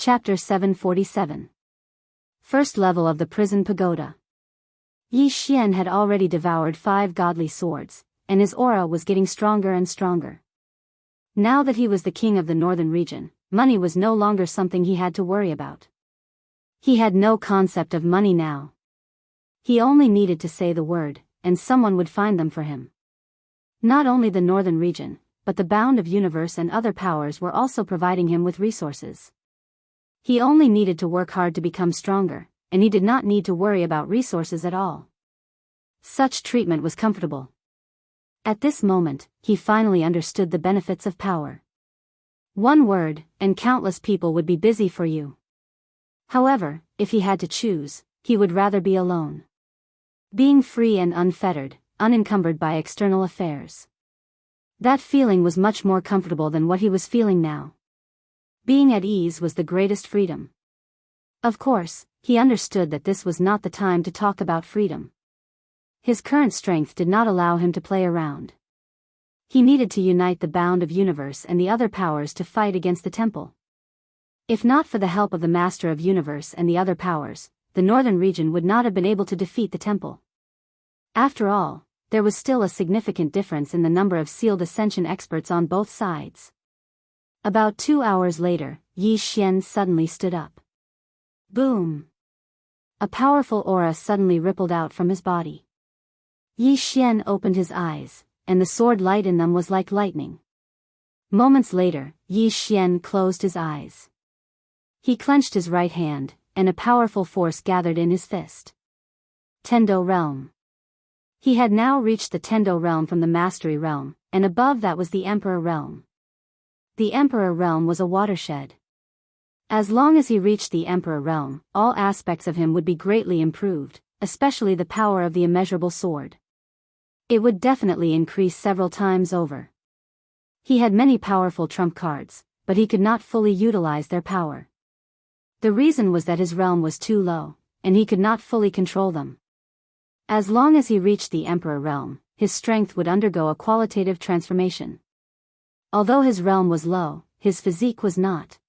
Chapter 747. First level of the prison pagoda. Yi Xian had already devoured 5 godly swords, and his aura was getting stronger and stronger. Now that he was the king of the northern region, money was no longer something he had to worry about. He had no concept of money now. He only needed to say the word, and someone would find them for him. Not only the northern region, but the bound of universe and other powers were also providing him with resources. He only needed to work hard to become stronger, and he did not need to worry about resources at all. Such treatment was comfortable. At this moment, he finally understood the benefits of power. One word, and countless people would be busy for you. However, if he had to choose, he would rather be alone. Being free and unfettered, unencumbered by external affairs. That feeling was much more comfortable than what he was feeling now. Being at ease was the greatest freedom. Of course, he understood that this was not the time to talk about freedom. His current strength did not allow him to play around. He needed to unite the bound of universe and the other powers to fight against the temple. If not for the help of the master of universe and the other powers, the northern region would not have been able to defeat the temple. After all, there was still a significant difference in the number of sealed ascension experts on both sides. About 2 hours later, Yi Xian suddenly stood up. Boom! A powerful aura suddenly rippled out from his body. Yi Xian opened his eyes, and the sword light in them was like lightning. Moments later, Yi Xian closed his eyes. He clenched his right hand, and a powerful force gathered in his fist. Tendo Realm. He had now reached the Tendo Realm from the Mastery Realm, and above that was the Emperor Realm. The Emperor Realm was a watershed. As long as he reached the Emperor Realm, all aspects of him would be greatly improved, especially the power of the immeasurable sword. It would definitely increase several times over. He had many powerful trump cards, but he could not fully utilize their power. The reason was that his realm was too low, and he could not fully control them. As long as he reached the Emperor Realm, his strength would undergo a qualitative transformation. Although his realm was low, his physique was not.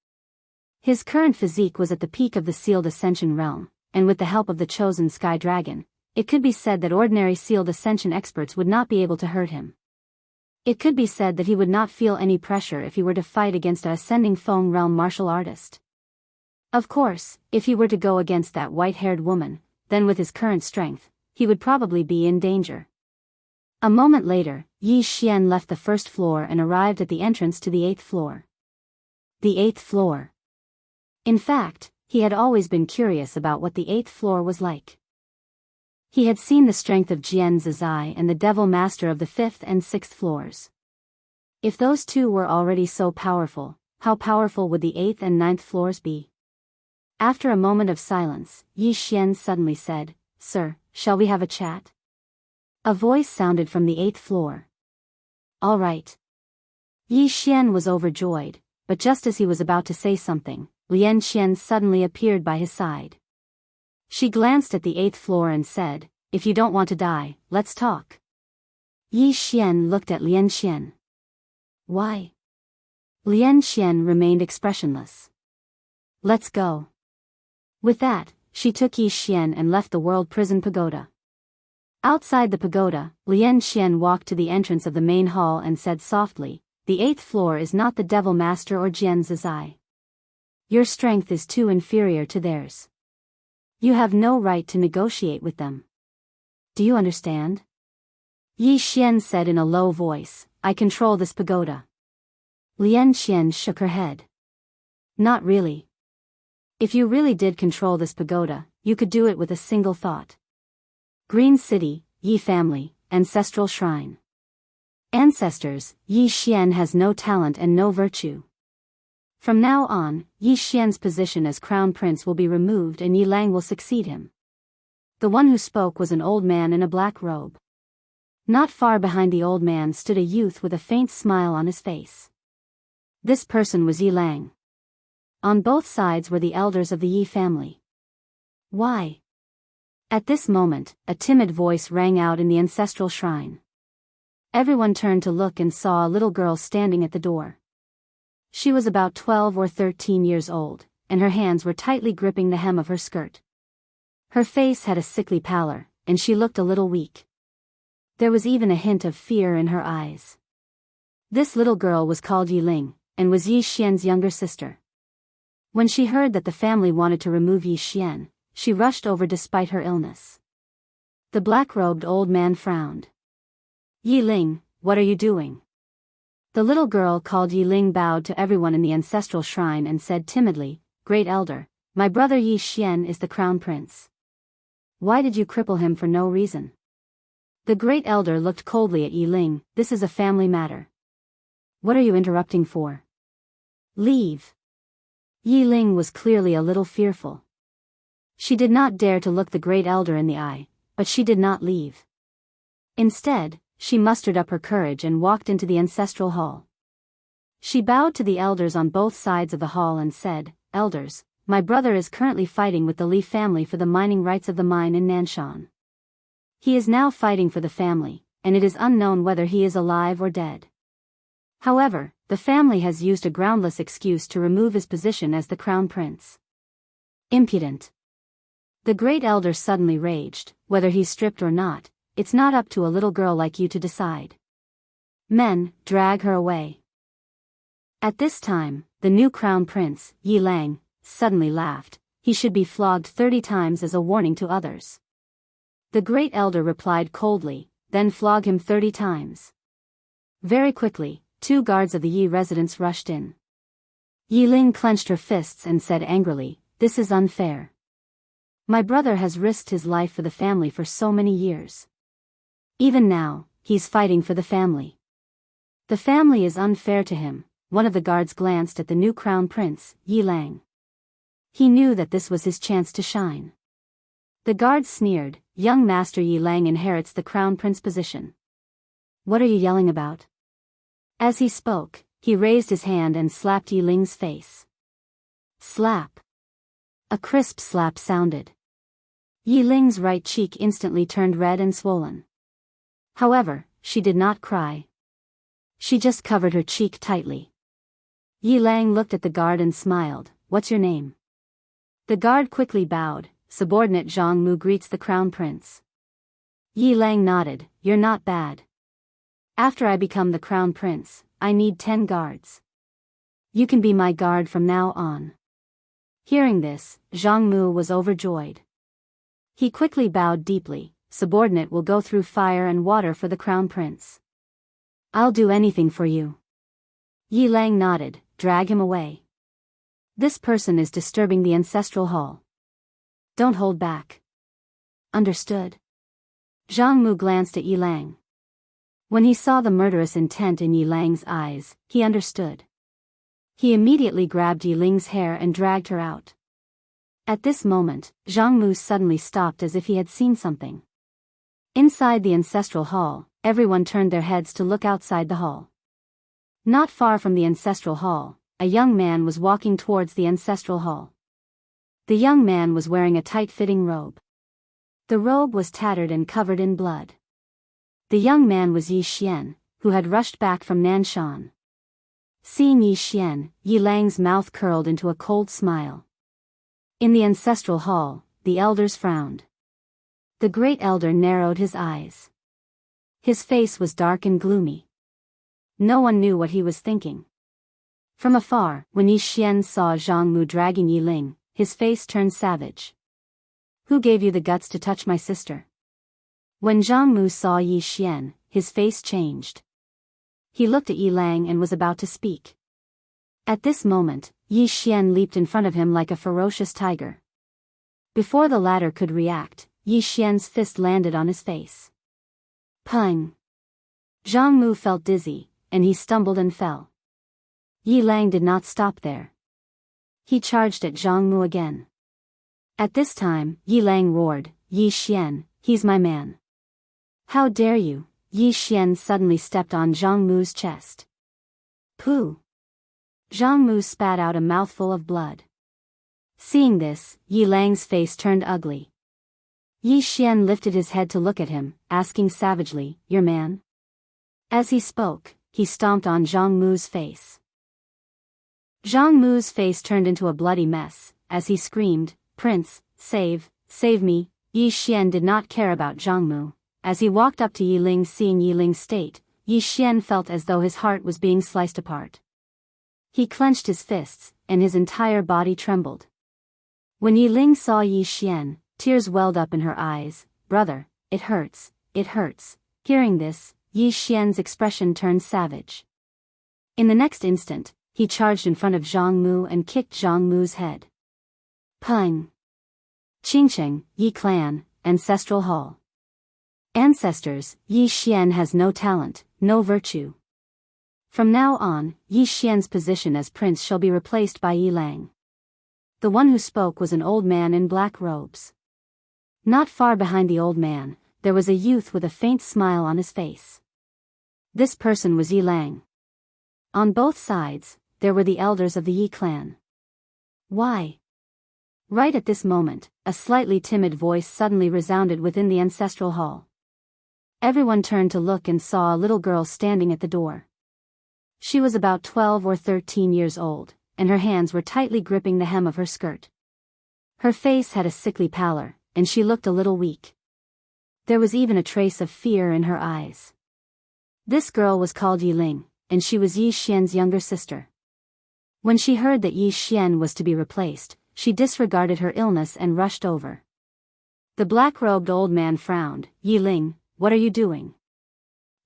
His current physique was at the peak of the sealed ascension realm, and with the help of the chosen sky dragon, it could be said that ordinary sealed ascension experts would not be able to hurt him. It could be said that he would not feel any pressure if he were to fight against a ascending Feng realm martial artist. Of course, if he were to go against that white-haired woman, then with his current strength, he would probably be in danger. A moment later, Yi Xian left the first floor and arrived at the entrance to the 8th floor. The 8th floor. In fact, he had always been curious about what the 8th floor was like. He had seen the strength of Jian Zizai and the Devil Master of the 5th and 6th floors. If those two were already so powerful, how powerful would the 8th and 9th floors be? After a moment of silence, Yi Xian suddenly said, "Sir, shall we have a chat?" A voice sounded from the 8th floor. "All right." Yi Xian was overjoyed, but just as he was about to say something, Lian Qian suddenly appeared by his side. She glanced at the 8th floor and said, "If you don't want to die, let's talk." Yi Xian looked at Lian Qian. "Why?" Lian Qian remained expressionless. "Let's go." With that, she took Yi Xian and left the World Prison Pagoda. Outside the pagoda, Lian Qian walked to the entrance of the main hall and said softly, "The 8th floor is not the Devil Master or Jian Zizai. Your strength is too inferior to theirs. You have no right to negotiate with them. Do you understand?" Yi Xian said in a low voice, "I control this pagoda." Lian Qian shook her head. "Not really. If you really did control this pagoda, you could do it with a single thought. Green City, Yi family, ancestral shrine. Ancestors, Yi Xian has no talent and no virtue. From now on, Yi Xian's position as crown prince will be removed and Yi Lang will succeed him." The one who spoke was an old man in a black robe. Not far behind the old man stood a youth with a faint smile on his face. This person was Yi Lang. On both sides were the elders of the Yi family. "Why?" At this moment, a timid voice rang out in the ancestral shrine. Everyone turned to look and saw a little girl standing at the door. She was about 12 or 13 years old, and her hands were tightly gripping the hem of her skirt. Her face had a sickly pallor, and she looked a little weak. There was even a hint of fear in her eyes. This little girl was called Yiling, and was Yi Xian's younger sister. When she heard that the family wanted to remove Yi Xian, she rushed over despite her illness. The black-robed old man frowned. Yiling, what are you doing? The little girl called Yiling bowed to everyone in the ancestral shrine and said timidly, Great Elder, my brother Yi Xian is the crown prince. Why did you cripple him for no reason? The Great Elder looked coldly at Yiling. This is a family matter. What are you interrupting for? Leave. Yiling was clearly a little fearful. She did not dare to look the Great Elder in the eye, but she did not leave. Instead, she mustered up her courage and walked into the ancestral hall. She bowed to the elders on both sides of the hall and said, Elders, my brother is currently fighting with the Li family for the mining rights of the mine in Nanshan. He is now fighting for the family, and it is unknown whether he is alive or dead. However, the family has used a groundless excuse to remove his position as the crown prince. Impudent. The Great Elder suddenly raged, whether he's stripped or not, it's not up to a little girl like you to decide. Men, drag her away. At this time, the new crown prince, Yi Lang, suddenly laughed. He should be flogged 30 times as a warning to others. The Great Elder replied coldly, then flog him 30 times. Very quickly, 2 guards of the Yi residence rushed in. Yiling clenched her fists and said angrily, This is unfair. My brother has risked his life for the family for so many years. Even now, he's fighting for the family. The family is unfair to him. One of the guards glanced at the new crown prince, Yi Lang. He knew that this was his chance to shine. The guard sneered, Young Master Yi Lang inherits the crown prince position. What are you yelling about? As he spoke, he raised his hand and slapped Yi Ling's face. Slap. A crisp slap sounded. Yi Ling's right cheek instantly turned red and swollen. However, she did not cry. She just covered her cheek tightly. Yi Lang looked at the guard and smiled, What's your name? The guard quickly bowed, Subordinate Zhang Mu greets the crown prince. Yi Lang nodded, You're not bad. After I become the crown prince, I need 10 guards. You can be my guard from now on. Hearing this, Zhang Mu was overjoyed. He quickly bowed deeply, Subordinate will go through fire and water for the crown prince. I'll do anything for you. Yi Lang nodded, Drag him away. This person is disturbing the ancestral hall. Don't hold back. Understood. Zhang Mu glanced at Yi Lang. When he saw the murderous intent in Yi Lang's eyes, he understood. He immediately grabbed Yi Ling's hair and dragged her out. At this moment, Zhang Mu suddenly stopped as if he had seen something. Inside the ancestral hall, everyone turned their heads to look outside the hall. Not far from the ancestral hall, a young man was walking towards the ancestral hall. The young man was wearing a tight-fitting robe. The robe was tattered and covered in blood. The young man was Yi Xian, who had rushed back from Nanshan. Seeing Yi Xian, Yi Lang's mouth curled into a cold smile. In the ancestral hall, the elders frowned. The Great Elder narrowed his eyes. His face was dark and gloomy. No one knew what he was thinking. From afar, when Yi Xian saw Zhang Mu dragging Yi Ling, his face turned savage. Who gave you the guts to touch my sister? When Zhang Mu saw Yi Xian, his face changed. He looked at Yi Lang and was about to speak. At this moment, Yi Xian leaped in front of him like a ferocious tiger. Before the latter could react, Yi Xian's fist landed on his face. Pung! Zhang Mu felt dizzy, and he stumbled and fell. Yi Lang did not stop there. He charged at Zhang Mu again. At this time, Yi Lang roared, Yi Xian, he's my man. How dare you? Yi Xian suddenly stepped on Zhang Mu's chest. Pooh! Zhang Mu spat out a mouthful of blood. Seeing this, Yi Lang's face turned ugly. Yi Xian lifted his head to look at him, asking savagely, Your man? As he spoke, he stomped on Zhang Mu's face. Zhang Mu's face turned into a bloody mess, as he screamed, "Prince, save me." Yi Xian did not care about Zhang Mu. As he walked up to Yi Ling, seeing Yi Ling's state, Yi Xian felt as though his heart was being sliced apart. He clenched his fists, and his entire body trembled. When Yi Ling saw Yi Xian, tears welled up in her eyes. "Brother, it hurts, it hurts." Hearing this, Yi Xian's expression turned savage. In the next instant, he charged in front of Zhang Mu and kicked Zhang Mu's head. Pung! Qingcheng, Yi Clan, Ancestral Hall. Ancestors, Yi Xian has no talent, no virtue. From now on, Yi Xian's position as prince shall be replaced by Yi Lang. The one who spoke was an old man in black robes. Not far behind the old man, there was a youth with a faint smile on his face. This person was Yi Lang. On both sides, there were the elders of the Yi clan. Why? Right at this moment, a slightly timid voice suddenly resounded within the ancestral hall. Everyone turned to look and saw a little girl standing at the door. She was about 12 or 13 years old, and her hands were tightly gripping the hem of her skirt. Her face had a sickly pallor, and she looked a little weak. There was even a trace of fear in her eyes. This girl was called Yi Ling, and she was Yi Xian's younger sister. When she heard that Yi Xian was to be replaced, she disregarded her illness and rushed over. The black-robed old man frowned. "Yi Ling, what are you doing?"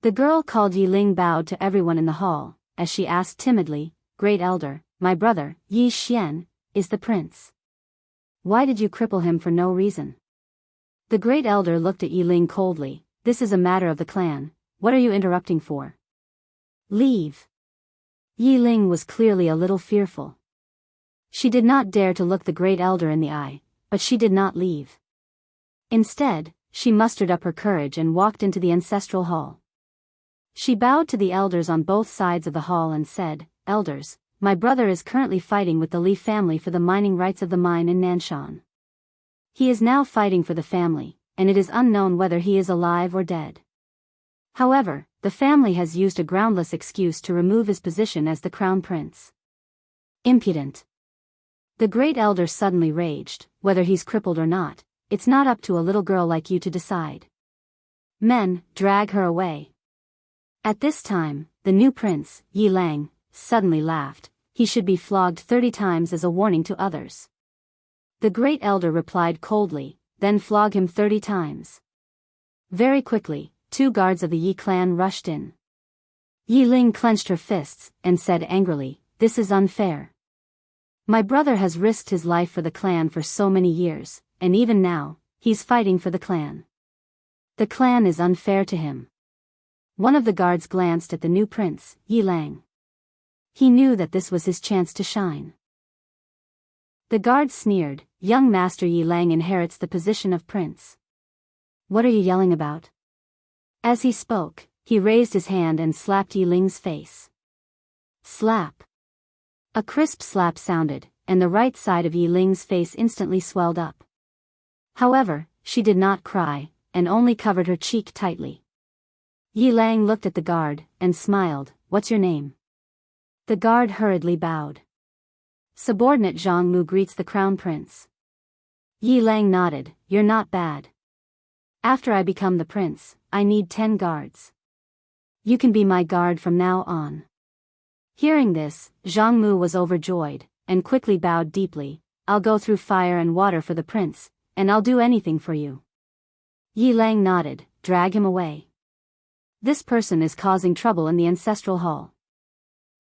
The girl called Yi Ling bowed to everyone in the hall, as she asked timidly, "Great elder, my brother, Yi Xian, is the prince. Why did you cripple him for no reason?" The great elder looked at Yi Ling coldly. "This is a matter of the clan, what are you interrupting for? Leave." Yi Ling was clearly a little fearful. She did not dare to look the great elder in the eye, but she did not leave. Instead, she mustered up her courage and walked into the ancestral hall. She bowed to the elders on both sides of the hall and said, "Elders, my brother is currently fighting with the Li family for the mining rights of the mine in Nanshan. He is now fighting for the family, and it is unknown whether he is alive or dead. However, the family has used a groundless excuse to remove his position as the crown prince. Impudent." The great elder suddenly raged. "Whether he's crippled or not, it's not up to a little girl like you to decide. Men, drag her away." At this time, the new prince, Yi Lang, suddenly laughed. "He should be flogged 30 times as a warning to others." The great elder replied coldly, "Then flog him 30 times. Very quickly, 2 guards of the Yi clan rushed in. Yi Ling clenched her fists, and said angrily, "This is unfair. My brother has risked his life for the clan for so many years, and even now, he's fighting for the clan. The clan is unfair to him." One of the guards glanced at the new prince, Yi Lang. He knew that this was his chance to shine. The guard sneered, "Young Master Yi Lang inherits the position of prince. What are you yelling about?" As he spoke, he raised his hand and slapped Yi Ling's face. Slap. A crisp slap sounded, and the right side of Yi Ling's face instantly swelled up. However, she did not cry, and only covered her cheek tightly. Yi Lang looked at the guard, and smiled. "What's your name?" The guard hurriedly bowed. "Subordinate Zhang Mu greets the crown prince." Yi Lang nodded. "You're not bad. After I become the prince, I need 10 guards. You can be my guard from now on." Hearing this, Zhang Mu was overjoyed, and quickly bowed deeply. "I'll go through fire and water for the prince, and I'll do anything for you." Yi Lang nodded. "Drag him away. This person is causing trouble in the ancestral hall.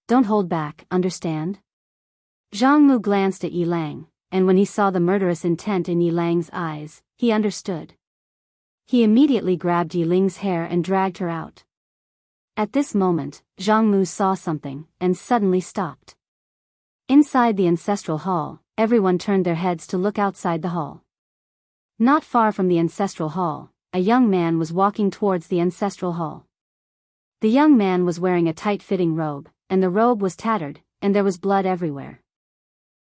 Don't hold back, understand?" Zhang Mu glanced at Yi Lang, and when he saw the murderous intent in Yi Lang's eyes, he understood. He immediately grabbed Yi Ling's hair and dragged her out. At this moment, Zhang Mu saw something, and suddenly stopped. Inside the ancestral hall, everyone turned their heads to look outside the hall. Not far from the ancestral hall, a young man was walking towards the ancestral hall. The young man was wearing a tight-fitting robe, and the robe was tattered, and there was blood everywhere.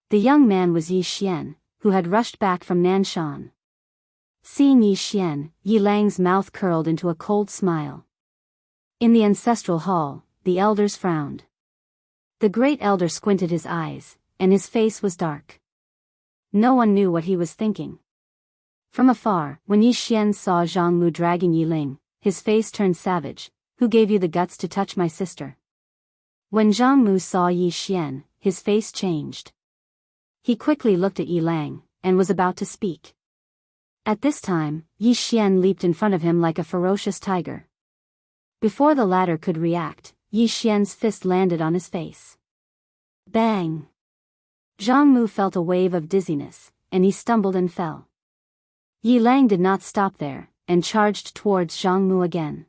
The young man was Yi Xian, who had rushed back from Nanshan. Seeing Yi Xian, Yi Lang's mouth curled into a cold smile. In the ancestral hall, the elders frowned. The great elder squinted his eyes, and his face was dark. No one knew what he was thinking. From afar, when Yi Xian saw Zhang Mu dragging Yi Ling, his face turned savage. Who gave you the guts to touch my sister? When Zhang Mu saw Yi Xian, his face changed. He quickly looked at Yi Lang, and was about to speak. At this time, Yi Xian leaped in front of him like a ferocious tiger. Before the latter could react, Yi Xian's fist landed on his face. Bang! Zhang Mu felt a wave of dizziness, and he stumbled and fell. Yi Lang did not stop there, and charged towards Zhang Mu again.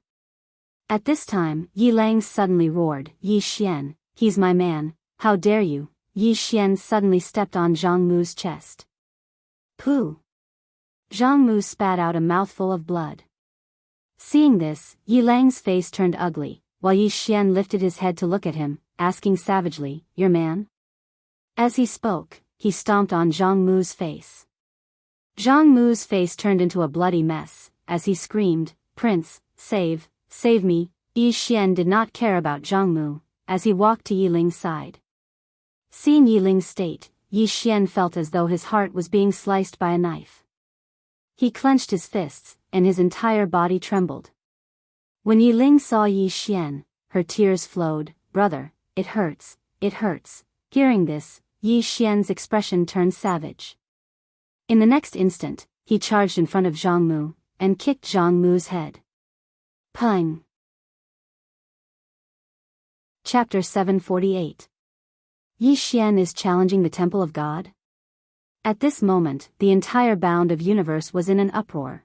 At this time, Yi Lang suddenly roared, Yi Xian, he's my man, how dare you? Yi Xian suddenly stepped on Zhang Mu's chest. Pooh! Zhang Mu spat out a mouthful of blood. Seeing this, Yi Lang's face turned ugly, while Yi Xian lifted his head to look at him, asking savagely, your man? As he spoke, he stomped on Zhang Mu's face. Zhang Mu's face turned into a bloody mess, as he screamed, Prince, save me. Yi Xian did not care about Zhang Mu, as he walked to Yi Ling's side. Seeing Yi Ling's state, Yi Xian felt as though his heart was being sliced by a knife. He clenched his fists, and his entire body trembled. When Yi Ling saw Yi Xian, her tears flowed, brother, it hurts, it hurts. Hearing this, Yi Xian's expression turned savage. In the next instant, he charged in front of Zhang Mu, and kicked Zhang Mu's head. Pung! Chapter 748. Yi Xian is challenging the Temple of God? At this moment, the entire bound of universe was in an uproar.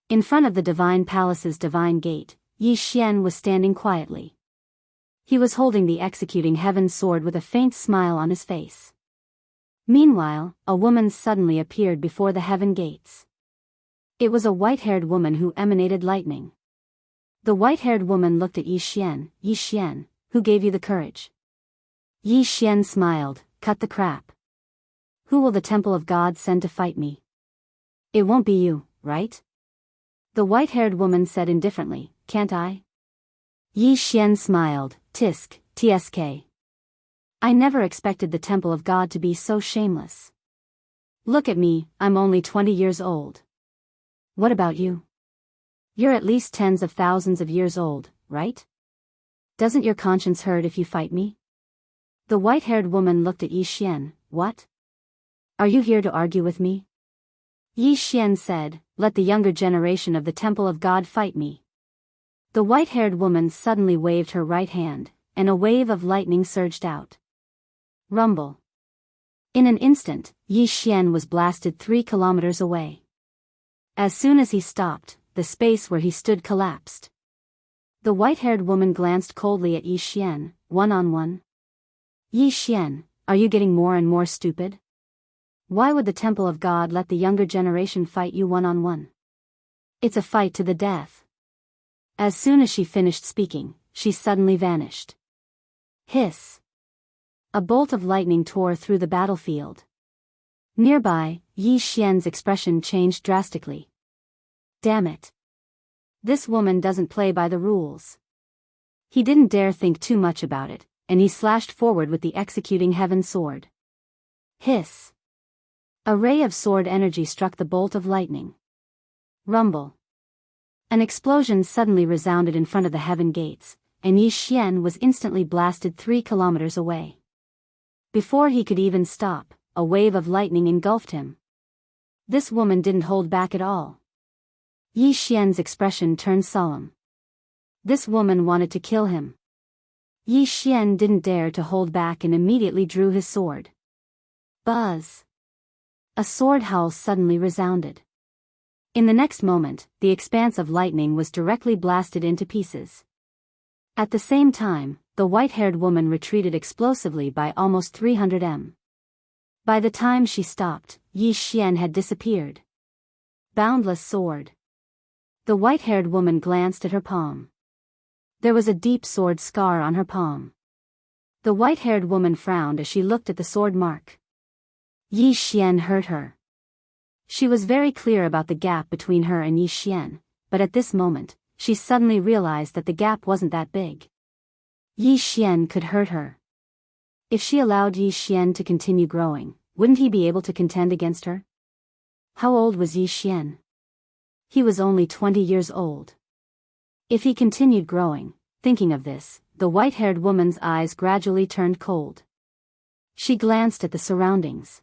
In front of the Divine Palace's Divine Gate, Yi Xian was standing quietly. He was holding the executing heaven sword with a faint smile on his face. Meanwhile, a woman suddenly appeared before the heaven gates. It was a white-haired woman who emanated lightning. The white-haired woman looked at Yi Xian, who gave you the courage? Yi Xian smiled, cut the crap. Who will the Temple of God send to fight me? It won't be you, right? The white-haired woman said indifferently, can't I? Yi Xian smiled, tsk. I never expected the Temple of God to be so shameless. Look at me, I'm only 20 years old. What about you? You're at least tens of thousands of years old, right? Doesn't your conscience hurt if you fight me? The white-haired woman looked at Yi Xian, what? Are you here to argue with me? Yi Xian said, let the younger generation of the Temple of God fight me. The white-haired woman suddenly waved her right hand, and a wave of lightning surged out. Rumble. In an instant, Yi Xian was blasted 3 kilometers away. As soon as he stopped, the space where he stood collapsed. The white-haired woman glanced coldly at Yi Xian, one-on-one. Yi Xian, are you getting more and more stupid? Why would the Temple of God let the younger generation fight you one-on-one? It's a fight to the death. As soon as she finished speaking, she suddenly vanished. Hiss. A bolt of lightning tore through the battlefield. Nearby, Yi Xian's expression changed drastically. Damn it. This woman doesn't play by the rules. He didn't dare think too much about it, and he slashed forward with the executing heaven sword. Hiss. A ray of sword energy struck the bolt of lightning. Rumble. An explosion suddenly resounded in front of the heaven gates, and Yi Xian was instantly blasted 3 kilometers away. Before he could even stop, a wave of lightning engulfed him. This woman didn't hold back at all. Yi Xian's expression turned solemn. This woman wanted to kill him. Yi Xian didn't dare to hold back and immediately drew his sword. Buzz. A sword howl suddenly resounded. In the next moment, the expanse of lightning was directly blasted into pieces. At the same time, the white-haired woman retreated explosively by almost 300 m. By the time she stopped, Yi Xian had disappeared. Boundless sword. The white-haired woman glanced at her palm. There was a deep sword scar on her palm. The white-haired woman frowned as she looked at the sword mark. Yi Xian hurt her. She was very clear about the gap between her and Yi Xian, but at this moment, she suddenly realized that the gap wasn't that big. Yi Xian could hurt her. If she allowed Yi Xian to continue growing, wouldn't he be able to contend against her? How old was Yi Xian? He was only 20 years old. If he continued growing, thinking of this, the white-haired woman's eyes gradually turned cold. She glanced at the surroundings.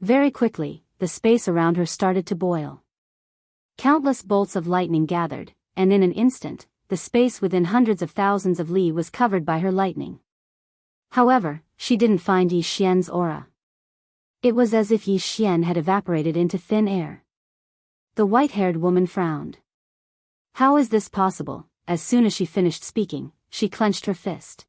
Very quickly, the space around her started to boil. Countless bolts of lightning gathered, and in an instant, the space within hundreds of thousands of li was covered by her lightning. However, she didn't find Yi Xian's aura. It was as if Yi Xian had evaporated into thin air. The white-haired woman frowned. How is this possible? As soon as she finished speaking, she clenched her fist.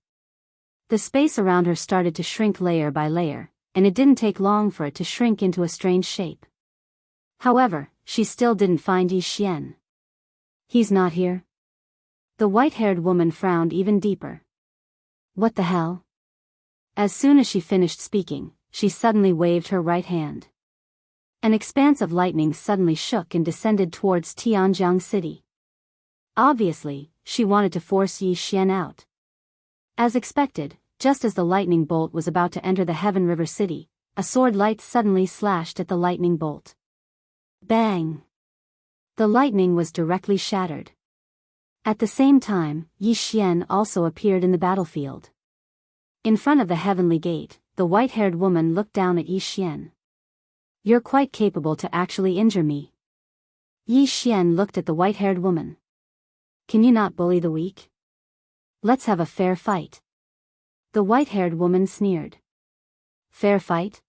The space around her started to shrink layer by layer, and it didn't take long for it to shrink into a strange shape. However, she still didn't find Yi Xian. He's not here? The white-haired woman frowned even deeper. What the hell? As soon as she finished speaking, she suddenly waved her right hand. An expanse of lightning suddenly shook and descended towards Tianjiang City. Obviously, she wanted to force Yi Xian out. As expected, just as the lightning bolt was about to enter the Heaven River City, a sword light suddenly slashed at the lightning bolt. Bang! The lightning was directly shattered. At the same time, Yi Xian also appeared in the battlefield. In front of the heavenly gate, the white-haired woman looked down at Yi Xian. You're quite capable to actually injure me. Yi Xian looked at the white-haired woman. Can you not bully the weak? Let's have a fair fight. The white-haired woman sneered. Fair fight?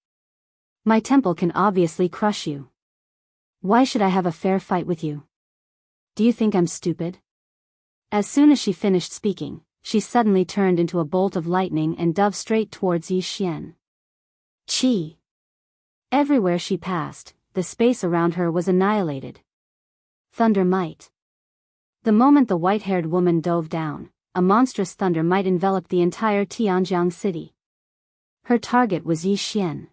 My temple can obviously crush you. Why should I have a fair fight with you? Do you think I'm stupid? As soon as she finished speaking, she suddenly turned into a bolt of lightning and dove straight towards Yi Xian. Chi! Everywhere she passed, the space around her was annihilated. Thunder might. The moment the white-haired woman dove down, a monstrous thunder might envelop the entire Tianjiang city. Her target was Yi Xian.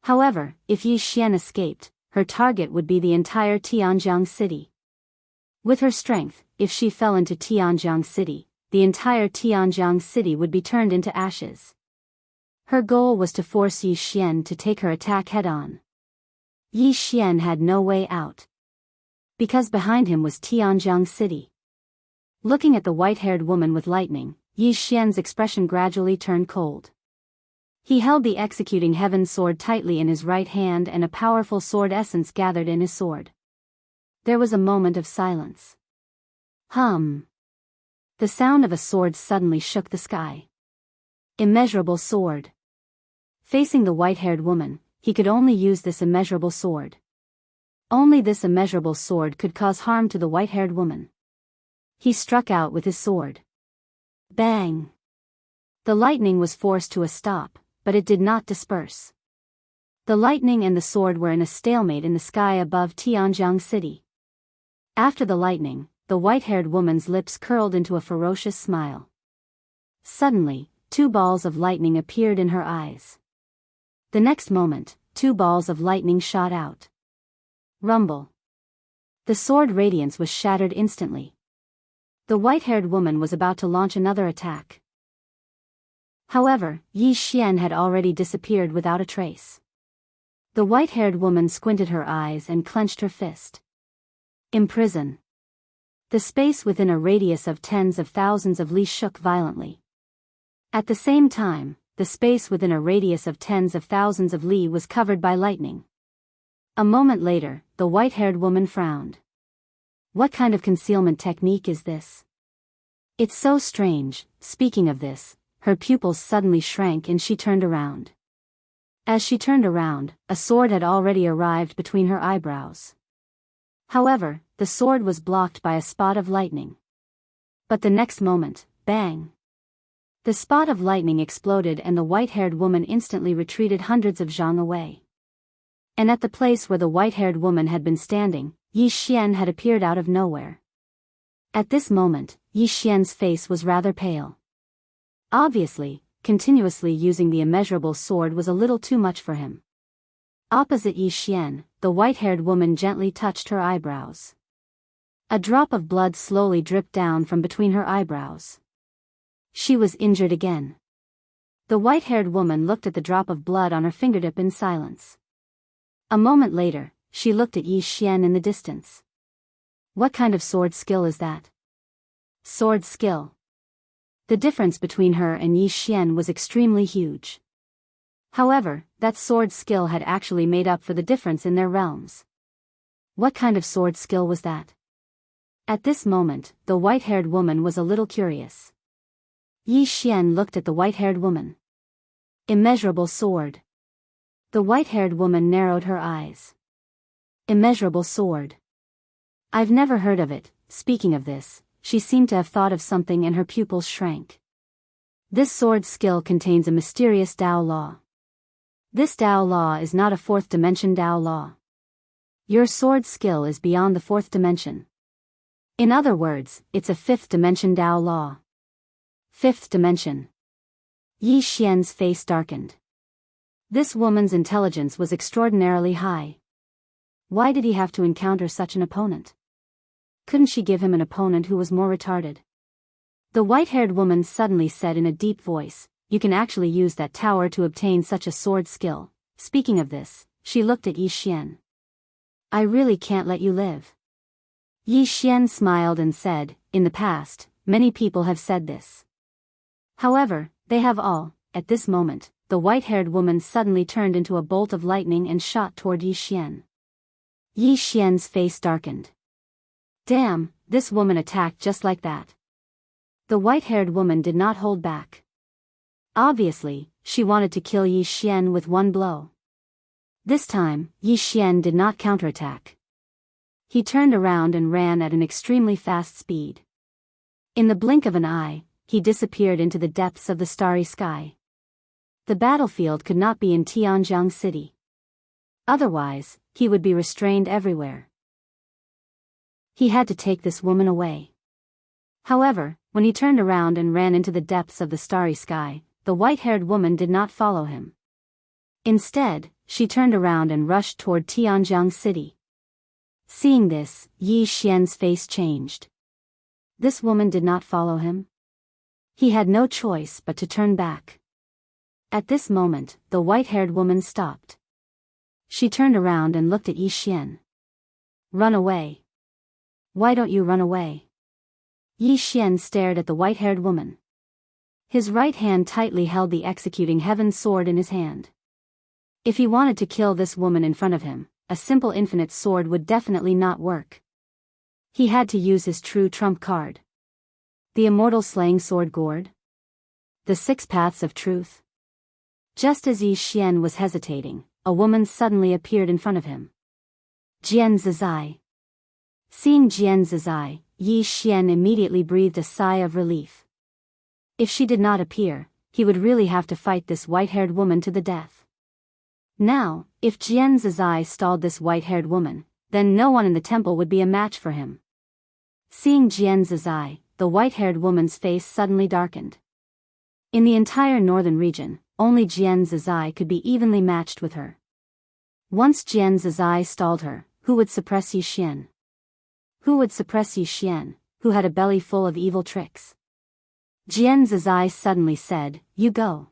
However, if Yi Xian escaped, her target would be the entire Tianjiang city. With her strength, if she fell into Tianjiang city, the entire Tianjiang city would be turned into ashes. Her goal was to force Yi Xian to take her attack head-on. Yi Xian had no way out. Because behind him was Tianjiang city. Looking at the white-haired woman with lightning, Yi Xian's expression gradually turned cold. He held the executing heaven sword tightly in his right hand and a powerful sword essence gathered in his sword. There was a moment of silence. Hum. The sound of a sword suddenly shook the sky. Immeasurable sword. Facing the white-haired woman, he could only use this immeasurable sword. Only this immeasurable sword could cause harm to the white-haired woman. He struck out with his sword. Bang! The lightning was forced to a stop, but it did not disperse. The lightning and the sword were in a stalemate in the sky above Tianjiang city. After the lightning, the white-haired woman's lips curled into a ferocious smile. Suddenly, 2 balls of lightning appeared in her eyes. The next moment, 2 balls of lightning shot out. Rumble. The sword radiance was shattered instantly. The white-haired woman was about to launch another attack. However, Yi Xian had already disappeared without a trace. The white-haired woman squinted her eyes and clenched her fist. Imprison. The space within a radius of tens of thousands of li shook violently. At the same time, the space within a radius of tens of thousands of li was covered by lightning. A moment later, the white-haired woman frowned. What kind of concealment technique is this? It's so strange. Speaking of this, her pupils suddenly shrank and she turned around. As she turned around, a sword had already arrived between her eyebrows. However, the sword was blocked by a spot of lightning. But the next moment, bang! The spot of lightning exploded and the white-haired woman instantly retreated hundreds of zhang away. And at the place where the white-haired woman had been standing, Yi Xian had appeared out of nowhere. At this moment, Yi Xian's face was rather pale. Obviously, continuously using the immeasurable sword was a little too much for him. Opposite Yi Xian, the white-haired woman gently touched her eyebrows. A drop of blood slowly dripped down from between her eyebrows. She was injured again. The white-haired woman looked at the drop of blood on her fingertip in silence. A moment later, she looked at Yi Xian in the distance. What kind of sword skill is that? Sword skill. The difference between her and Yi Xian was extremely huge. However, that sword skill had actually made up for the difference in their realms. What kind of sword skill was that? At this moment, the white-haired woman was a little curious. Yi Xian looked at the white-haired woman. Immeasurable sword. The white-haired woman narrowed her eyes. Immeasurable sword. I've never heard of it. Speaking of this, she seemed to have thought of something and her pupils shrank. This sword skill contains a mysterious Dao law. This Dao law is not a fourth dimension Dao law. Your sword skill is beyond the fourth dimension. In other words, it's a fifth dimension Dao law. Fifth dimension. Yi Xian's face darkened. This woman's intelligence was extraordinarily high. Why did he have to encounter such an opponent? Couldn't she give him an opponent who was more retarded? The white-haired woman suddenly said in a deep voice, "You can actually use that tower to obtain such a sword skill." Speaking of this, she looked at Yi Xian. "I really can't let you live." Yi Xian smiled and said, "In the past, many people have said this. However, they have all." At this moment, the white-haired woman suddenly turned into a bolt of lightning and shot toward Yi Xian. Yi Xian's face darkened. Damn, this woman attacked just like that. The white-haired woman did not hold back. Obviously, she wanted to kill Yi Xian with one blow. This time, Yi Xian did not counterattack. He turned around and ran at an extremely fast speed. In the blink of an eye, he disappeared into the depths of the starry sky. The battlefield could not be in Tianjiang City. Otherwise, he would be restrained everywhere. He had to take this woman away. However, when he turned around and ran into the depths of the starry sky, the white-haired woman did not follow him. Instead, she turned around and rushed toward Tianjiang City. Seeing this, Yi Xian's face changed. This woman did not follow him. He had no choice but to turn back. At this moment, the white-haired woman stopped. She turned around and looked at Yi Xian. "Run away. Why don't you run away?" Yi Xian stared at the white-haired woman. His right hand tightly held the executing heaven sword in his hand. If he wanted to kill this woman in front of him, a simple infinite sword would definitely not work. He had to use his true trump card. The immortal slaying sword gourd? The six paths of truth? Just as Yi Xian was hesitating, a woman suddenly appeared in front of him. Jian Zizai. Seeing Jian Zizai, Yi Xian immediately breathed a sigh of relief. If she did not appear, he would really have to fight this white-haired woman to the death. Now, if Jian Zizai stalled this white-haired woman, then no one in the temple would be a match for him. Seeing Jian Zizai, the white-haired woman's face suddenly darkened. In the entire northern region, only Jian Zizai could be evenly matched with her. Once Jian Zizai stalled her, who would suppress Yi Xian? Who would suppress Yi Xian, who had a belly full of evil tricks? Jian Zizai suddenly said, "You go."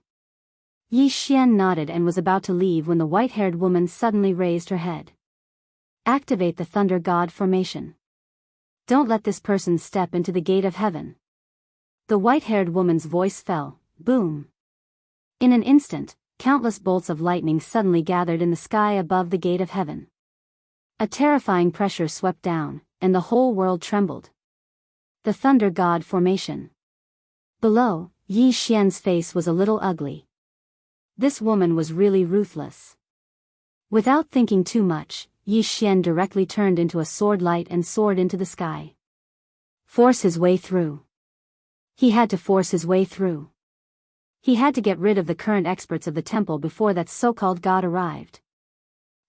Yi Xian nodded and was about to leave when the white-haired woman suddenly raised her head. "Activate the Thunder God formation. Don't let this person step into the gate of heaven." The white-haired woman's voice fell, boom. In an instant, countless bolts of lightning suddenly gathered in the sky above the gate of heaven. A terrifying pressure swept down, and the whole world trembled. The Thunder God formation. Below, Yi Xian's face was a little ugly. This woman was really ruthless. Without thinking too much, Yi Xian directly turned into a sword light and soared into the sky. Force his way through. He had to force his way through. He had to get rid of the current experts of the temple before that so-called god arrived.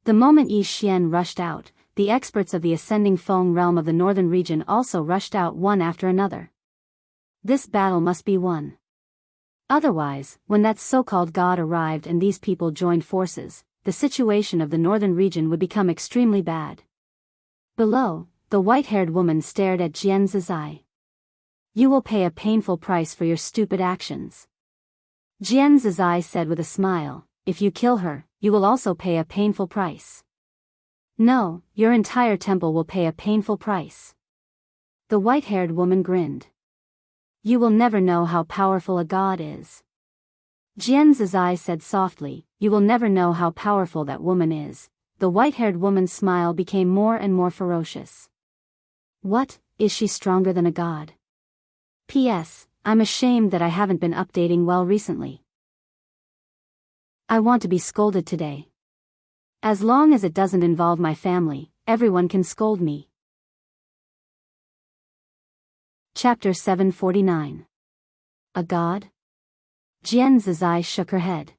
The moment Yi Xian rushed out, the experts of the ascending Feng realm of the northern region also rushed out one after another. This battle must be won. Otherwise, when that so-called god arrived and these people joined forces, the situation of the northern region would become extremely bad. Below, the white-haired woman stared at Jian Zizai. "You will pay a painful price for your stupid actions. Jian Zizai said with a smile, if you kill her, you will also pay a painful price. No, your entire temple will pay a painful price. The white-haired woman grinned. You will never know how powerful a god is. Jian Zizai said softly, you will never know how powerful that woman is. The white-haired woman's smile became more and more ferocious. What, is she stronger than a god? P.S. I'm ashamed that I haven't been updating well recently. I want to be scolded today. As long as it doesn't involve my family, everyone can scold me. Chapter 749. A god? Jian Zizai shook her head.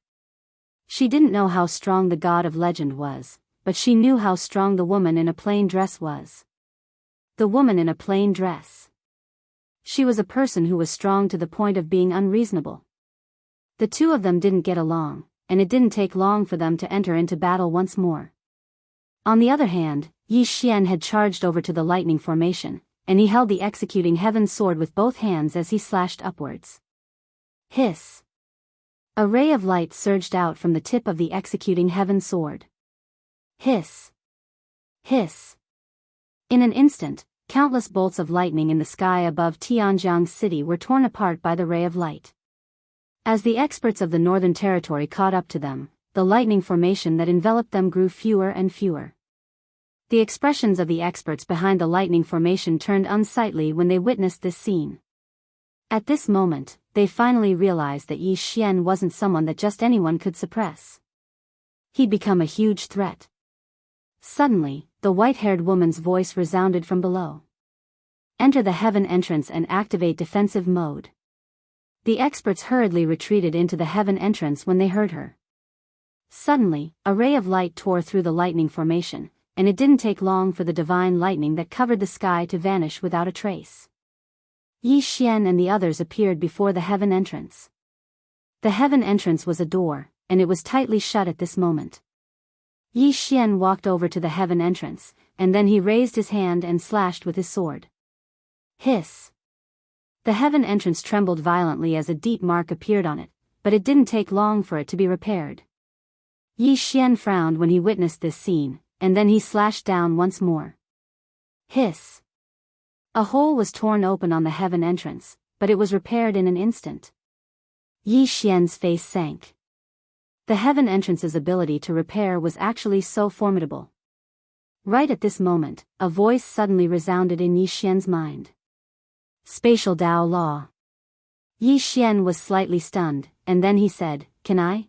She didn't know how strong the god of legend was, but she knew how strong the woman in a plain dress was. The woman in a plain dress. She was a person who was strong to the point of being unreasonable. The two of them didn't get along, and it didn't take long for them to enter into battle once more. On the other hand, Yi Xian had charged over to the lightning formation, and he held the executing heaven sword with both hands as he slashed upwards. Hiss! A ray of light surged out from the tip of the executing heaven sword. Hiss! Hiss! In an instant, countless bolts of lightning in the sky above Tianjiang City were torn apart by the ray of light. As the experts of the Northern Territory caught up to them, the lightning formation that enveloped them grew fewer and fewer. The expressions of the experts behind the lightning formation turned unsightly when they witnessed this scene. At this moment, they finally realized that Yi Xian wasn't someone that just anyone could suppress. He'd become a huge threat. Suddenly, the white-haired woman's voice resounded from below. Enter the heaven entrance and activate defensive mode. The experts hurriedly retreated into the heaven entrance when they heard her. Suddenly, a ray of light tore through the lightning formation, and it didn't take long for the divine lightning that covered the sky to vanish without a trace. Yi Xian and the others appeared before the heaven entrance. The heaven entrance was a door, and it was tightly shut at this moment. Yi Xian walked over to the heaven entrance, and then he raised his hand and slashed with his sword. Hiss! The heaven entrance trembled violently as a deep mark appeared on it, but it didn't take long for it to be repaired. Yi Xian frowned when he witnessed this scene, and then he slashed down once more. Hiss! A hole was torn open on the heaven entrance, but it was repaired in an instant. Yi Xian's face sank. The heaven entrance's ability to repair was actually so formidable. Right at this moment, a voice suddenly resounded in Yi Xian's mind. Spatial Dao Law. Yi Xian was slightly stunned, and then he said, Can I?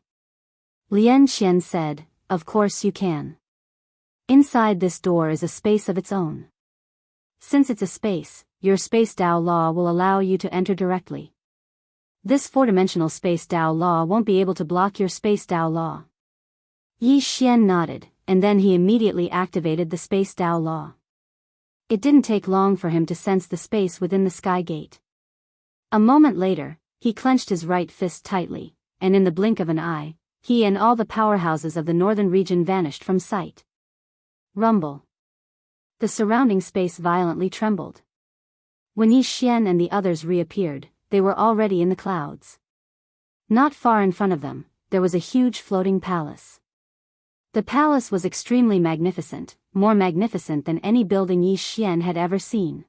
Lian Xian said, Of course you can. Inside this door is a space of its own. Since it's a space, your Space Dao Law will allow you to enter directly. This four-dimensional Space Dao Law won't be able to block your Space Dao Law. Yi Xian nodded, and then he immediately activated the Space Dao Law. It didn't take long for him to sense the space within the sky gate. A moment later, he clenched his right fist tightly, and in the blink of an eye, he and all the powerhouses of the northern region vanished from sight. Rumble. The surrounding space violently trembled. When Yi Xian and the others reappeared, they were already in the clouds. Not far in front of them, there was a huge floating palace. The palace was extremely magnificent, more magnificent than any building Yi Xian had ever seen.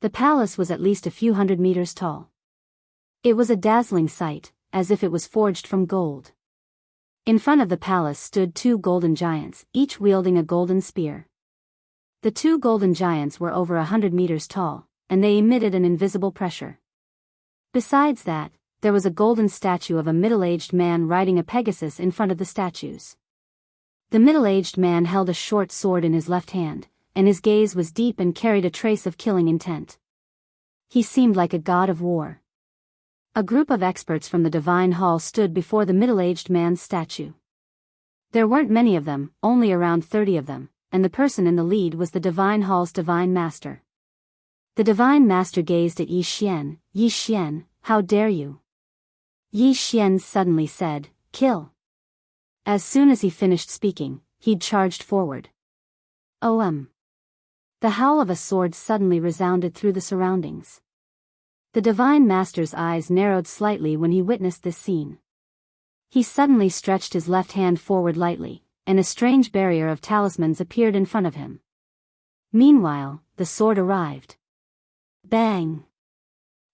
The palace was at least a few hundred meters tall. It was a dazzling sight, as if it was forged from gold. In front of the palace stood two golden giants, each wielding a golden spear. The two golden giants were over 100 meters tall, and they emitted an invisible pressure. Besides that, there was a golden statue of a middle-aged man riding a Pegasus in front of the statues. The middle-aged man held a short sword in his left hand, and his gaze was deep and carried a trace of killing intent. He seemed like a god of war. A group of experts from the Divine Hall stood before the middle-aged man's statue. There weren't many of them, only around 30 of them, and the person in the lead was the Divine Hall's Divine Master. The Divine Master gazed at Yi Xian. Yi Xian, how dare you? Yi Xian suddenly said, Kill. As soon as he finished speaking, he'd charged forward. The howl of a sword suddenly resounded through the surroundings. The Divine Master's eyes narrowed slightly when he witnessed this scene. He suddenly stretched his left hand forward lightly, and a strange barrier of talismans appeared in front of him. Meanwhile, the sword arrived. Bang!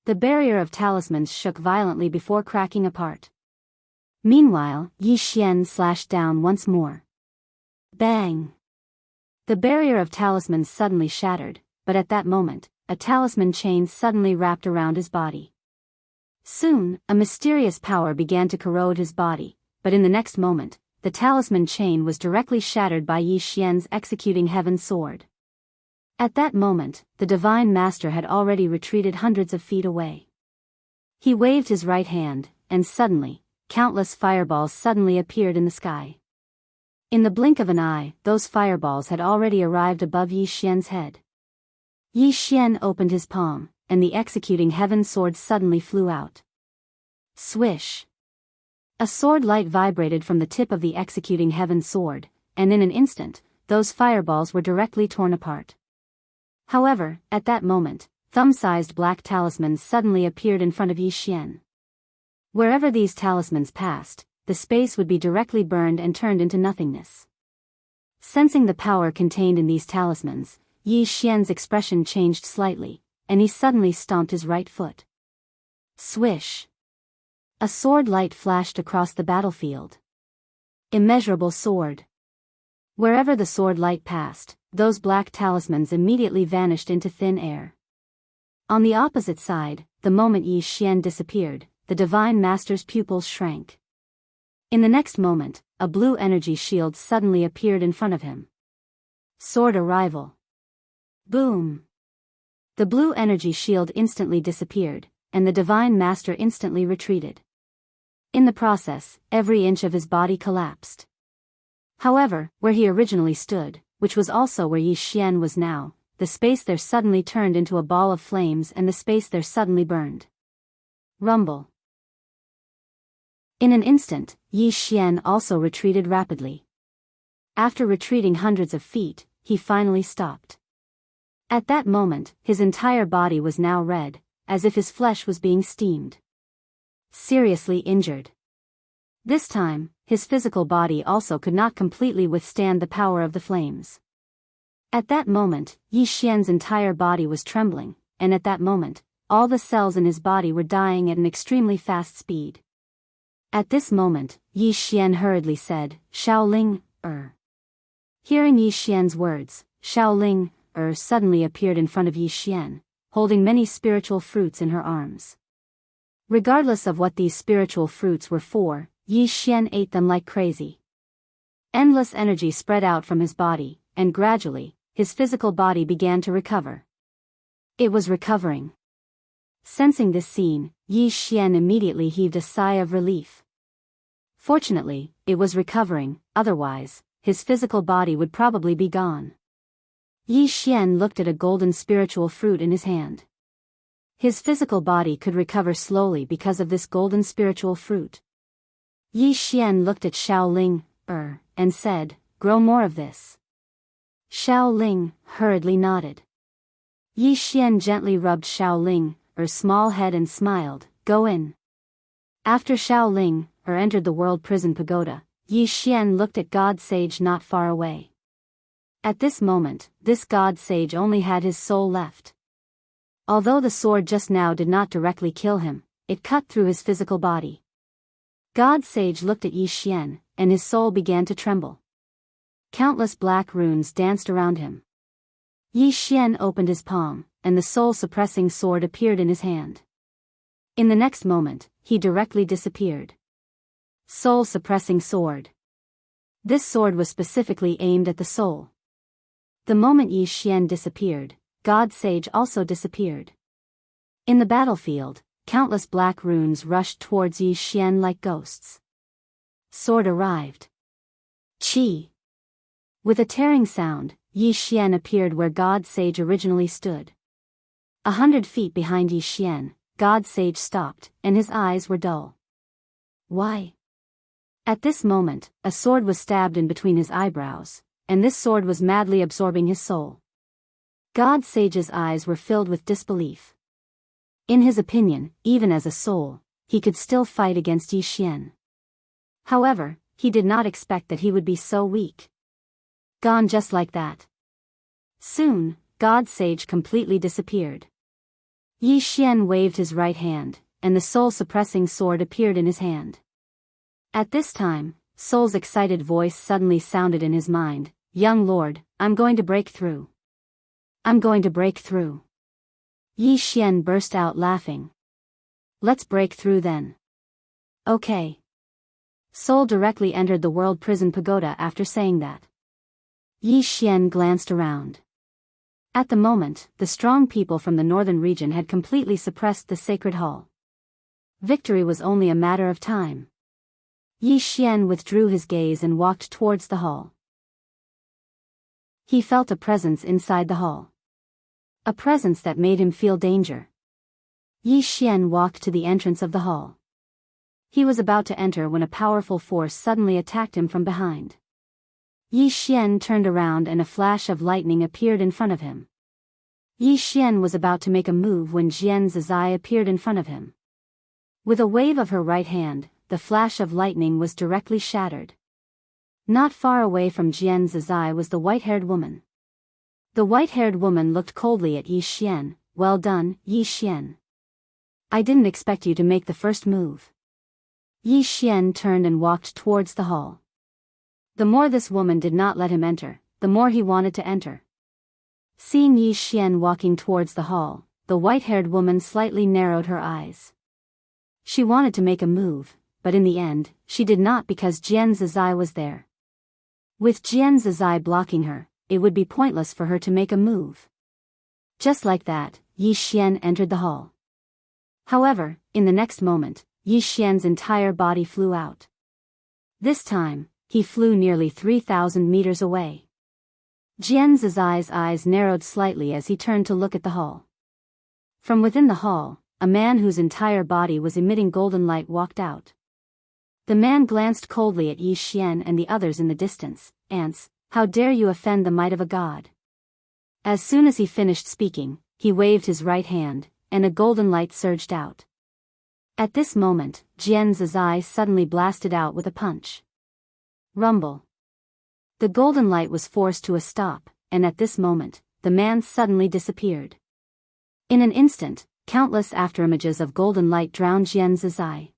The barrier of talismans shook violently before cracking apart. Meanwhile, Yi Xian slashed down once more. Bang! The barrier of talismans suddenly shattered, but at that moment, a talisman chain suddenly wrapped around his body. Soon, a mysterious power began to corrode his body, but in the next moment, the talisman chain was directly shattered by Yi Xian's executing heaven sword. At that moment, the Divine Master had already retreated hundreds of feet away. He waved his right hand, and suddenly, countless fireballs suddenly appeared in the sky. In the blink of an eye, those fireballs had already arrived above Yi Xian's head. Yi Xian opened his palm, and the executing heaven sword suddenly flew out. Swish! A sword light vibrated from the tip of the executing heaven sword, and in an instant, those fireballs were directly torn apart. However, at that moment, thumb-sized black talismans suddenly appeared in front of Yi Xian. Wherever these talismans passed, the space would be directly burned and turned into nothingness. Sensing the power contained in these talismans, Yi Xian's expression changed slightly, and he suddenly stomped his right foot. Swish! A sword light flashed across the battlefield. Immeasurable sword. Wherever the sword light passed, those black talismans immediately vanished into thin air. On the opposite side, the moment Yi Xian disappeared, the Divine Master's pupils shrank. In the next moment, a blue energy shield suddenly appeared in front of him. Sword arrival. Boom! The blue energy shield instantly disappeared, and the Divine Master instantly retreated. In the process, every inch of his body collapsed. However, where he originally stood, which was also where Yi Xian was now, the space there suddenly turned into a ball of flames and the space there suddenly burned. Rumble. In an instant, Yi Xian also retreated rapidly. After retreating hundreds of feet, he finally stopped. At that moment, his entire body was now red, as if his flesh was being steamed. Seriously injured. This time, his physical body also could not completely withstand the power of the flames. At that moment, Yi Xian's entire body was trembling, and at that moment, all the cells in his body were dying at an extremely fast speed. At this moment, Yi Xian hurriedly said, "Shaoling, Hearing Yi Xian's words, Shaoling, suddenly appeared in front of Yi Xian, holding many spiritual fruits in her arms. Regardless of what these spiritual fruits were for, Yi Xian ate them like crazy. Endless energy spread out from his body, and gradually, his physical body began to recover. It was recovering. Sensing this scene, Yi Xian immediately heaved a sigh of relief. Fortunately, it was recovering, otherwise, his physical body would probably be gone. Yi Xian looked at a golden spiritual fruit in his hand. His physical body could recover slowly because of this golden spiritual fruit. Yi Xian looked at Shaoling, and said, "Grow more of this." Shaoling hurriedly nodded. Yi Xian gently rubbed Shaoling, small head and smiled, "Go in." After Shaoling, entered the world prison pagoda, Yi Xian looked at God Sage not far away. At this moment, this God Sage only had his soul left. Although the sword just now did not directly kill him, it cut through his physical body. God Sage looked at Yi Xian, and his soul began to tremble. Countless black runes danced around him. Yi Xian opened his palm, and the soul-suppressing sword appeared in his hand. In the next moment, he directly disappeared. Soul-suppressing sword. This sword was specifically aimed at the soul. The moment Yi Xian disappeared, God Sage also disappeared. In the battlefield, countless black runes rushed towards Yi Xian like ghosts. Sword arrived. Chi! With a tearing sound, Yi Xian appeared where God Sage originally stood. 100 feet behind Yi Xian, God Sage stopped, and his eyes were dull. Why? At this moment, a sword was stabbed in between his eyebrows, and this sword was madly absorbing his soul. God Sage's eyes were filled with disbelief. In his opinion, even as a soul, he could still fight against Yi Xian. However, he did not expect that he would be so weak. Gone just like that. Soon, God Sage completely disappeared. Yi Xian waved his right hand, and the soul-suppressing sword appeared in his hand. At this time, Soul's excited voice suddenly sounded in his mind, "Young lord, I'm going to break through. I'm going to break through." Yi Xian burst out laughing. "Let's break through then." "Okay." Soul directly entered the world prison pagoda after saying that. Yi Xian glanced around. At the moment, the strong people from the northern region had completely suppressed the sacred hall. Victory was only a matter of time. Yi Xian withdrew his gaze and walked towards the hall. He felt a presence inside the hall. A presence that made him feel danger. Yi Xian walked to the entrance of the hall. He was about to enter when a powerful force suddenly attacked him from behind. Yi Xian turned around and a flash of lightning appeared in front of him. Yi Xian was about to make a move when Jian Zizai appeared in front of him. With a wave of her right hand, the flash of lightning was directly shattered. Not far away from Jian Zizai was the white-haired woman. The white-haired woman looked coldly at Yi Xian. "Well done, Yi Xian. I didn't expect you to make the first move." Yi Xian turned and walked towards the hall. The more this woman did not let him enter, the more he wanted to enter. Seeing Yi Xian walking towards the hall, the white-haired woman slightly narrowed her eyes. She wanted to make a move, but in the end, she did not because Jian Zizai was there. With Jian Zizai blocking her, it would be pointless for her to make a move. Just like that, Yi Xian entered the hall. However, in the next moment, Yi Xian's entire body flew out. This time, he flew nearly 3,000 meters away. Jian Zizai's eyes narrowed slightly as he turned to look at the hall. From within the hall, a man whose entire body was emitting golden light walked out. The man glanced coldly at Yi Xian and the others in the distance. "Ants, how dare you offend the might of a god?" As soon as he finished speaking, he waved his right hand, and a golden light surged out. At this moment, Jian Zizai suddenly blasted out with a punch. Rumble. The golden light was forced to a stop, and at this moment, the man suddenly disappeared. In an instant, countless afterimages of golden light drowned Jian Zizai.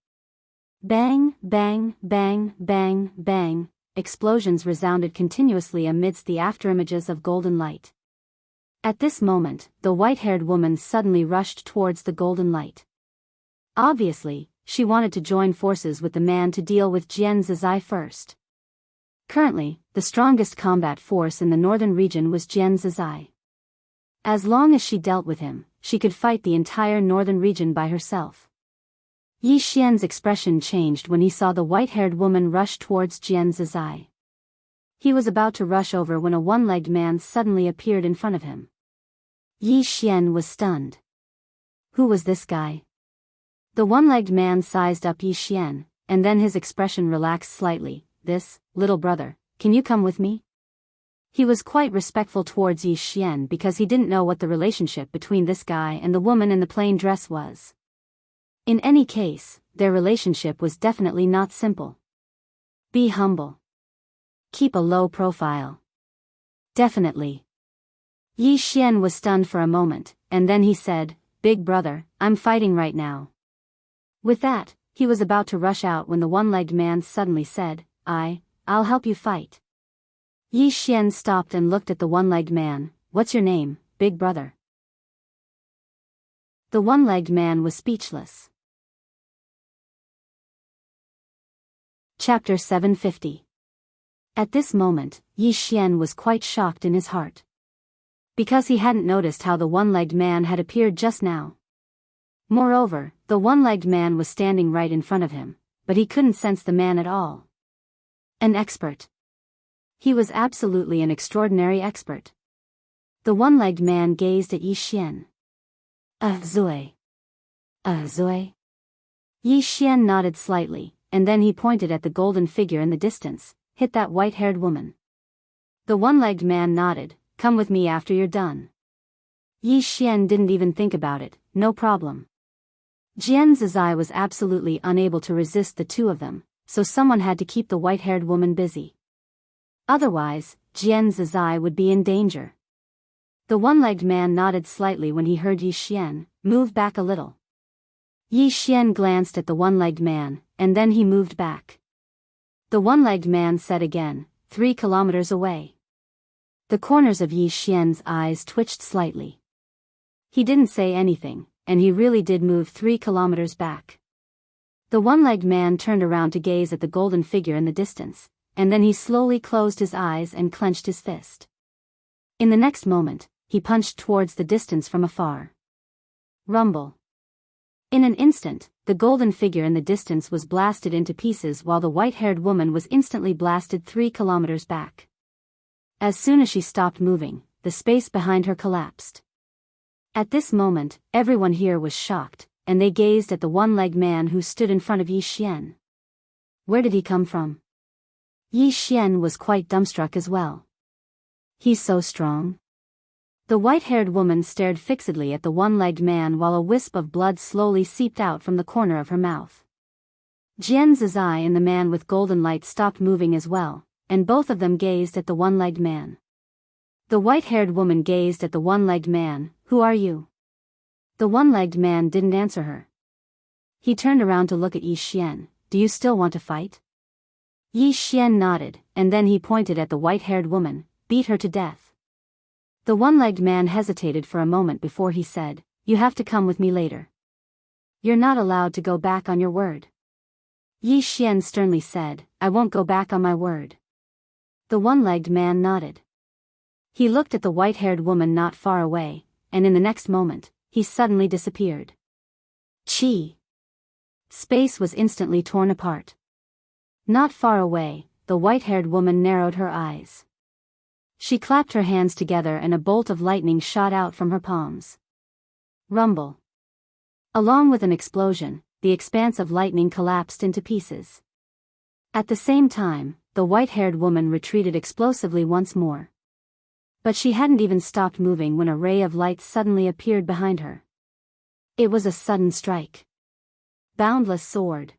Bang, bang, bang, bang, bang, explosions resounded continuously amidst the afterimages of golden light. At this moment, the white-haired woman suddenly rushed towards the golden light. Obviously, she wanted to join forces with the man to deal with Jian Zizai first. Currently, the strongest combat force in the northern region was Jian Zizai. As long as she dealt with him, she could fight the entire northern region by herself. Yi Xian's expression changed when he saw the white-haired woman rush towards Jian Zizai. He was about to rush over when a one-legged man suddenly appeared in front of him. Yi Xian was stunned. Who was this guy? The one-legged man sized up Yi Xian, and then his expression relaxed slightly. "This, little brother, can you come with me?" He was quite respectful towards Yi Xian because he didn't know what the relationship between this guy and the woman in the plain dress was. In any case, their relationship was definitely not simple. Be humble. Keep a low profile. Definitely. Yi Xian was stunned for a moment, and then he said, "Big brother, I'm fighting right now." With that, he was about to rush out when the one-legged man suddenly said, I'll help you fight." Yi Xian stopped and looked at the one-legged man. "What's your name, big brother?" The one-legged man was speechless. Chapter 750. At this moment, Yi Xian was quite shocked in his heart. Because he hadn't noticed how the one-legged man had appeared just now. Moreover, the one-legged man was standing right in front of him, but he couldn't sense the man at all. An expert. He was absolutely an extraordinary expert. The one-legged man gazed at Yi Xian. Zui. Zui. Yi Xian nodded slightly, and then he pointed at the golden figure in the distance. "Hit that white-haired woman." The one-legged man nodded. "Come with me after you're done." Yi Xian didn't even think about it. "No problem." Jian Zizai was absolutely unable to resist the two of them, so someone had to keep the white-haired woman busy. Otherwise, Jian Zizai would be in danger. The one-legged man nodded slightly when he heard Yi Xian move back a little. Yi Xian glanced at the one-legged man, and then he moved back. The one-legged man said again, 3 kilometers away. The corners of Yi Xian's eyes twitched slightly. He didn't say anything, and he really did move 3 kilometers back. The one-legged man turned around to gaze at the golden figure in the distance, and then he slowly closed his eyes and clenched his fist. In the next moment, he punched towards the distance from afar. Rumble. In an instant, the golden figure in the distance was blasted into pieces while the white-haired woman was instantly blasted 3 kilometers back. As soon as she stopped moving, the space behind her collapsed. At this moment, everyone here was shocked, and they gazed at the one-legged man who stood in front of Yi Xian. Where did he come from? Yi Xian was quite dumbstruck as well. He's so strong. The white-haired woman stared fixedly at the one-legged man while a wisp of blood slowly seeped out from the corner of her mouth. Jian Zizai and the man with golden light stopped moving as well, and both of them gazed at the one-legged man. The white-haired woman gazed at the one-legged man. Who are you? The one-legged man didn't answer her. He turned around to look at Yi Xian. Do you still want to fight? Yi Xian nodded, and then he pointed at the white-haired woman. Beat her to death. The one-legged man hesitated for a moment before he said, You have to come with me later. You're not allowed to go back on your word. Yi Xian sternly said, I won't go back on my word. The one-legged man nodded. He looked at the white-haired woman not far away, and in the next moment, he suddenly disappeared. Chi. Space was instantly torn apart. Not far away, the white-haired woman narrowed her eyes. She clapped her hands together and a bolt of lightning shot out from her palms. Rumble. Along with an explosion, the expanse of lightning collapsed into pieces. At the same time, the white-haired woman retreated explosively once more. But she hadn't even stopped moving when a ray of light suddenly appeared behind her. It was a sudden strike. Boundless sword.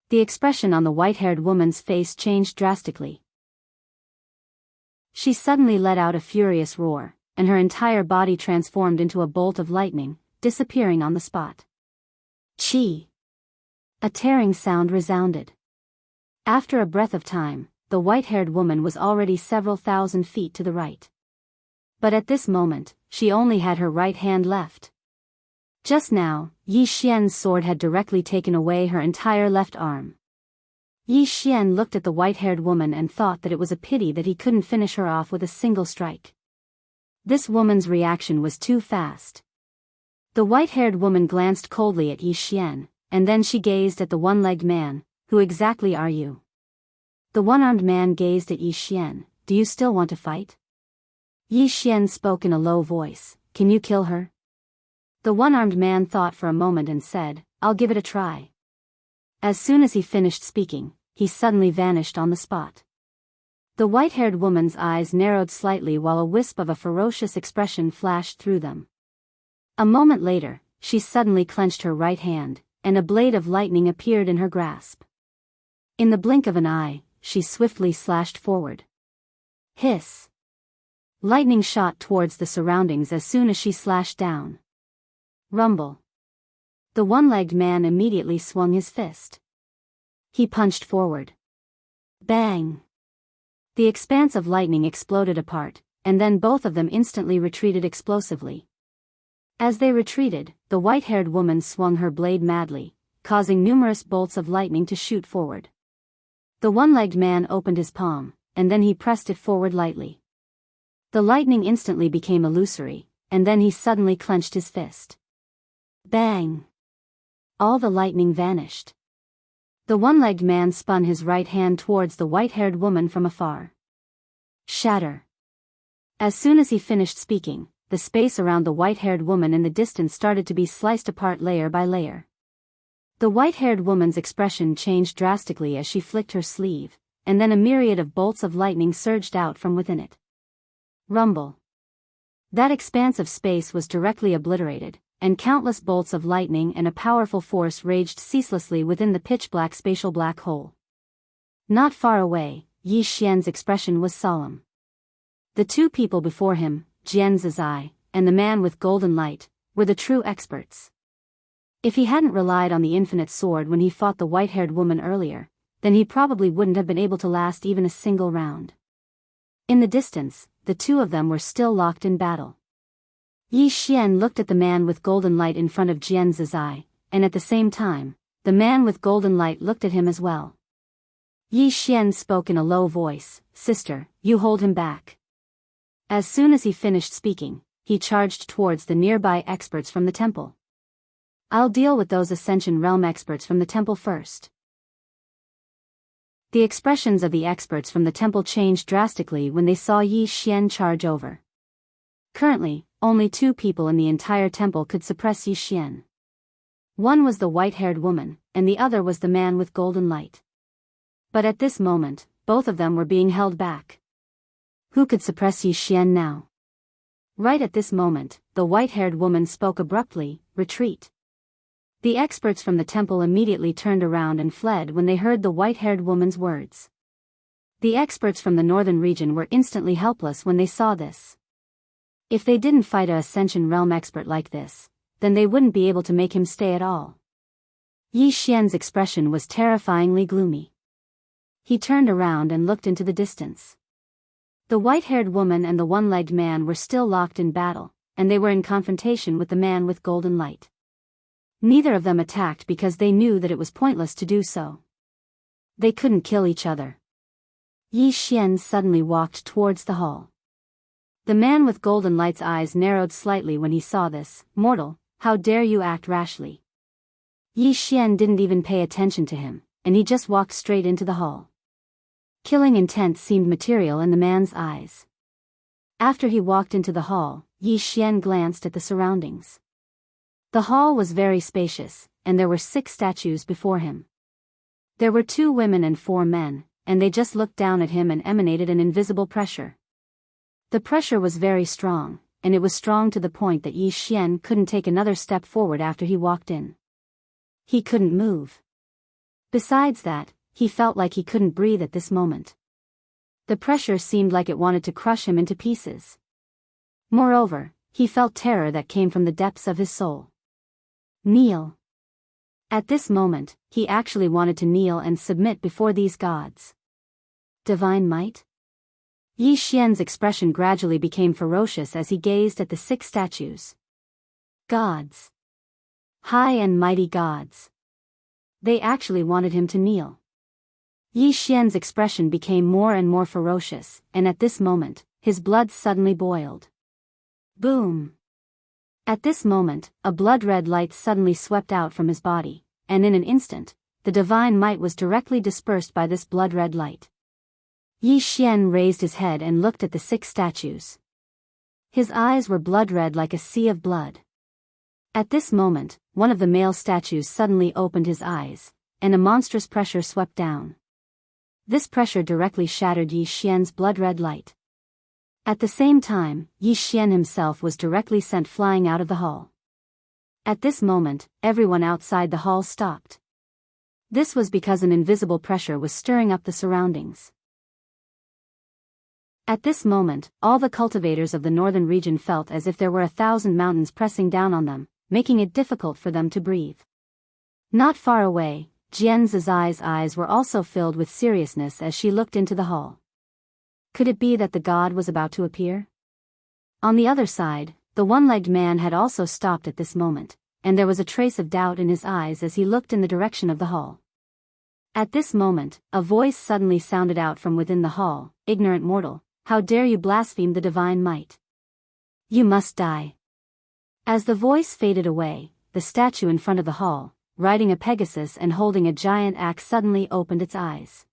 The expression on the white-haired woman's face changed drastically. She suddenly let out a furious roar, and her entire body transformed into a bolt of lightning, disappearing on the spot. Chi! A tearing sound resounded. After a breath of time, the white-haired woman was already several thousand feet to the right. But at this moment, she only had her right hand left. Just now, Yi Xian's sword had directly taken away her entire left arm. Yi Xian looked at the white-haired woman and thought that it was a pity that he couldn't finish her off with a single strike. This woman's reaction was too fast. The white-haired woman glanced coldly at Yi Xian, and then she gazed at the one-legged man. Who exactly are you? The one-armed man gazed at Yi Xian. Do you still want to fight? Yi Xian spoke in a low voice. Can you kill her? The one-armed man thought for a moment and said, I'll give it a try. As soon as he finished speaking, he suddenly vanished on the spot. The white-haired woman's eyes narrowed slightly while a wisp of a ferocious expression flashed through them. A moment later, she suddenly clenched her right hand, and a blade of lightning appeared in her grasp. In the blink of an eye, she swiftly slashed forward. Hiss! Lightning shot towards the surroundings as soon as she slashed down. Rumble! The one-legged man immediately swung his fist. He punched forward. Bang! The expanse of lightning exploded apart, and then both of them instantly retreated explosively. As they retreated, the white-haired woman swung her blade madly, causing numerous bolts of lightning to shoot forward. The one-legged man opened his palm, and then he pressed it forward lightly. The lightning instantly became illusory, and then he suddenly clenched his fist. Bang! All the lightning vanished. The one-legged man spun his right hand towards the white-haired woman from afar. Shatter! As soon as he finished speaking, the space around the white-haired woman in the distance started to be sliced apart layer by layer. The white-haired woman's expression changed drastically as she flicked her sleeve, and then a myriad of bolts of lightning surged out from within it. Rumble! That expanse of space was directly obliterated, and countless bolts of lightning and a powerful force raged ceaselessly within the pitch-black spatial black hole. Not far away, Yi Xian's expression was solemn. The two people before him, Jian Zizai, and the man with golden light, were the true experts. If he hadn't relied on the infinite sword when he fought the white-haired woman earlier, then he probably wouldn't have been able to last even a single round. In the distance, the two of them were still locked in battle. Yi Xian looked at the man with golden light in front of Jian Zizai, and at the same time, the man with golden light looked at him as well. Yi Xian spoke in a low voice, "Sister, you hold him back." As soon as he finished speaking, he charged towards the nearby experts from the temple. "I'll deal with those Ascension Realm experts from the temple first." The expressions of the experts from the temple changed drastically when they saw Yi Xian charge over. Currently, only two people in the entire temple could suppress Yi Xian. One was the white-haired woman, and the other was the man with golden light. But at this moment, both of them were being held back. Who could suppress Yi Xian now? Right at this moment, the white-haired woman spoke abruptly, "Retreat." The experts from the temple immediately turned around and fled when they heard the white-haired woman's words. The experts from the northern region were instantly helpless when they saw this. If they didn't fight a Ascension Realm expert like this, then they wouldn't be able to make him stay at all. Yi Xian's expression was terrifyingly gloomy. He turned around and looked into the distance. The white-haired woman and the one-legged man were still locked in battle, and they were in confrontation with the man with golden light. Neither of them attacked because they knew that it was pointless to do so. They couldn't kill each other. Yi Xian suddenly walked towards the hall. The man with golden light's eyes narrowed slightly when he saw this. "Mortal, how dare you act rashly?" Yi Xian didn't even pay attention to him, and he just walked straight into the hall. Killing intent seemed material in the man's eyes. After he walked into the hall, Yi Xian glanced at the surroundings. The hall was very spacious, and there were 6 statues before him. There were 2 women and 4 men, and they just looked down at him and emanated an invisible pressure. The pressure was very strong, and it was strong to the point that Yi Xian couldn't take another step forward after he walked in. He couldn't move. Besides that, he felt like he couldn't breathe at this moment. The pressure seemed like it wanted to crush him into pieces. Moreover, he felt terror that came from the depths of his soul. Kneel. At this moment, he actually wanted to kneel and submit before these gods. Divine might? Yi Xian's expression gradually became ferocious as he gazed at the 6 statues. Gods. High and mighty gods. They actually wanted him to kneel. Yi Xian's expression became more and more ferocious, and at this moment, his blood suddenly boiled. Boom! At this moment, a blood-red light suddenly swept out from his body, and in an instant, the divine might was directly dispersed by this blood-red light. Yi Xian raised his head and looked at the 6 statues. His eyes were blood-red like a sea of blood. At this moment, one of the male statues suddenly opened his eyes, and a monstrous pressure swept down. This pressure directly shattered Yi Xian's blood-red light. At the same time, Yi Xian himself was directly sent flying out of the hall. At this moment, everyone outside the hall stopped. This was because an invisible pressure was stirring up the surroundings. At this moment, all the cultivators of the northern region felt as if there were 1,000 mountains pressing down on them, making it difficult for them to breathe. Not far away, Jian Zizai's eyes were also filled with seriousness as she looked into the hall. Could it be that the god was about to appear? On the other side, the one-legged man had also stopped at this moment, and there was a trace of doubt in his eyes as he looked in the direction of the hall. At this moment, a voice suddenly sounded out from within the hall, "Ignorant mortal, how dare you blaspheme the divine might? You must die." As the voice faded away, the statue in front of the hall, riding a Pegasus and holding a giant axe, suddenly opened its eyes.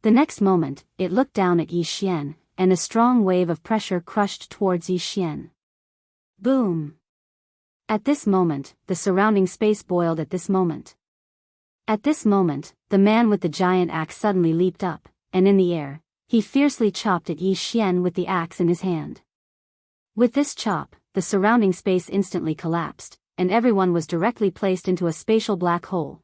The next moment, it looked down at Yi Xian, and a strong wave of pressure crushed towards Yi Xian. Boom! At this moment, the surrounding space boiled at this moment. At this moment, the man with the giant axe suddenly leaped up, and in the air, he fiercely chopped at Yi Xian with the axe in his hand. With this chop, the surrounding space instantly collapsed, and everyone was directly placed into a spatial black hole.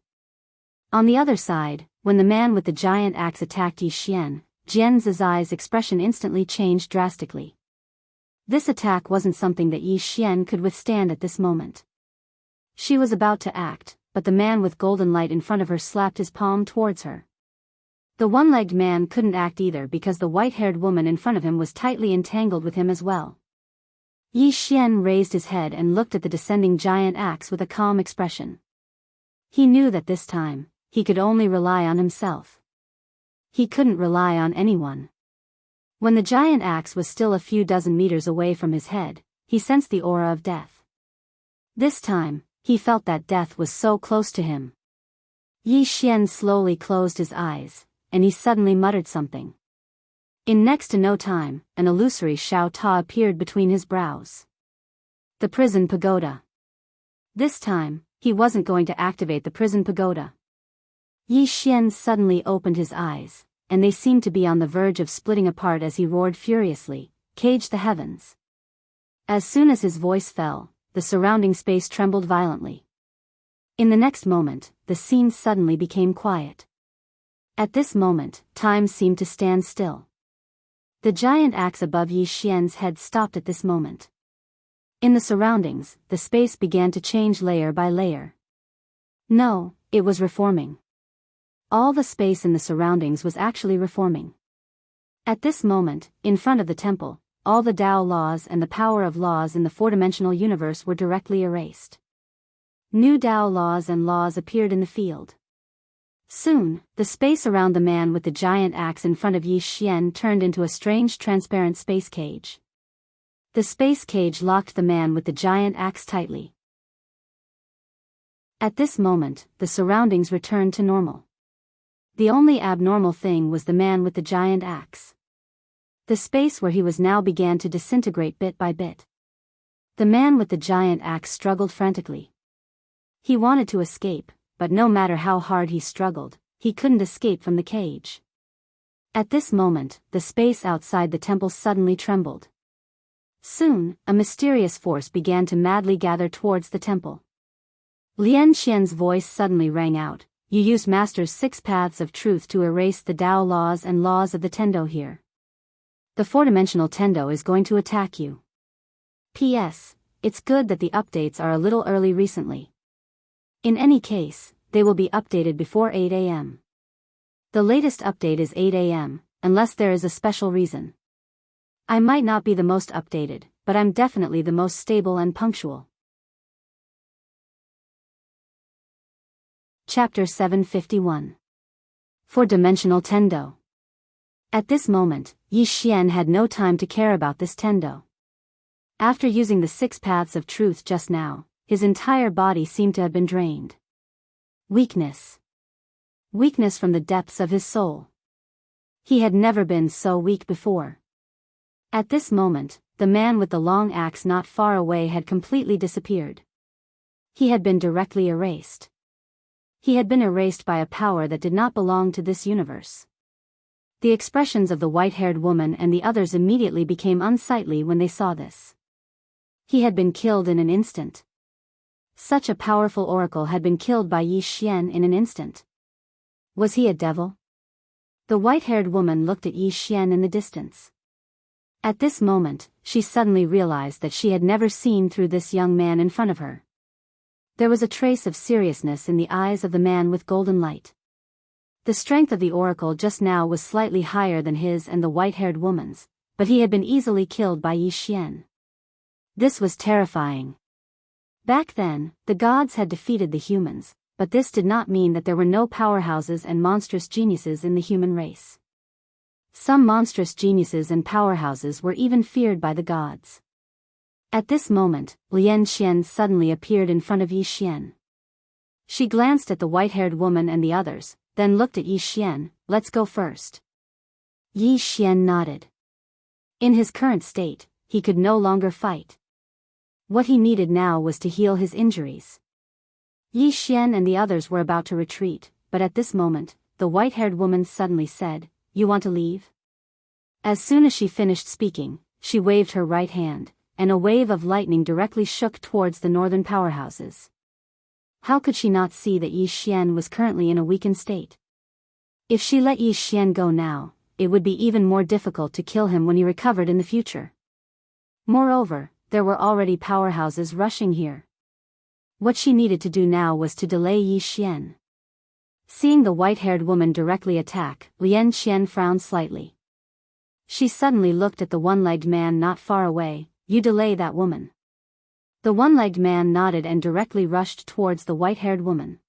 On the other side, when the man with the giant axe attacked Yi Xian, Jian Zizai's expression instantly changed drastically. This attack wasn't something that Yi Xian could withstand at this moment. She was about to act, but the man with golden light in front of her slapped his palm towards her. The one-legged man couldn't act either because the white-haired woman in front of him was tightly entangled with him as well. Yi Xian raised his head and looked at the descending giant axe with a calm expression. He knew that this time, he could only rely on himself. He couldn't rely on anyone. When the giant axe was still a few dozen meters away from his head, he sensed the aura of death. This time, he felt that death was so close to him. Yi Xian slowly closed his eyes, and he suddenly muttered something. In next to no time, an illusory Shao Ta appeared between his brows. The prison pagoda. This time, he wasn't going to activate the prison pagoda. Yi Xian suddenly opened his eyes, and they seemed to be on the verge of splitting apart as he roared furiously, "Cage the heavens!" As soon as his voice fell, the surrounding space trembled violently. In the next moment, the scene suddenly became quiet. At this moment, time seemed to stand still. The giant axe above Yi Xian's head stopped at this moment. In the surroundings, the space began to change layer by layer. No, it was reforming. All the space in the surroundings was actually reforming. At this moment, in front of the temple, all the Tao laws and the power of laws in the four-dimensional universe were directly erased. New Tao laws and laws appeared in the field. Soon, the space around the man with the giant axe in front of Yi Xian turned into a strange transparent space cage. The space cage locked the man with the giant axe tightly. At this moment, the surroundings returned to normal. The only abnormal thing was the man with the giant axe. The space where he was now began to disintegrate bit by bit. The man with the giant axe struggled frantically. He wanted to escape, but no matter how hard he struggled, he couldn't escape from the cage. At this moment, the space outside the temple suddenly trembled. Soon, a mysterious force began to madly gather towards the temple. Lian Xian's voice suddenly rang out, "You used Master's 6 paths of truth to erase the Tao laws and laws of the Tendo here. The four-dimensional Tendo is going to attack you. P.S. It's good that the updates are a little early recently. In any case, they will be updated before 8 a.m. The latest update is 8 a.m., unless there is a special reason. I might not be the most updated, but I'm definitely the most stable and punctual." Chapter 751. Four-dimensional Tendo. At this moment, Yi Xian had no time to care about this Tendo. After using the 6 paths of truth just now, his entire body seemed to have been drained. Weakness. Weakness from the depths of his soul. He had never been so weak before. At this moment, the man with the long axe not far away had completely disappeared. He had been directly erased. He had been erased by a power that did not belong to this universe. The expressions of the white-haired woman and the others immediately became unsightly when they saw this. He had been killed in an instant. Such a powerful oracle had been killed by Yi Xian in an instant. Was he a devil? The white-haired woman looked at Yi Xian in the distance. At this moment, she suddenly realized that she had never seen through this young man in front of her. There was a trace of seriousness in the eyes of the man with golden light. The strength of the oracle just now was slightly higher than his and the white-haired woman's, but he had been easily killed by Yi Xian. This was terrifying. Back then, the gods had defeated the humans, but this did not mean that there were no powerhouses and monstrous geniuses in the human race. Some monstrous geniuses and powerhouses were even feared by the gods. At this moment, Lian Xian suddenly appeared in front of Yi Xian. She glanced at the white-haired woman and the others, then looked at Yi Xian. "Let's go first." Yi Xian nodded. In his current state, he could no longer fight. What he needed now was to heal his injuries. Yi Xian and the others were about to retreat, but at this moment, the white-haired woman suddenly said, "You want to leave?" As soon as she finished speaking, she waved her right hand, and a wave of lightning directly shook towards the northern powerhouses. How could she not see that Yi Xian was currently in a weakened state? If she let Yi Xian go now, it would be even more difficult to kill him when he recovered in the future. Moreover, there were already powerhouses rushing here. What she needed to do now was to delay Yi Xian. Seeing the white-haired woman directly attack, Lian Qian frowned slightly. She suddenly looked at the one-legged man not far away. You delay that woman. The one-legged man nodded and directly rushed towards the white-haired woman.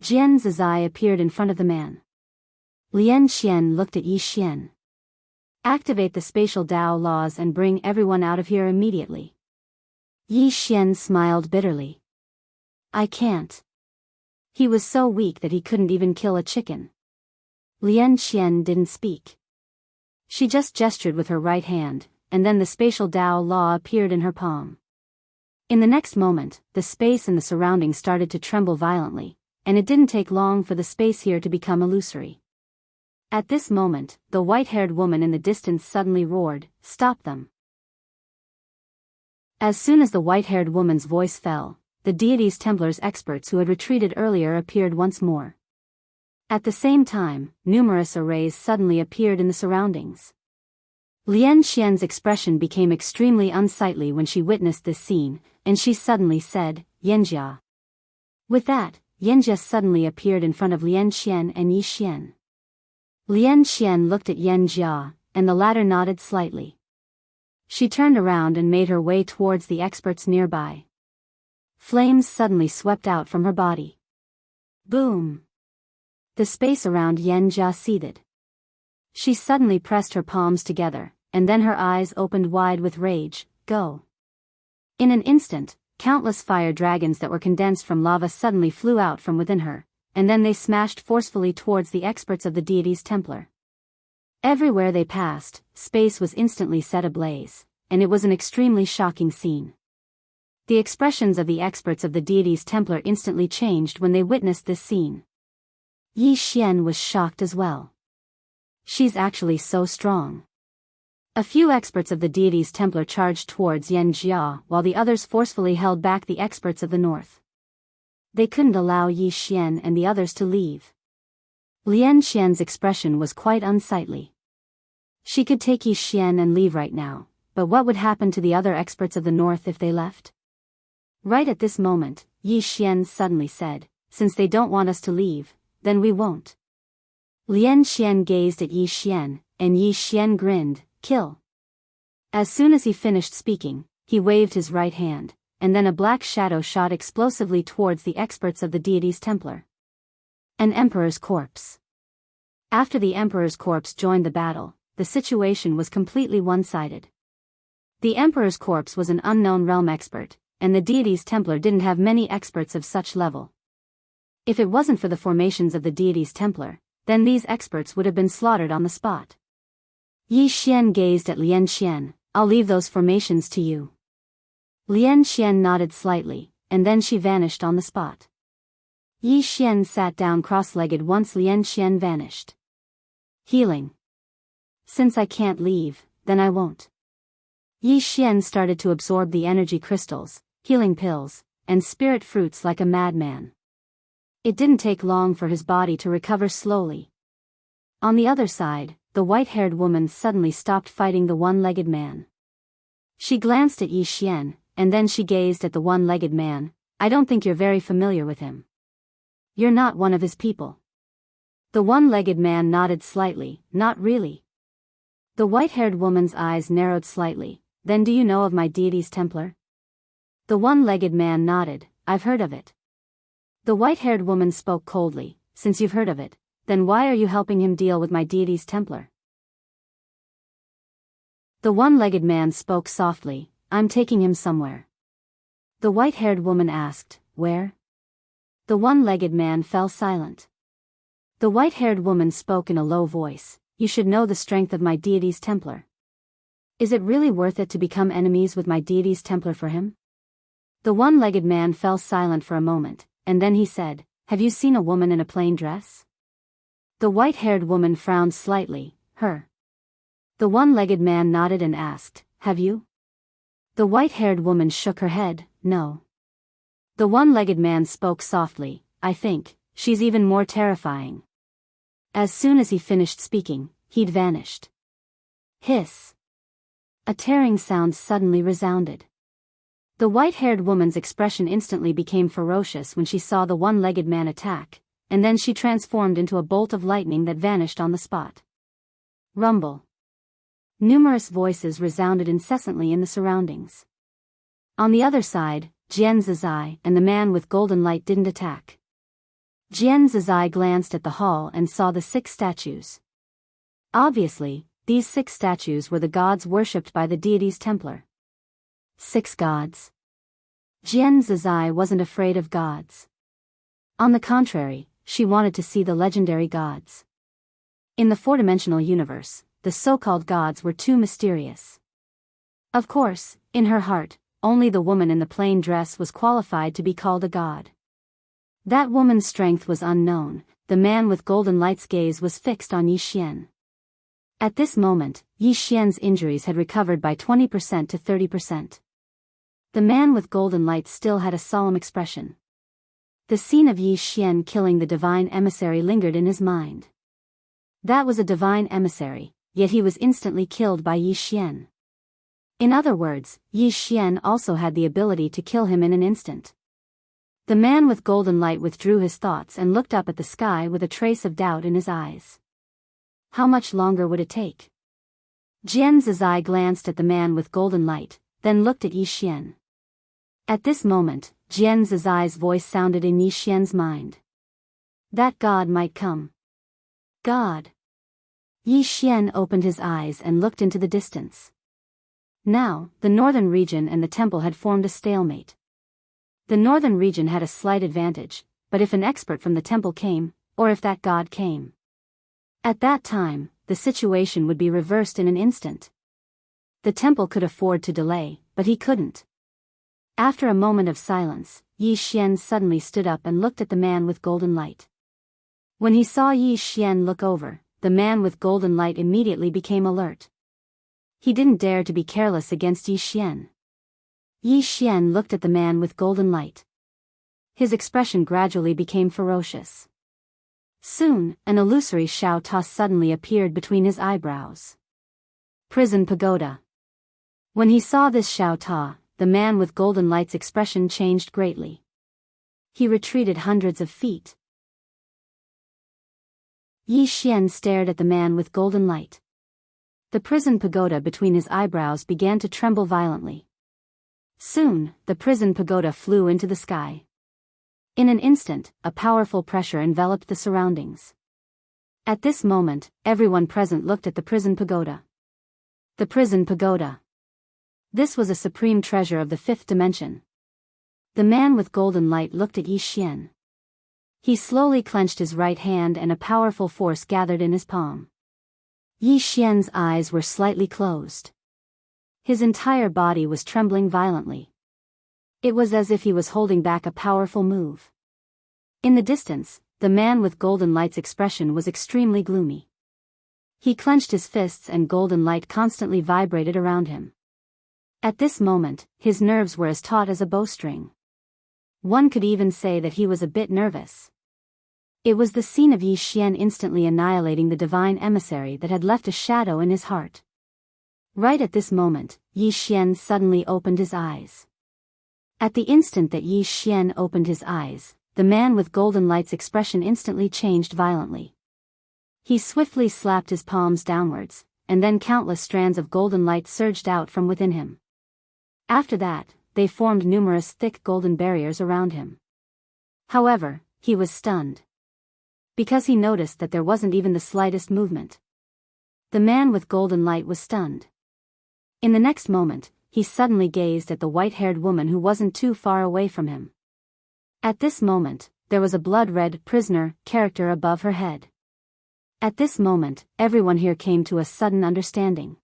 Jian Zizai appeared in front of the man. Lian Qian looked at Yi Xian. Activate the spatial Dao laws and bring everyone out of here immediately. Yi Xian smiled bitterly. I can't. He was so weak that he couldn't even kill a chicken. Lian Qian didn't speak. She just gestured with her right hand, and then the spatial Dao law appeared in her palm. In the next moment, the space and the surroundings started to tremble violently, and it didn't take long for the space here to become illusory. At this moment, the white-haired woman in the distance suddenly roared, "Stop them!" As soon as the white-haired woman's voice fell, the deity's Templars experts who had retreated earlier appeared once more. At the same time, numerous arrays suddenly appeared in the surroundings. Lian Qian's expression became extremely unsightly when she witnessed this scene, and she suddenly said, "Yanjia." With that, Yanjia suddenly appeared in front of Lian Qian and Yi Xian. Lian Qian looked at Yanjia, and the latter nodded slightly. She turned around and made her way towards the experts nearby. Flames suddenly swept out from her body. Boom! The space around Yanjia seethed. She suddenly pressed her palms together, and then her eyes opened wide with rage. Go! In an instant, countless fire dragons that were condensed from lava suddenly flew out from within her, and then they smashed forcefully towards the experts of the deity's Templar. Everywhere they passed, space was instantly set ablaze, and it was an extremely shocking scene. The expressions of the experts of the deity's Templar instantly changed when they witnessed this scene. Yi Xian was shocked as well. She's actually so strong. A few experts of the deity's Templar charged towards Yanjia while the others forcefully held back the experts of the north. They couldn't allow Yi Xian and the others to leave. Lian Qian's expression was quite unsightly. She could take Yi Xian and leave right now, but what would happen to the other experts of the north if they left? Right at this moment, Yi Xian suddenly said, "Since they don't want us to leave, then we won't." Lian Qian gazed at Yi Xian, and Yi Xian grinned, "Kill." As soon as he finished speaking, he waved his right hand, and then a black shadow shot explosively towards the experts of the deity's Templar. An emperor's corpse. After the emperor's corpse joined the battle, the situation was completely one-sided. The emperor's corpse was an unknown realm expert, and the deity's Templar didn't have many experts of such level. If it wasn't for the formations of the deity's Templar, then these experts would have been slaughtered on the spot. Yi Xian gazed at Lian Qian. "I'll leave those formations to you." Lian Qian nodded slightly, and then she vanished on the spot. Yi Xian sat down cross-legged once Lian Qian vanished. Healing. Since I can't leave, then I won't. Yi Xian started to absorb the energy crystals, healing pills, and spirit fruits like a madman. It didn't take long for his body to recover slowly. On the other side, the white-haired woman suddenly stopped fighting the one-legged man. She glanced at Yi Xian, and then she gazed at the one-legged man. "I don't think you're very familiar with him. You're not one of his people." The one-legged man nodded slightly. "Not really." The white-haired woman's eyes narrowed slightly. "Then do you know of my deity's Templar?" The one-legged man nodded. "I've heard of it." The white-haired woman spoke coldly. "Since you've heard of it, then why are you helping him deal with my deity's Templar?" The one-legged man spoke softly. "I'm taking him somewhere." The white-haired woman asked, "Where?" The one-legged man fell silent. The white-haired woman spoke in a low voice. "You should know the strength of my deity's Templar. Is it really worth it to become enemies with my deity's Templar for him?" The one-legged man fell silent for a moment, and then he said, "Have you seen a woman in a plain dress?" The white-haired woman frowned slightly. "Her." The one-legged man nodded and asked, "Have you?" The white-haired woman shook her head, no. The one-legged man spoke softly, I think, she's even more terrifying. As soon as he finished speaking, he'd vanished. Hiss. A tearing sound suddenly resounded. The white-haired woman's expression instantly became ferocious when she saw the one-legged man attack, and then she transformed into a bolt of lightning that vanished on the spot. Rumble. Numerous voices resounded incessantly in the surroundings. On the other side, Jian Zizai and the man with golden light didn't attack. Jian Zizai glanced at the hall and saw the 6 statues. Obviously, these 6 statues were the gods worshipped by the deity's Templar. 6 gods. Jian Zizai wasn't afraid of gods. On the contrary, she wanted to see the legendary gods. In the 4-dimensional universe, the so-called gods were too mysterious. Of course, in her heart, only the woman in the plain dress was qualified to be called a god. That woman's strength was unknown. The man with golden light's gaze was fixed on Yi Xian. At this moment, Yi Xian's injuries had recovered by 20% to 30%. The man with golden light still had a solemn expression. The scene of Yi Xian killing the divine emissary lingered in his mind. That was a divine emissary, yet he was instantly killed by Yi Xian. In other words, Yi Xian also had the ability to kill him in an instant. The man with golden light withdrew his thoughts and looked up at the sky with a trace of doubt in his eyes. How much longer would it take? Jian Zizai glanced at the man with golden light, then looked at Yi Xian. At this moment, Jian Zizai's voice sounded in Yi Xian's mind. That god might come. God. Yi Xian opened his eyes and looked into the distance. Now, the northern region and the temple had formed a stalemate. The northern region had a slight advantage, but if an expert from the temple came, or if that god came, at that time, the situation would be reversed in an instant. The temple could afford to delay, but he couldn't. After a moment of silence, Yi Xian suddenly stood up and looked at the man with golden light. When he saw Yi Xian look over, the man with golden light immediately became alert. He didn't dare to be careless against Yi Xian. Yi Xian looked at the man with golden light. His expression gradually became ferocious. Soon, an illusory Xiao Ta suddenly appeared between his eyebrows. Prison Pagoda. When he saw this Xiao Ta, the man with golden light's expression changed greatly. He retreated hundreds of feet. Yi Xian stared at the man with golden light. The prison pagoda between his eyebrows began to tremble violently. Soon, the prison pagoda flew into the sky. In an instant, a powerful pressure enveloped the surroundings. At this moment, everyone present looked at the prison pagoda. The prison pagoda. This was a supreme treasure of the 5th dimension. The man with golden light looked at Yi Xian. He slowly clenched his right hand and a powerful force gathered in his palm. Yi Xian's eyes were slightly closed. His entire body was trembling violently. It was as if he was holding back a powerful move. In the distance, the man with golden light's expression was extremely gloomy. He clenched his fists and golden light constantly vibrated around him. At this moment, his nerves were as taut as a bowstring. One could even say that he was a bit nervous. It was the scene of Yi Xian instantly annihilating the divine emissary that had left a shadow in his heart. Right at this moment, Yi Xian suddenly opened his eyes. At the instant that Yi Xian opened his eyes, the man with golden light's expression instantly changed violently. He swiftly slapped his palms downwards, and then countless strands of golden light surged out from within him. After that, they formed numerous thick golden barriers around him. However, he was stunned. Because he noticed that there wasn't even the slightest movement. The man with golden light was stunned. In the next moment, he suddenly gazed at the white-haired woman who wasn't too far away from him. At this moment, there was a blood-red prisoner character above her head. At this moment, everyone here came to a sudden understanding.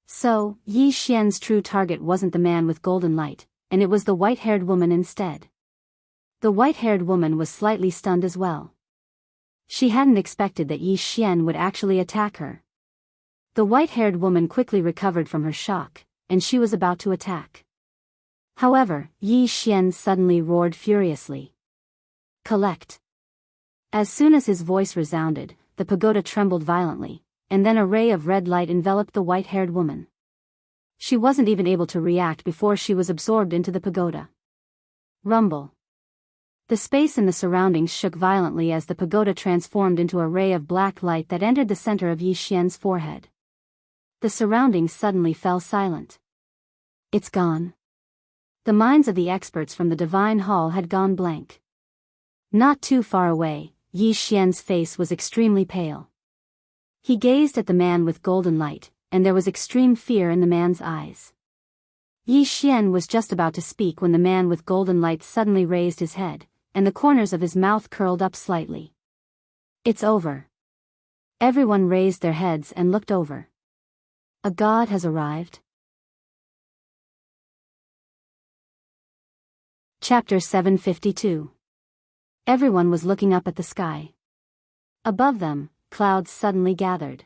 So, Yi Xian's true target wasn't the man with golden light, and it was the white-haired woman instead. The white-haired woman was slightly stunned as well. She hadn't expected that Yi Xian would actually attack her. The white-haired woman quickly recovered from her shock, and she was about to attack. However, Yi Xian suddenly roared furiously. Collect! As soon as his voice resounded, the pagoda trembled violently, and then a ray of red light enveloped the white-haired woman. She wasn't even able to react before she was absorbed into the pagoda. Rumble. The space in the surroundings shook violently as the pagoda transformed into a ray of black light that entered the center of Yi Xian's forehead. The surroundings suddenly fell silent. It's gone. The minds of the experts from the Divine Hall had gone blank. Not too far away, Yi Xian's face was extremely pale. He gazed at the man with golden light, and there was extreme fear in the man's eyes. Yi Xian was just about to speak when the man with golden light suddenly raised his head, and the corners of his mouth curled up slightly. It's over. Everyone raised their heads and looked over. A god has arrived. Chapter 752. Everyone was looking up at the sky. Above them, clouds suddenly gathered.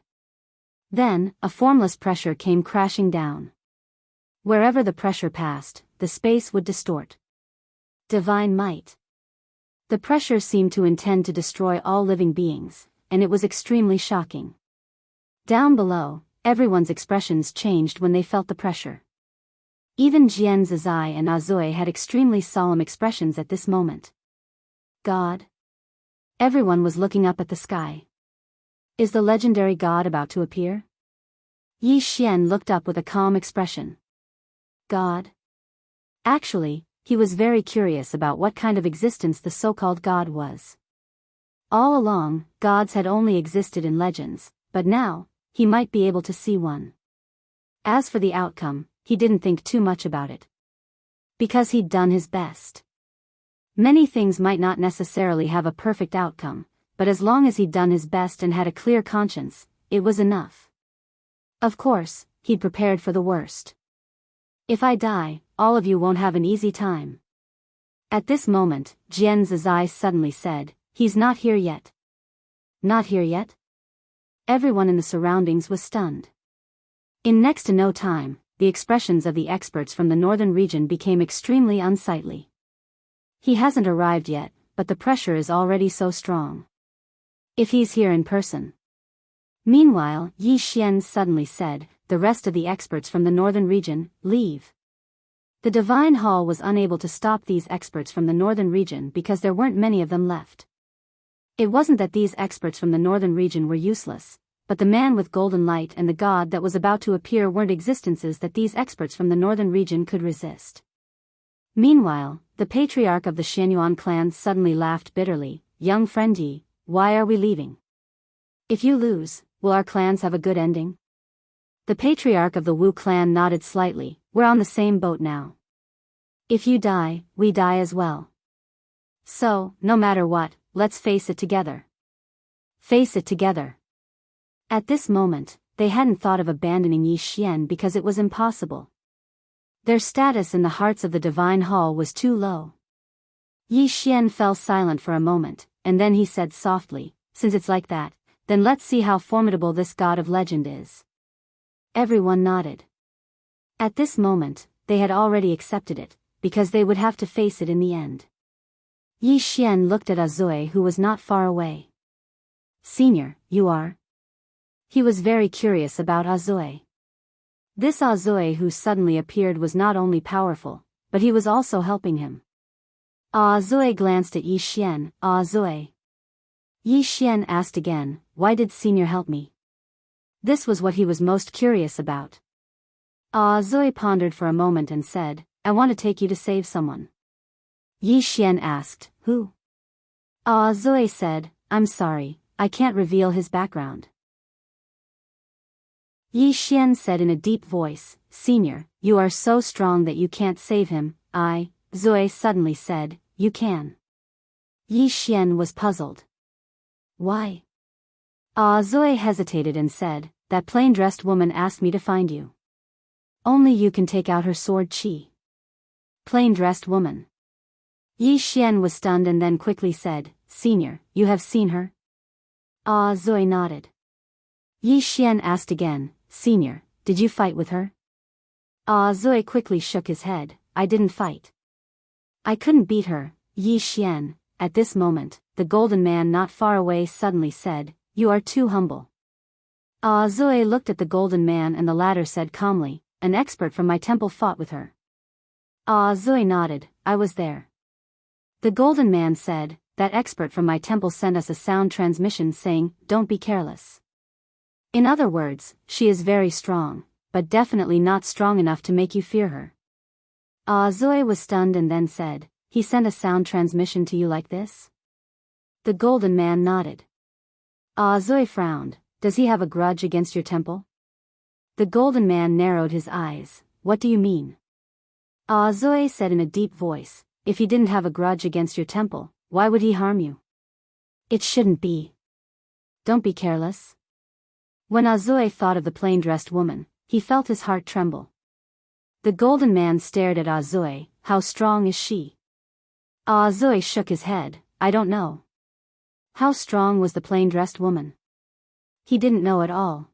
Then, a formless pressure came crashing down. Wherever the pressure passed, the space would distort. Divine might. The pressure seemed to intend to destroy all living beings, and it was extremely shocking. Down below, everyone's expressions changed when they felt the pressure. Even Jian Zizai and Azui had extremely solemn expressions at this moment. God? Everyone was looking up at the sky. Is the legendary god about to appear? Yi Xian looked up with a calm expression. God? Actually, he was very curious about what kind of existence the so-called god was. All along, gods had only existed in legends, but now, he might be able to see one. As for the outcome, he didn't think too much about it. Because he'd done his best. Many things might not necessarily have a perfect outcome, but as long as he'd done his best and had a clear conscience, it was enough. Of course, he'd prepared for the worst. If I die, all of you won't have an easy time. At this moment, Jian Zizai suddenly said, he's not here yet. Not here yet? Everyone in the surroundings was stunned. In next to no time, the expressions of the experts from the northern region became extremely unsightly. He hasn't arrived yet, but the pressure is already so strong. If he's here in person. Meanwhile, Yi Xian suddenly said, the rest of the experts from the northern region, leave. The Divine Hall was unable to stop these experts from the northern region because there weren't many of them left. It wasn't that these experts from the northern region were useless, but the man with golden light and the god that was about to appear weren't existences that these experts from the northern region could resist. Meanwhile, the patriarch of the Xianyuan clan suddenly laughed bitterly. Young friend Yi, why are we leaving? If you lose, will our clans have a good ending? The patriarch of the Wu clan nodded slightly. We're on the same boat now. If you die, we die as well. So, no matter what, let's face it together. Face it together. At this moment, they hadn't thought of abandoning Yi Xian because it was impossible. Their status in the hearts of the Divine Hall was too low. Yi Xian fell silent for a moment, and then he said softly, since it's like that, then let's see how formidable this god of legend is. Everyone nodded. At this moment, they had already accepted it, because they would have to face it in the end. Yi Xian looked at Azui who was not far away. Senior, you are? He was very curious about Azui. This Azui who suddenly appeared was not only powerful, but he was also helping him. Azui glanced at Yi Xian. Azui. Yi Xian asked again, why did Senior help me? This was what he was most curious about. Azui pondered for a moment and said, I want to take you to save someone. Yi Xian asked, who? Azui said, I'm sorry, I can't reveal his background. Yi Xian said in a deep voice, Senior, you are so strong that you can't save him. Zui suddenly said, you can. Yi Xian was puzzled. Why? Zui hesitated and said, that plain-dressed woman asked me to find you. Only you can take out her sword chi. Plain-dressed woman. Yi Xian was stunned and then quickly said, Senior, you have seen her? Zui nodded. Yi Xian asked again, Senior, did you fight with her? Ah Zui quickly shook his head. I didn't fight. I couldn't beat her, Yi Xian. At this moment, the golden man not far away suddenly said, you are too humble. Ah Zui looked at the golden man and the latter said calmly, an expert from my temple fought with her. Ah Zui nodded, I was there. The golden man said, that expert from my temple sent us a sound transmission saying, don't be careless. In other words, she is very strong, but definitely not strong enough to make you fear her. Ah Zui was stunned and then said, he sent a sound transmission to you like this? The golden man nodded. Ah Zui frowned, does he have a grudge against your temple? The golden man narrowed his eyes, what do you mean? Ah Zui said in a deep voice, if he didn't have a grudge against your temple, why would he harm you? It shouldn't be. Don't be careless. When Ah Zui thought of the plain-dressed woman, he felt his heart tremble. The golden man stared at Ah Zui, how strong is she? Ah Zui shook his head, I don't know. How strong was the plain-dressed woman? He didn't know at all.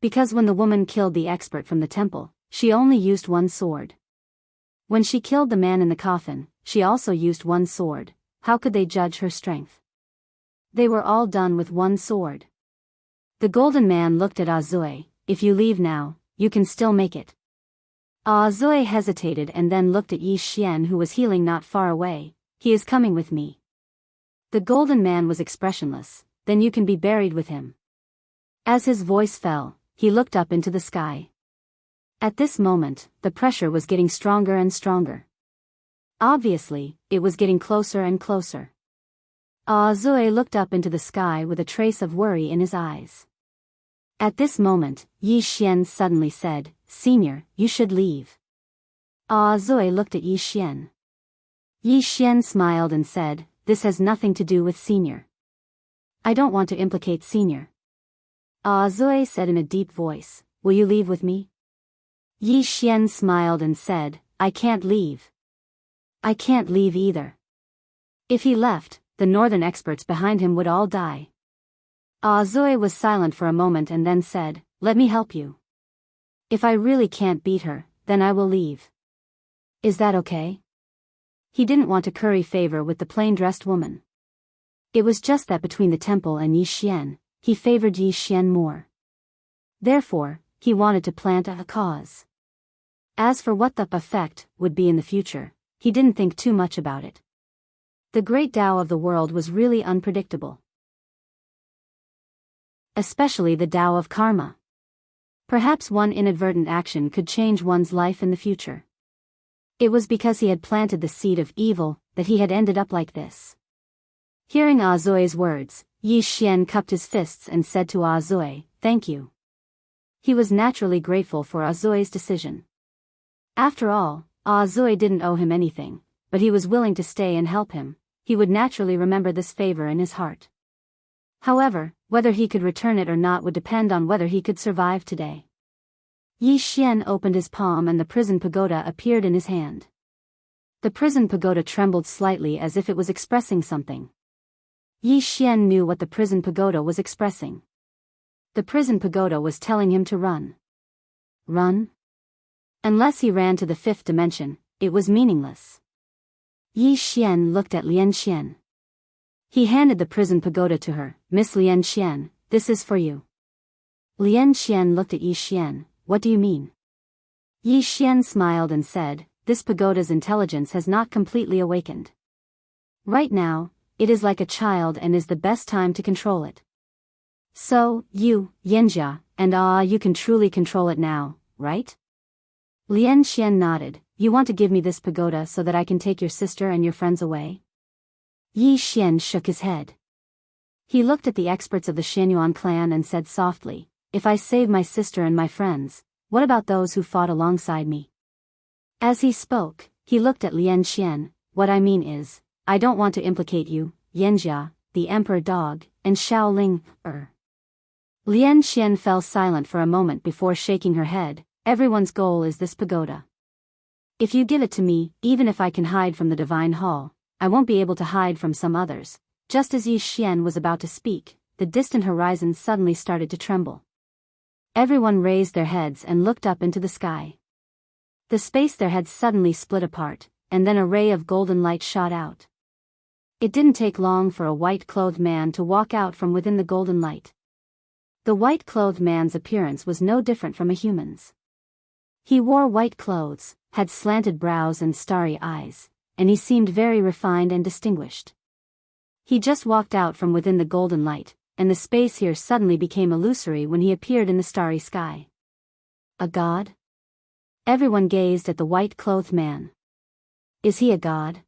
Because when the woman killed the expert from the temple, she only used one sword. When she killed the man in the coffin, she also used one sword. How could they judge her strength? They were all done with one sword. The golden man looked at Ah Zui, if you leave now, you can still make it. Ah Zui hesitated and then looked at Yi Xian who was healing not far away, he is coming with me. The golden man was expressionless, then you can be buried with him. As his voice fell, he looked up into the sky. At this moment, the pressure was getting stronger and stronger. Obviously, it was getting closer and closer. Ah Zui looked up into the sky with a trace of worry in his eyes. At this moment, Yi Xian suddenly said, Senior, you should leave. Ah Zui looked at Yi Xian. Yi Xian smiled and said, this has nothing to do with Senior. I don't want to implicate Senior. Ah Zui said in a deep voice, will you leave with me? Yi Xian smiled and said, I can't leave. I can't leave either. If he left, the northern experts behind him would all die. Ah Zui was silent for a moment and then said, let me help you. If I really can't beat her, then I will leave. Is that okay? He didn't want to curry favor with the plain-dressed woman. It was just that between the temple and Yi Xian, he favored Yi Xian more. Therefore, he wanted to plant a cause. As for what the effect would be in the future, he didn't think too much about it. The great Tao of the world was really unpredictable. Especially the Tao of karma. Perhaps one inadvertent action could change one's life in the future. It was because he had planted the seed of evil that he had ended up like this. Hearing Ah Zui's words, Yi Xian cupped his fists and said to Ah Zui, thank you. He was naturally grateful for Ah Zui's decision. After all, Ah Zui didn't owe him anything, but he was willing to stay and help him. He would naturally remember this favor in his heart. However, whether he could return it or not would depend on whether he could survive today. Yi Xian opened his palm and the prison pagoda appeared in his hand. The prison pagoda trembled slightly as if it was expressing something. Yi Xian knew what the prison pagoda was expressing. The prison pagoda was telling him to run. Run? Unless he ran to the fifth dimension, it was meaningless. Yi Xian looked at Lian Xian. He handed the prison pagoda to her. Miss Lian Xian, this is for you. Lian Xian looked at Yi Xian. What do you mean? Yi Xian smiled and said, this pagoda's intelligence has not completely awakened. Right now, it is like a child and is the best time to control it. So, you, Yanjia, and you can truly control it now, right? Lian Xian nodded. You want to give me this pagoda so that I can take your sister and your friends away? Yi Xian shook his head. He looked at the experts of the Xianyuan clan and said softly, if I save my sister and my friends, what about those who fought alongside me? As he spoke, he looked at Lian Xian. What I mean is, I don't want to implicate you, Yanjia, the emperor dog, and Shaoling, Lian Xian fell silent for a moment before shaking her head. Everyone's goal is this pagoda. If you give it to me, even if I can hide from the divine hall, I won't be able to hide from some others. Just as Yi Xian was about to speak, the distant horizon suddenly started to tremble. Everyone raised their heads and looked up into the sky. The space there had suddenly split apart, and then a ray of golden light shot out. It didn't take long for a white-clothed man to walk out from within the golden light. The white-clothed man's appearance was no different from a human's. He wore white clothes, had slanted brows and starry eyes, and he seemed very refined and distinguished. He just walked out from within the golden light, and the space here suddenly became illusory when he appeared in the starry sky. A god? Everyone gazed at the white-clothed man. Is he a god?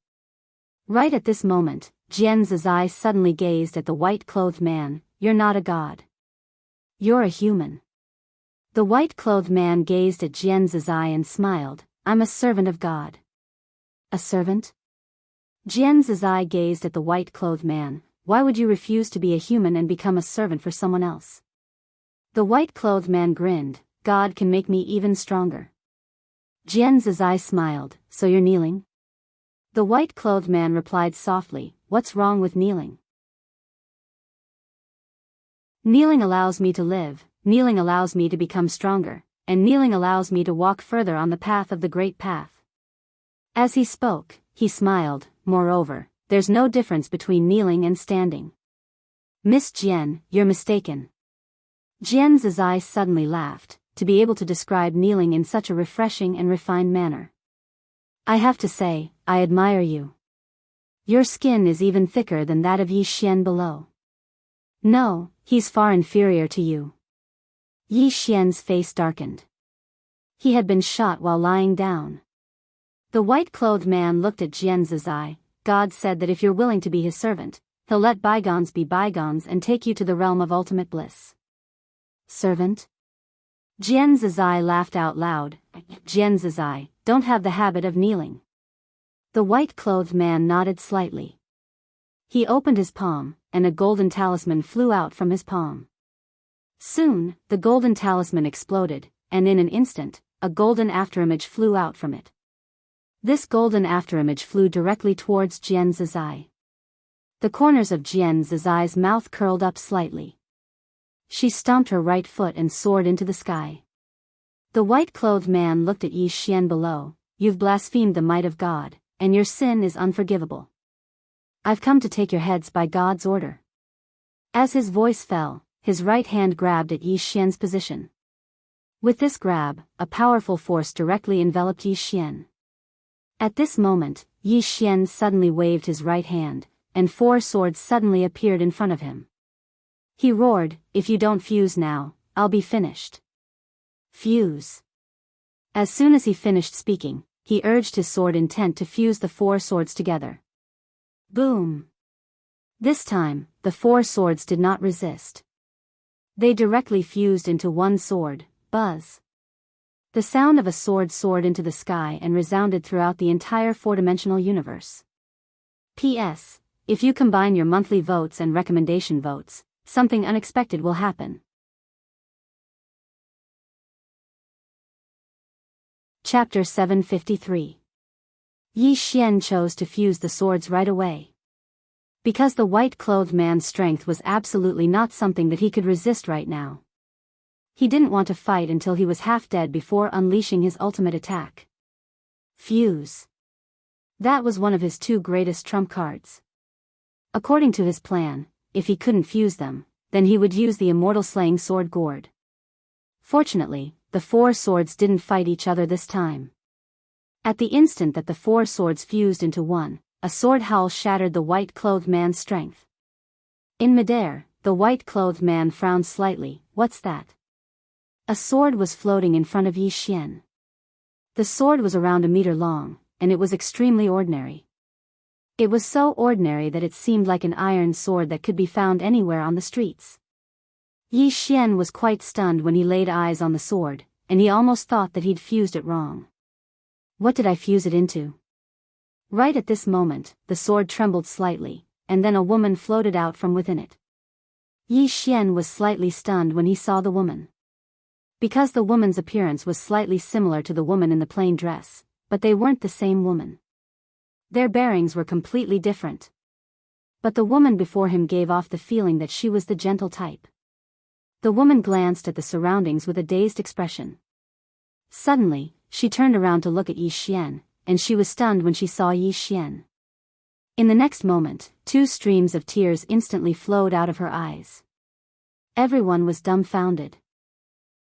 Right at this moment, Jian's eyes suddenly gazed at the white-clothed man. You're not a god. You're a human. The white-clothed man gazed at Jian's eye and smiled. I'm a servant of God. A servant? Jian's eye gazed at the white-clothed man. Why would you refuse to be a human and become a servant for someone else? The white-clothed man grinned. God can make me even stronger. Jian's eye smiled. So you're kneeling? The white-clothed man replied softly. What's wrong with kneeling? Kneeling allows me to live, kneeling allows me to become stronger, and kneeling allows me to walk further on the path of the great path. As he spoke, he smiled. Moreover, there's no difference between kneeling and standing. Miss Jian, you're mistaken. Jian's eyes suddenly laughed, to be able to describe kneeling in such a refreshing and refined manner. I have to say, I admire you. Your skin is even thicker than that of Yi Xian below. No, he's far inferior to you. Yi Xian's face darkened. He had been shot while lying down. The white-clothed man looked at Jian's eye. God said that if you're willing to be his servant, he'll let bygones be bygones and take you to the realm of ultimate bliss. Servant? Jian's eye laughed out loud. Jian's eye, don't have the habit of kneeling. The white-clothed man nodded slightly. He opened his palm, and a golden talisman flew out from his palm. Soon, the golden talisman exploded, and in an instant, a golden afterimage flew out from it. This golden afterimage flew directly towards Jian's eye. The corners of Jian's eye's mouth curled up slightly. She stomped her right foot and soared into the sky. The white-clothed man looked at Yi Xian below. You've blasphemed the might of God, and your sin is unforgivable. I've come to take your heads by God's order. As his voice fell, his right hand grabbed at Yi Xian's position. With this grab, a powerful force directly enveloped Yi Xian. At this moment, Yi Xian suddenly waved his right hand, and 4 swords suddenly appeared in front of him. He roared, if you don't fuse now, I'll be finished. Fuse. As soon as he finished speaking, he urged his sword intent to fuse the 4 swords together. Boom. This time, the 4 swords did not resist. They directly fused into one sword. Buzz. The sound of a sword soared into the sky and resounded throughout the entire 4-dimensional universe. P.S. If you combine your monthly votes and recommendation votes, something unexpected will happen. Chapter 753. Yi Xian chose to fuse the swords right away. Because the white-clothed man's strength was absolutely not something that he could resist right now. He didn't want to fight until he was half dead before unleashing his ultimate attack. Fuse. That was one of his 2 greatest trump cards. According to his plan, if he couldn't fuse them, then he would use the immortal slaying sword gourd. Fortunately, the 4 swords didn't fight each other this time. At the instant that the 4 swords fused into one, a sword howl shattered the white-clothed man's strength. In midair, the white-clothed man frowned slightly. What's that? A sword was floating in front of Yi Xian. The sword was around a meter long, and it was extremely ordinary. It was so ordinary that it seemed like an iron sword that could be found anywhere on the streets. Yi Xian was quite stunned when he laid eyes on the sword, and he almost thought that he'd fused it wrong. What did I fuse it into? Right at this moment, the sword trembled slightly, and then a woman floated out from within it. Yi Xian was slightly stunned when he saw the woman. Because the woman's appearance was slightly similar to the woman in the plain dress, but they weren't the same woman. Their bearings were completely different. But the woman before him gave off the feeling that she was the gentle type. The woman glanced at the surroundings with a dazed expression. Suddenly, she turned around to look at Yi Xian, and she was stunned when she saw Yi Xian. In the next moment, 2 streams of tears instantly flowed out of her eyes. Everyone was dumbfounded.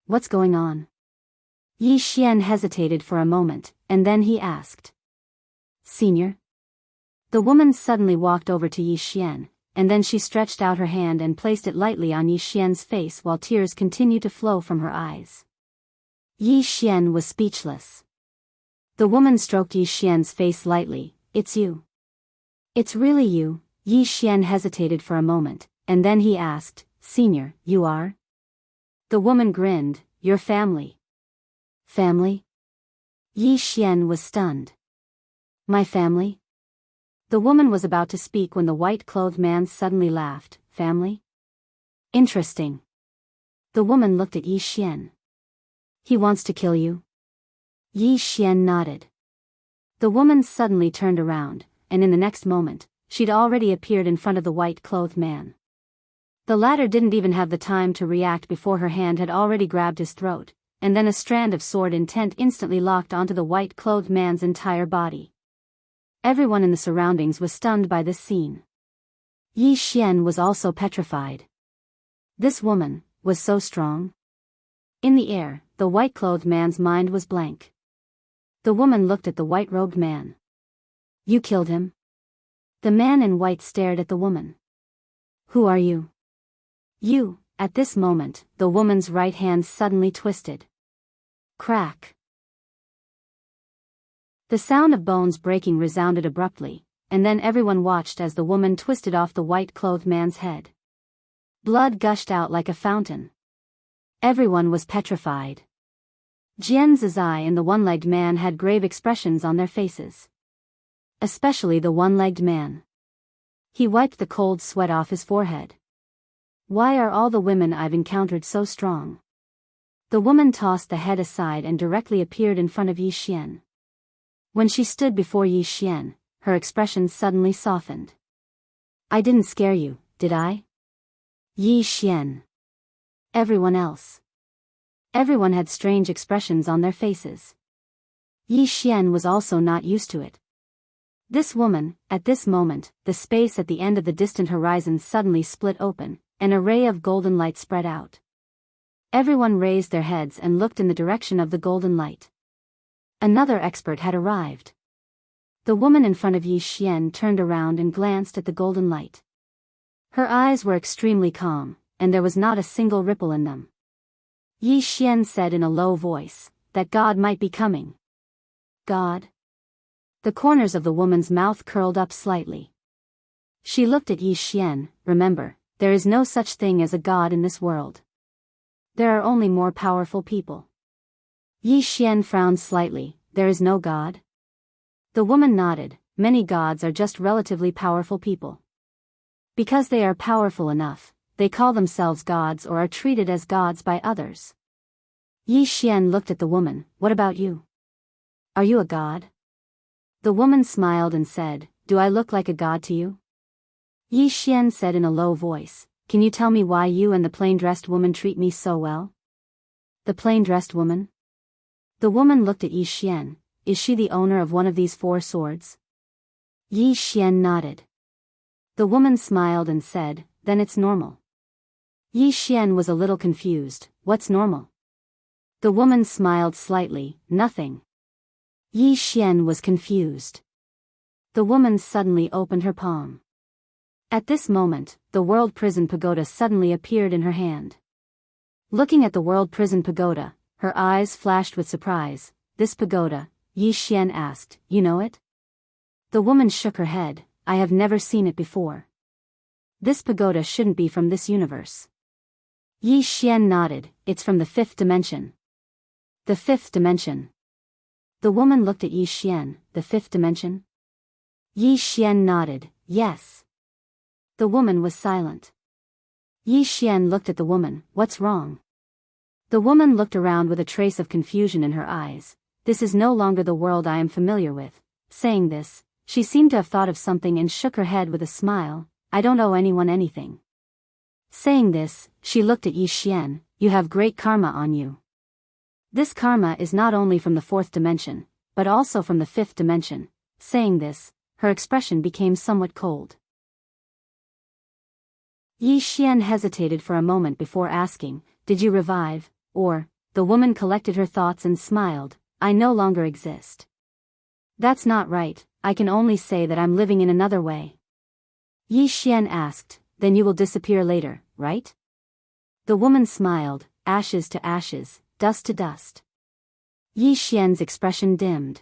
What's going on? Yi Xian hesitated for a moment, and then he asked. Senior? The woman suddenly walked over to Yi Xian, and then she stretched out her hand and placed it lightly on Yi Xian's face while tears continued to flow from her eyes. Yi Xian was speechless. The woman stroked Yi Xian's face lightly. It's you. It's really you. Yi Xian hesitated for a moment, and then he asked, Senior, you are? The woman grinned, your family. Family? Yi Xian was stunned. My family? The woman was about to speak when the white-clothed man suddenly laughed. Family? Interesting. The woman looked at Yi Xian. He wants to kill you? Yi Xian nodded. The woman suddenly turned around, and in the next moment, she'd already appeared in front of the white-clothed man. The latter didn't even have the time to react before her hand had already grabbed his throat, and then a strand of sword intent instantly locked onto the white-clothed man's entire body. Everyone in the surroundings was stunned by this scene. Yi Xian was also petrified. This woman was so strong. In the air, the white-clothed man's mind was blank. The woman looked at the white-robed man. You killed him? The man in white stared at the woman. Who are you? You. At this moment, the woman's right hand suddenly twisted. Crack. The sound of bones breaking resounded abruptly, and then everyone watched as the woman twisted off the white-clothed man's head. Blood gushed out like a fountain. Everyone was petrified. Jian Zizai and the one-legged man had grave expressions on their faces. Especially the one-legged man. He wiped the cold sweat off his forehead. Why are all the women I've encountered so strong? The woman tossed the head aside and directly appeared in front of Yi Xian. When she stood before Yi Xian, her expression suddenly softened. I didn't scare you, did I? Yi Xian. Everyone else. Everyone had strange expressions on their faces. Yi Xian was also not used to it. This woman, at this moment, the space at the end of the distant horizon suddenly split open, an array of golden light spread out. Everyone raised their heads and looked in the direction of the golden light. Another expert had arrived. The woman in front of Yi Xian turned around and glanced at the golden light. Her eyes were extremely calm, and there was not a single ripple in them. Yi Xian said in a low voice, that God might be coming. God? The corners of the woman's mouth curled up slightly. She looked at Yi Xian. Remember, there is no such thing as a god in this world. There are only more powerful people. Yi Xian frowned slightly. There is no god? The woman nodded. Many gods are just relatively powerful people. Because they are powerful enough, they call themselves gods or are treated as gods by others. Yi Xian looked at the woman. What about you? Are you a god? The woman smiled and said, do I look like a god to you? Yi Xian said in a low voice, can you tell me why you and the plain-dressed woman treat me so well? The plain-dressed woman? The woman looked at Yi Xian. Is she the owner of one of these 4 swords? Yi Xian nodded. The woman smiled and said, then it's normal. Yi Xian was a little confused. What's normal? The woman smiled slightly. Nothing. Yi Xian was confused. The woman suddenly opened her palm. At this moment, the World Prison Pagoda suddenly appeared in her hand. Looking at the World Prison Pagoda, her eyes flashed with surprise. This pagoda, Yi Xian asked, you know it? The woman shook her head. I have never seen it before. This pagoda shouldn't be from this universe. Yi Xian nodded. It's from the 5th dimension. The 5th dimension. The woman looked at Yi Xian. The 5th dimension? Yi Xian nodded. Yes. The woman was silent. Yi Xian looked at the woman. What's wrong? The woman looked around with a trace of confusion in her eyes. This is no longer the world I am familiar with. Saying this, she seemed to have thought of something and shook her head with a smile. I don't owe anyone anything. Saying this, she looked at Yi Xian. You have great karma on you. This karma is not only from the fourth dimension, but also from the fifth dimension. Saying this, her expression became somewhat cold. Yi Xian hesitated for a moment before asking, "Did you revive?" Or, the woman collected her thoughts and smiled, "I no longer exist." "That's not right, I can only say that I'm living in another way." Yi Xian asked, "Then you will disappear later, right?" The woman smiled, "Ashes to ashes, dust to dust." Yi Xian's expression dimmed.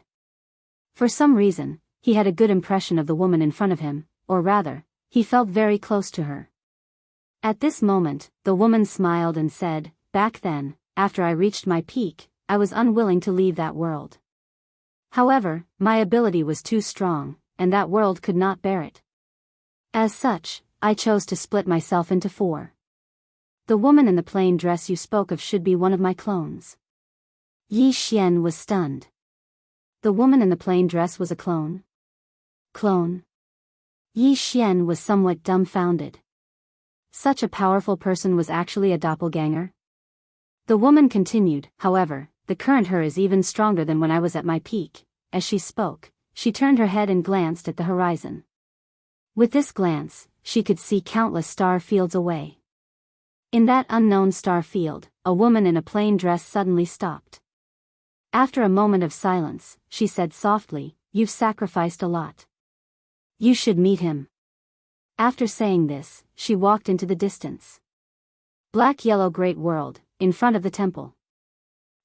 For some reason, he had a good impression of the woman in front of him, or rather, he felt very close to her. At this moment, the woman smiled and said, "Back then, after I reached my peak, I was unwilling to leave that world. However, my ability was too strong, and that world could not bear it. As such, I chose to split myself into 4. The woman in the plain dress you spoke of should be one of my clones." Yi Xian was stunned. The woman in the plain dress was a clone? Clone? Yi Xian was somewhat dumbfounded. Such a powerful person was actually a doppelganger? The woman continued, "However, the current her is even stronger than when I was at my peak." As she spoke, she turned her head and glanced at the horizon. With this glance, she could see countless star fields away. In that unknown star field, a woman in a plain dress suddenly stopped. After a moment of silence, she said softly, "You've sacrificed a lot. You should meet him." After saying this, she walked into the distance. Black-yellow great world, in front of the temple.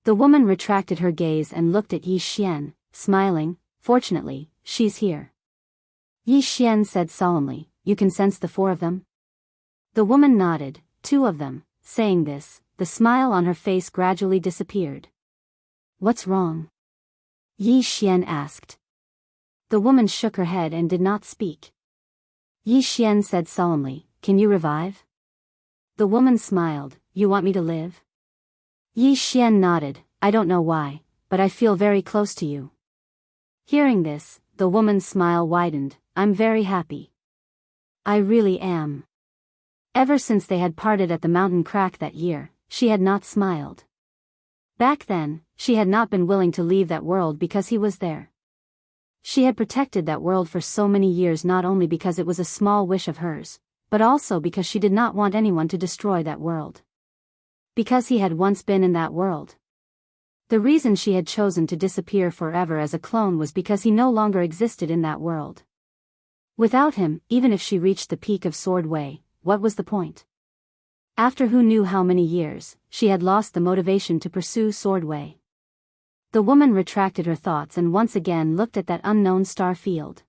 The woman retracted her gaze and looked at Yi Xian, smiling, "Fortunately, she's here." Yi Xian said solemnly, "You can sense the 4 of them?" The woman nodded, "2 of them." Saying this, the smile on her face gradually disappeared. "What's wrong?" Yi Xian asked. The woman shook her head and did not speak. Yi Xian said solemnly, "Can you revive?" The woman smiled, "You want me to live?" Yi Xian nodded, "I don't know why, but I feel very close to you." Hearing this, the woman's smile widened, "I'm very happy. I really am." Ever since they had parted at the mountain crack that year, she had not smiled. Back then, she had not been willing to leave that world because he was there. She had protected that world for so many years not only because it was a small wish of hers, but also because she did not want anyone to destroy that world. Because he had once been in that world. The reason she had chosen to disappear forever as a clone was because he no longer existed in that world. Without him, even if she reached the peak of Sword Way, what was the point? After who knew how many years, she had lost the motivation to pursue Sword Way. The woman retracted her thoughts and once again looked at that unknown star field.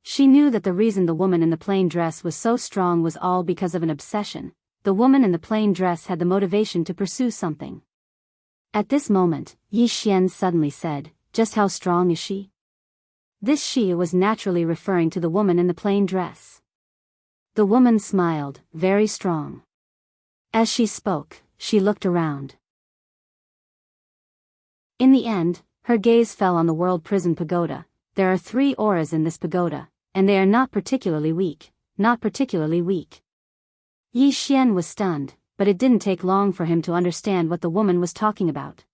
She knew that the reason the woman in the plain dress was so strong was all because of an obsession. The woman in the plain dress had the motivation to pursue something. At this moment, Yi Xian suddenly said, "Just how strong is she?" This she was naturally referring to the woman in the plain dress. The woman smiled, "Very strong." As she spoke, she looked around. In the end, her gaze fell on the World Prison Pagoda. There are 3 auras in this pagoda, and they are not particularly weak, not particularly weak. Yi Xian was stunned, but it didn't take long for him to understand what the woman was talking about.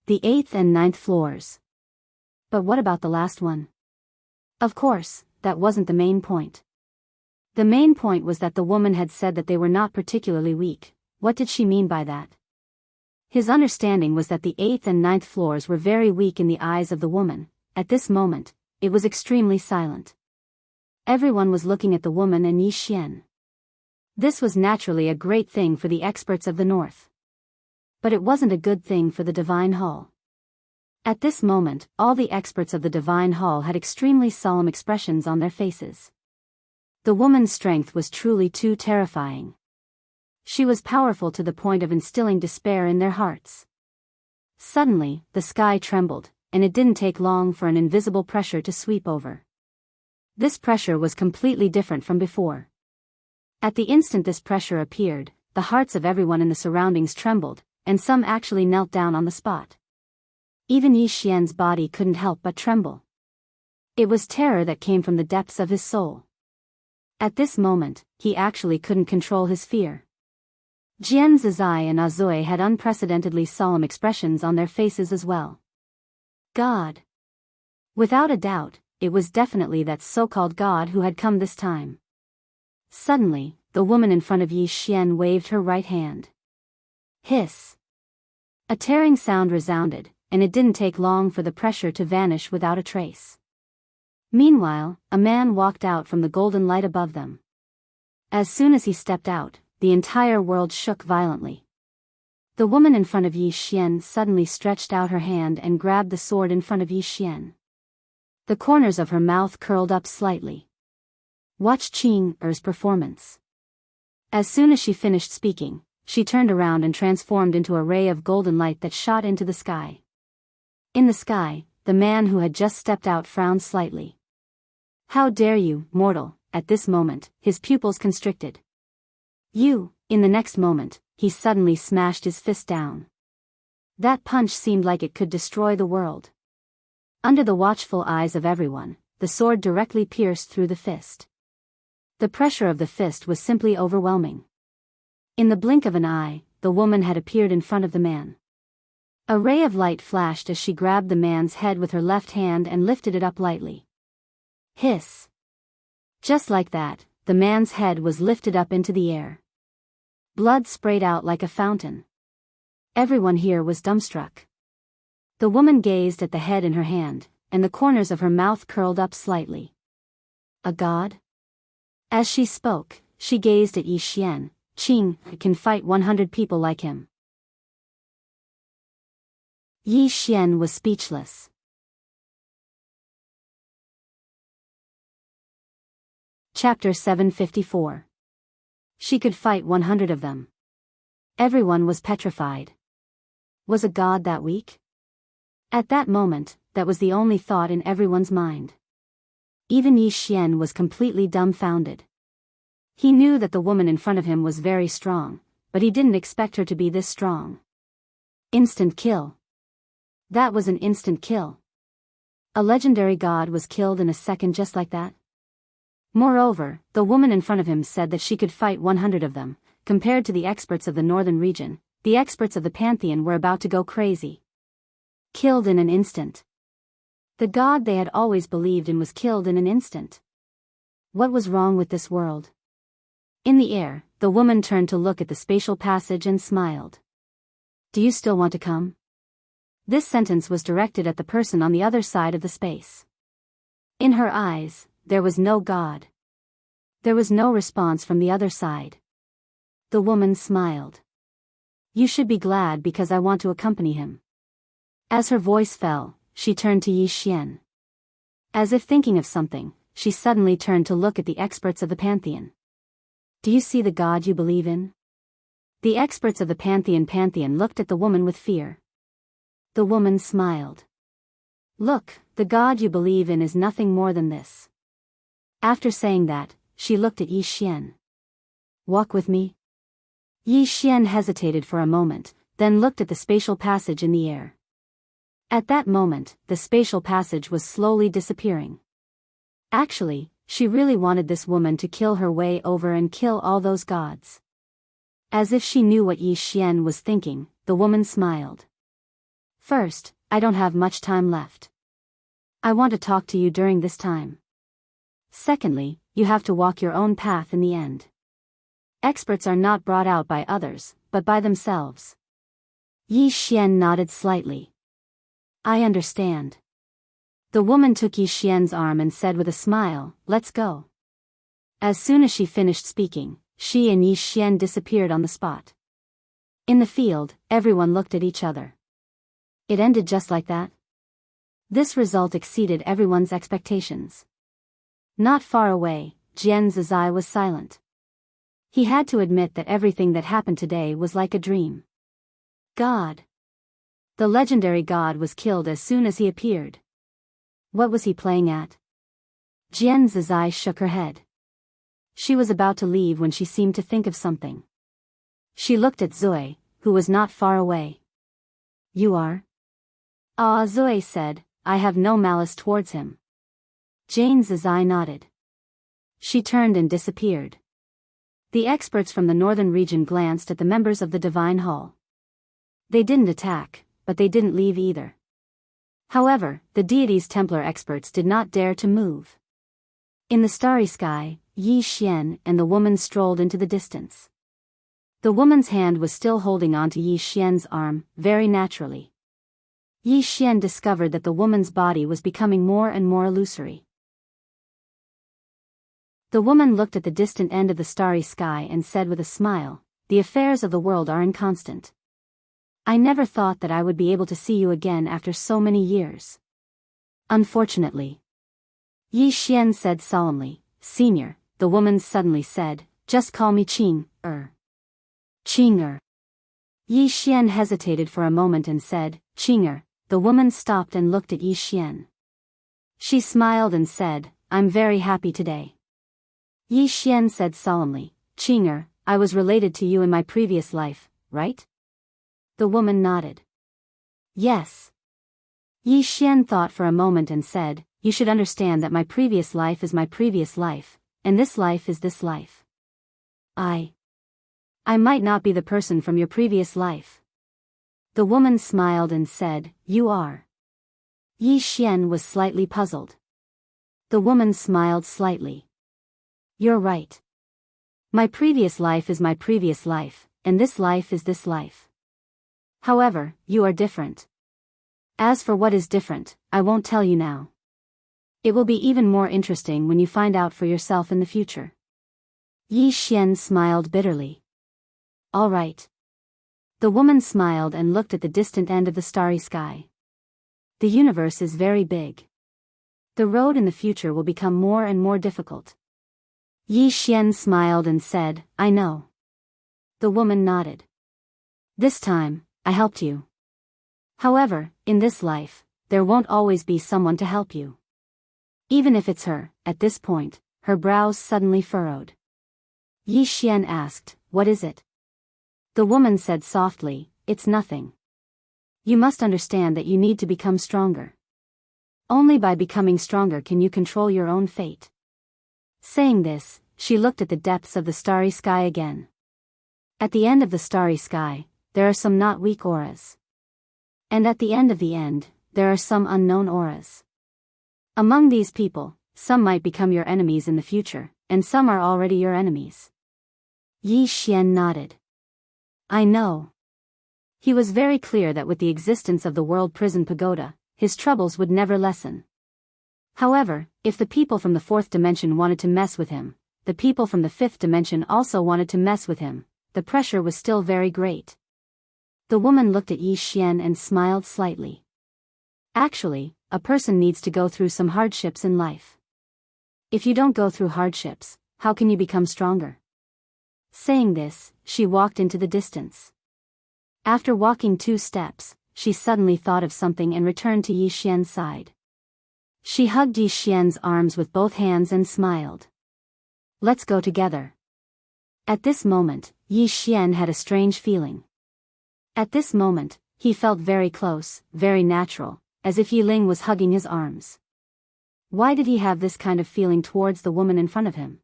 The 8th and 9th floors. But what about the last one? Of course, that wasn't the main point. The main point was that the woman had said that they were not particularly weak. What did she mean by that? His understanding was that the 8th and 9th floors were very weak in the eyes of the woman. At this moment, it was extremely silent. Everyone was looking at the woman and Yi Xian. This was naturally a great thing for the experts of the north. But it wasn't a good thing for the Divine Hall. At this moment, all the experts of the Divine Hall had extremely solemn expressions on their faces. The woman's strength was truly too terrifying. She was powerful to the point of instilling despair in their hearts. Suddenly, the sky trembled, and it didn't take long for an invisible pressure to sweep over. This pressure was completely different from before. At the instant this pressure appeared, the hearts of everyone in the surroundings trembled, and some actually knelt down on the spot. Even Yi Xian's body couldn't help but tremble. It was terror that came from the depths of his soul. At this moment, he actually couldn't control his fear. Jian Zizai and Azui had unprecedentedly solemn expressions on their faces as well. God. Without a doubt, it was definitely that so-called God who had come this time. Suddenly, the woman in front of Yi Xian waved her right hand. Hiss. A tearing sound resounded, and it didn't take long for the pressure to vanish without a trace. Meanwhile, a man walked out from the golden light above them. As soon as he stepped out, the entire world shook violently. The woman in front of Yi Xian suddenly stretched out her hand and grabbed the sword in front of Yi Xian. The corners of her mouth curled up slightly. Watch Qing Er's performance. As soon as she finished speaking, she turned around and transformed into a ray of golden light that shot into the sky. In the sky, the man who had just stepped out frowned slightly. How dare you, mortal, at this moment, his pupils constricted. You, in the next moment, he suddenly smashed his fist down. That punch seemed like it could destroy the world. Under the watchful eyes of everyone, the sword directly pierced through the fist. The pressure of the fist was simply overwhelming. In the blink of an eye, the woman had appeared in front of the man. A ray of light flashed as she grabbed the man's head with her left hand and lifted it up lightly. Hiss. Just like that, the man's head was lifted up into the air. Blood sprayed out like a fountain. Everyone here was dumbstruck. The woman gazed at the head in her hand, and the corners of her mouth curled up slightly. A god? As she spoke, she gazed at Yi Xian. Qing can fight 100 people like him. Yi Xian was speechless. Chapter 754. She could fight 100 of them. Everyone was petrified. Was a god that weak? At that moment, that was the only thought in everyone's mind. Even Yi Xian was completely dumbfounded. He knew that the woman in front of him was very strong, but he didn't expect her to be this strong. Instant kill. That was an instant kill. A legendary god was killed in a second just like that. Moreover, the woman in front of him said that she could fight 100 of them. Compared to the experts of the northern region, the experts of the Pantheon were about to go crazy. Killed in an instant. The god they had always believed in was killed in an instant. What was wrong with this world? In the air, the woman turned to look at the spatial passage and smiled. Do you still want to come? This sentence was directed at the person on the other side of the space. In her eyes, there was no god. There was no response from the other side. The woman smiled. You should be glad because I want to accompany him. As her voice fell, she turned to Yi Xian. As if thinking of something, she suddenly turned to look at the experts of the Pantheon. Do you see the god you believe in? The experts of the Pantheon looked at the woman with fear. The woman smiled. Look, the god you believe in is nothing more than this. After saying that, she looked at Yi Xian. Walk with me? Yi Xian hesitated for a moment, then looked at the spatial passage in the air. At that moment, the spatial passage was slowly disappearing. Actually, she really wanted this woman to kill her way over and kill all those gods. As if she knew what Yi Xian was thinking, the woman smiled. First, I don't have much time left. I want to talk to you during this time. Secondly, you have to walk your own path in the end. Experts are not brought out by others, but by themselves. Yi Xian nodded slightly. I understand. The woman took Yi Xian's arm and said with a smile, let's go. As soon as she finished speaking, she and Yi Xian disappeared on the spot. In the field, everyone looked at each other. It ended just like that? This result exceeded everyone's expectations. Not far away, Jian Zizai was silent. He had to admit that everything that happened today was like a dream. God. The legendary god was killed as soon as he appeared. What was he playing at? Jian Zizai shook her head. She was about to leave when she seemed to think of something. She looked at Zoe, who was not far away. You are? Ah, Zoe said, I have no malice towards him. Jian Zizai nodded. She turned and disappeared. The experts from the northern region glanced at the members of the Divine Hall. They didn't attack, but they didn't leave either. However, the deity's Templar experts did not dare to move. In the starry sky, Yi Xian and the woman strolled into the distance. The woman's hand was still holding onto Yi Xian's arm, very naturally. Yi Xian discovered that the woman's body was becoming more and more illusory. The woman looked at the distant end of the starry sky and said with a smile, "The affairs of the world are inconstant. I never thought that I would be able to see you again after so many years. Unfortunately." Yi Xian said solemnly. "Senior," the woman suddenly said, "just call me Qing-er." Qing-er. Yi Xian hesitated for a moment and said, "Qing-er." The woman stopped and looked at Yi Xian. She smiled and said, "I'm very happy today." Yi Xian said solemnly, "Qing-er, I was related to you in my previous life, right?" The woman nodded. "Yes." Yi Xian thought for a moment and said, "You should understand that my previous life is my previous life, and this life is this life. I might not be the person from your previous life." The woman smiled and said, "You are." Yi Xian was slightly puzzled. The woman smiled slightly. "You're right. My previous life is my previous life, and this life is this life. However, you are different. As for what is different, I won't tell you now. It will be even more interesting when you find out for yourself in the future." Yi Xian smiled bitterly. "All right." The woman smiled and looked at the distant end of the starry sky. "The universe is very big. The road in the future will become more and more difficult." Yi Xian smiled and said, "I know." The woman nodded. "This time, I helped you. However, in this life, there won't always be someone to help you. Even if it's her." At this point, her brows suddenly furrowed. Yi Xian asked, "What is it?" The woman said softly, "It's nothing. You must understand that you need to become stronger. Only by becoming stronger can you control your own fate." Saying this, she looked at the depths of the starry sky again. At the end of the starry sky, there are some not weak auras. And at the end of the end, there are some unknown auras. Among these people, some might become your enemies in the future, and some are already your enemies. Yi Xian nodded. "I know." He was very clear that with the existence of the World Prison Pagoda, his troubles would never lessen. However, if the people from the fourth dimension wanted to mess with him, the people from the fifth dimension also wanted to mess with him, the pressure was still very great. The woman looked at Yi Xian and smiled slightly. "Actually, a person needs to go through some hardships in life. If you don't go through hardships, how can you become stronger?" Saying this, she walked into the distance. After walking 2 steps, she suddenly thought of something and returned to Yi Xian's side. She hugged Yi Xian's arms with both hands and smiled. "Let's go together." At this moment, Yi Xian had a strange feeling. At this moment, he felt very close, very natural, as if Yi Ling was hugging his arms. Why did he have this kind of feeling towards the woman in front of him?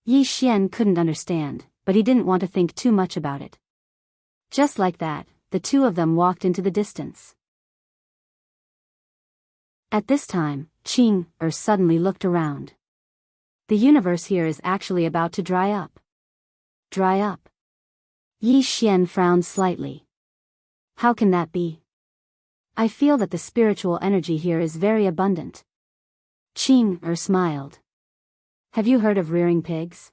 Yi Xian couldn't understand, but he didn't want to think too much about it. Just like that, the two of them walked into the distance. At this time, Qing-er suddenly looked around. The universe here is actually about to dry up. Dry up? Yi Xian frowned slightly. How can that be? I feel that the spiritual energy here is very abundant. Qing-er smiled. Have you heard of rearing pigs?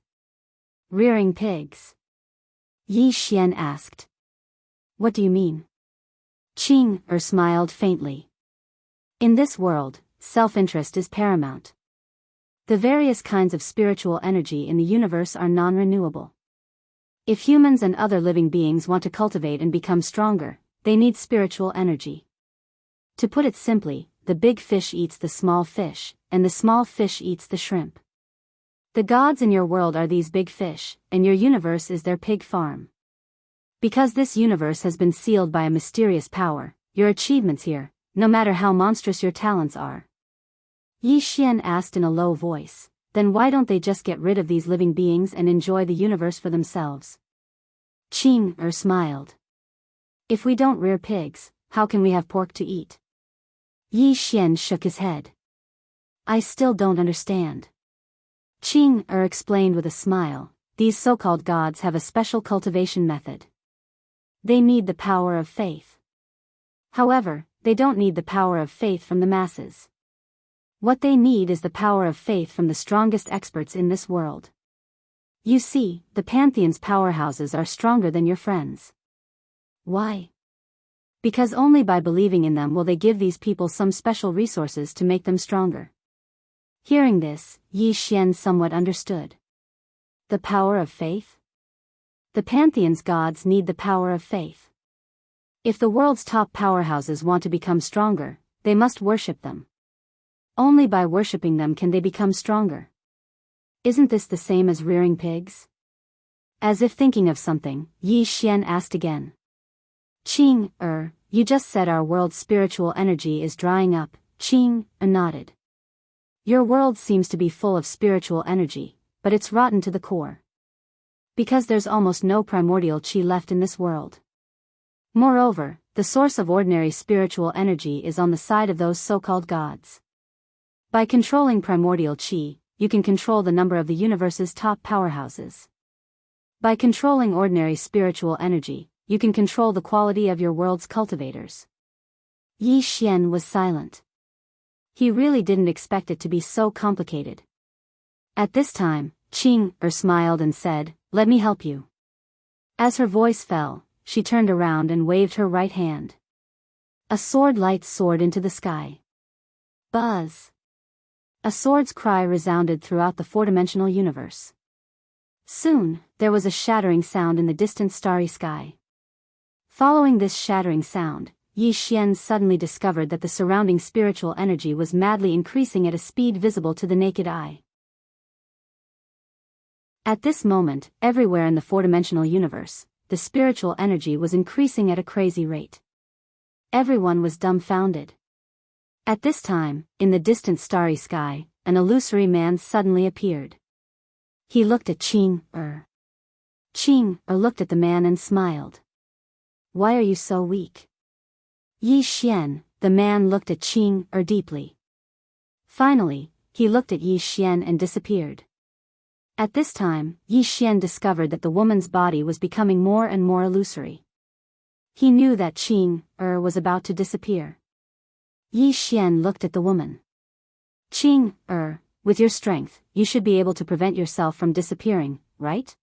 Rearing pigs? Yi Xian asked. What do you mean? Qing-er smiled faintly. In this world, self-interest is paramount. The various kinds of spiritual energy in the universe are non-renewable. If humans and other living beings want to cultivate and become stronger, they need spiritual energy. To put it simply, the big fish eats the small fish, and the small fish eats the shrimp. The gods in your world are these big fish, and your universe is their pig farm. Because this universe has been sealed by a mysterious power, your achievements here, no matter how monstrous your talents are. Yi Xian asked in a low voice, then why don't they just get rid of these living beings and enjoy the universe for themselves? Qing smiled. If we don't rear pigs, how can we have pork to eat? Yi Xian shook his head. I still don't understand. Qing explained with a smile, these so-called gods have a special cultivation method. They need the power of faith. However, they don't need the power of faith from the masses. What they need is the power of faith from the strongest experts in this world. You see, the Pantheon's powerhouses are stronger than your friends. Why? Because only by believing in them will they give these people some special resources to make them stronger. Hearing this, Yi Xian somewhat understood. The power of faith? The Pantheon's gods need the power of faith. If the world's top powerhouses want to become stronger, they must worship them. Only by worshipping them can they become stronger. Isn't this the same as rearing pigs? As if thinking of something, Yi Xian asked again. Qing, you just said our world's spiritual energy is drying up. Qing nodded. Your world seems to be full of spiritual energy, but it's rotten to the core. Because there's almost no primordial qi left in this world. Moreover, the source of ordinary spiritual energy is on the side of those so-called gods. By controlling primordial qi, you can control the number of the universe's top powerhouses. By controlling ordinary spiritual energy, you can control the quality of your world's cultivators. Yi Xian was silent. He really didn't expect it to be so complicated. At this time, Qing smiled and said, let me help you. As her voice fell, she turned around and waved her right hand. A sword light soared into the sky. Buzz! A sword's cry resounded throughout the four-dimensional universe. Soon, there was a shattering sound in the distant starry sky. Following this shattering sound, Yi Xian suddenly discovered that the surrounding spiritual energy was madly increasing at a speed visible to the naked eye. At this moment, everywhere in the four-dimensional universe, the spiritual energy was increasing at a crazy rate. Everyone was dumbfounded. At this time, in the distant starry sky, an illusory man suddenly appeared. He looked at Qing. Qing looked at the man and smiled. Why are you so weak? Yi Xian, the man looked at Qing deeply. Finally, he looked at Yi Xian and disappeared. At this time, Yi Xian discovered that the woman's body was becoming more and more illusory. He knew that Qing was about to disappear. Yi Xian looked at the woman. Qing, with your strength, you should be able to prevent yourself from disappearing, right?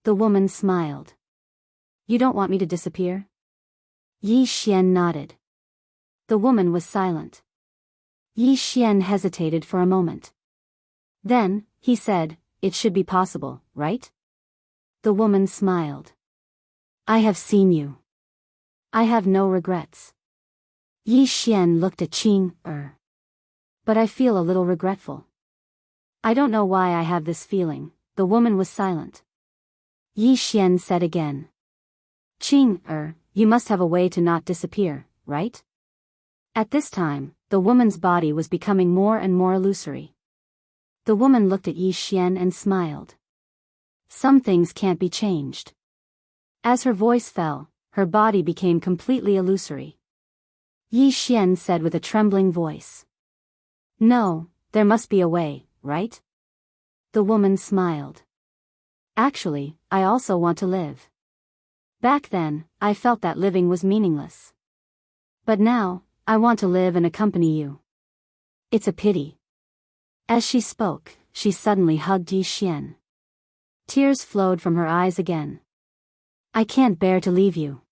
The woman smiled. You don't want me to disappear? Yi Xian nodded. The woman was silent. Yi Xian hesitated for a moment. Then, he said, it should be possible, right? The woman smiled. I have seen you. I have no regrets. Yi Xian looked at Qing. But I feel a little regretful. I don't know why I have this feeling. The woman was silent. Yi Xian said again. Qing, you must have a way to not disappear, right? At this time, the woman's body was becoming more and more illusory. The woman looked at Yi Xian and smiled. Some things can't be changed. As her voice fell, her body became completely illusory. Yi Xian said with a trembling voice. No, there must be a way, right? The woman smiled. Actually, I also want to live. Back then, I felt that living was meaningless. But now, I want to live and accompany you. It's a pity. As she spoke, she suddenly hugged Yi Xian. Tears flowed from her eyes again. I can't bear to leave you.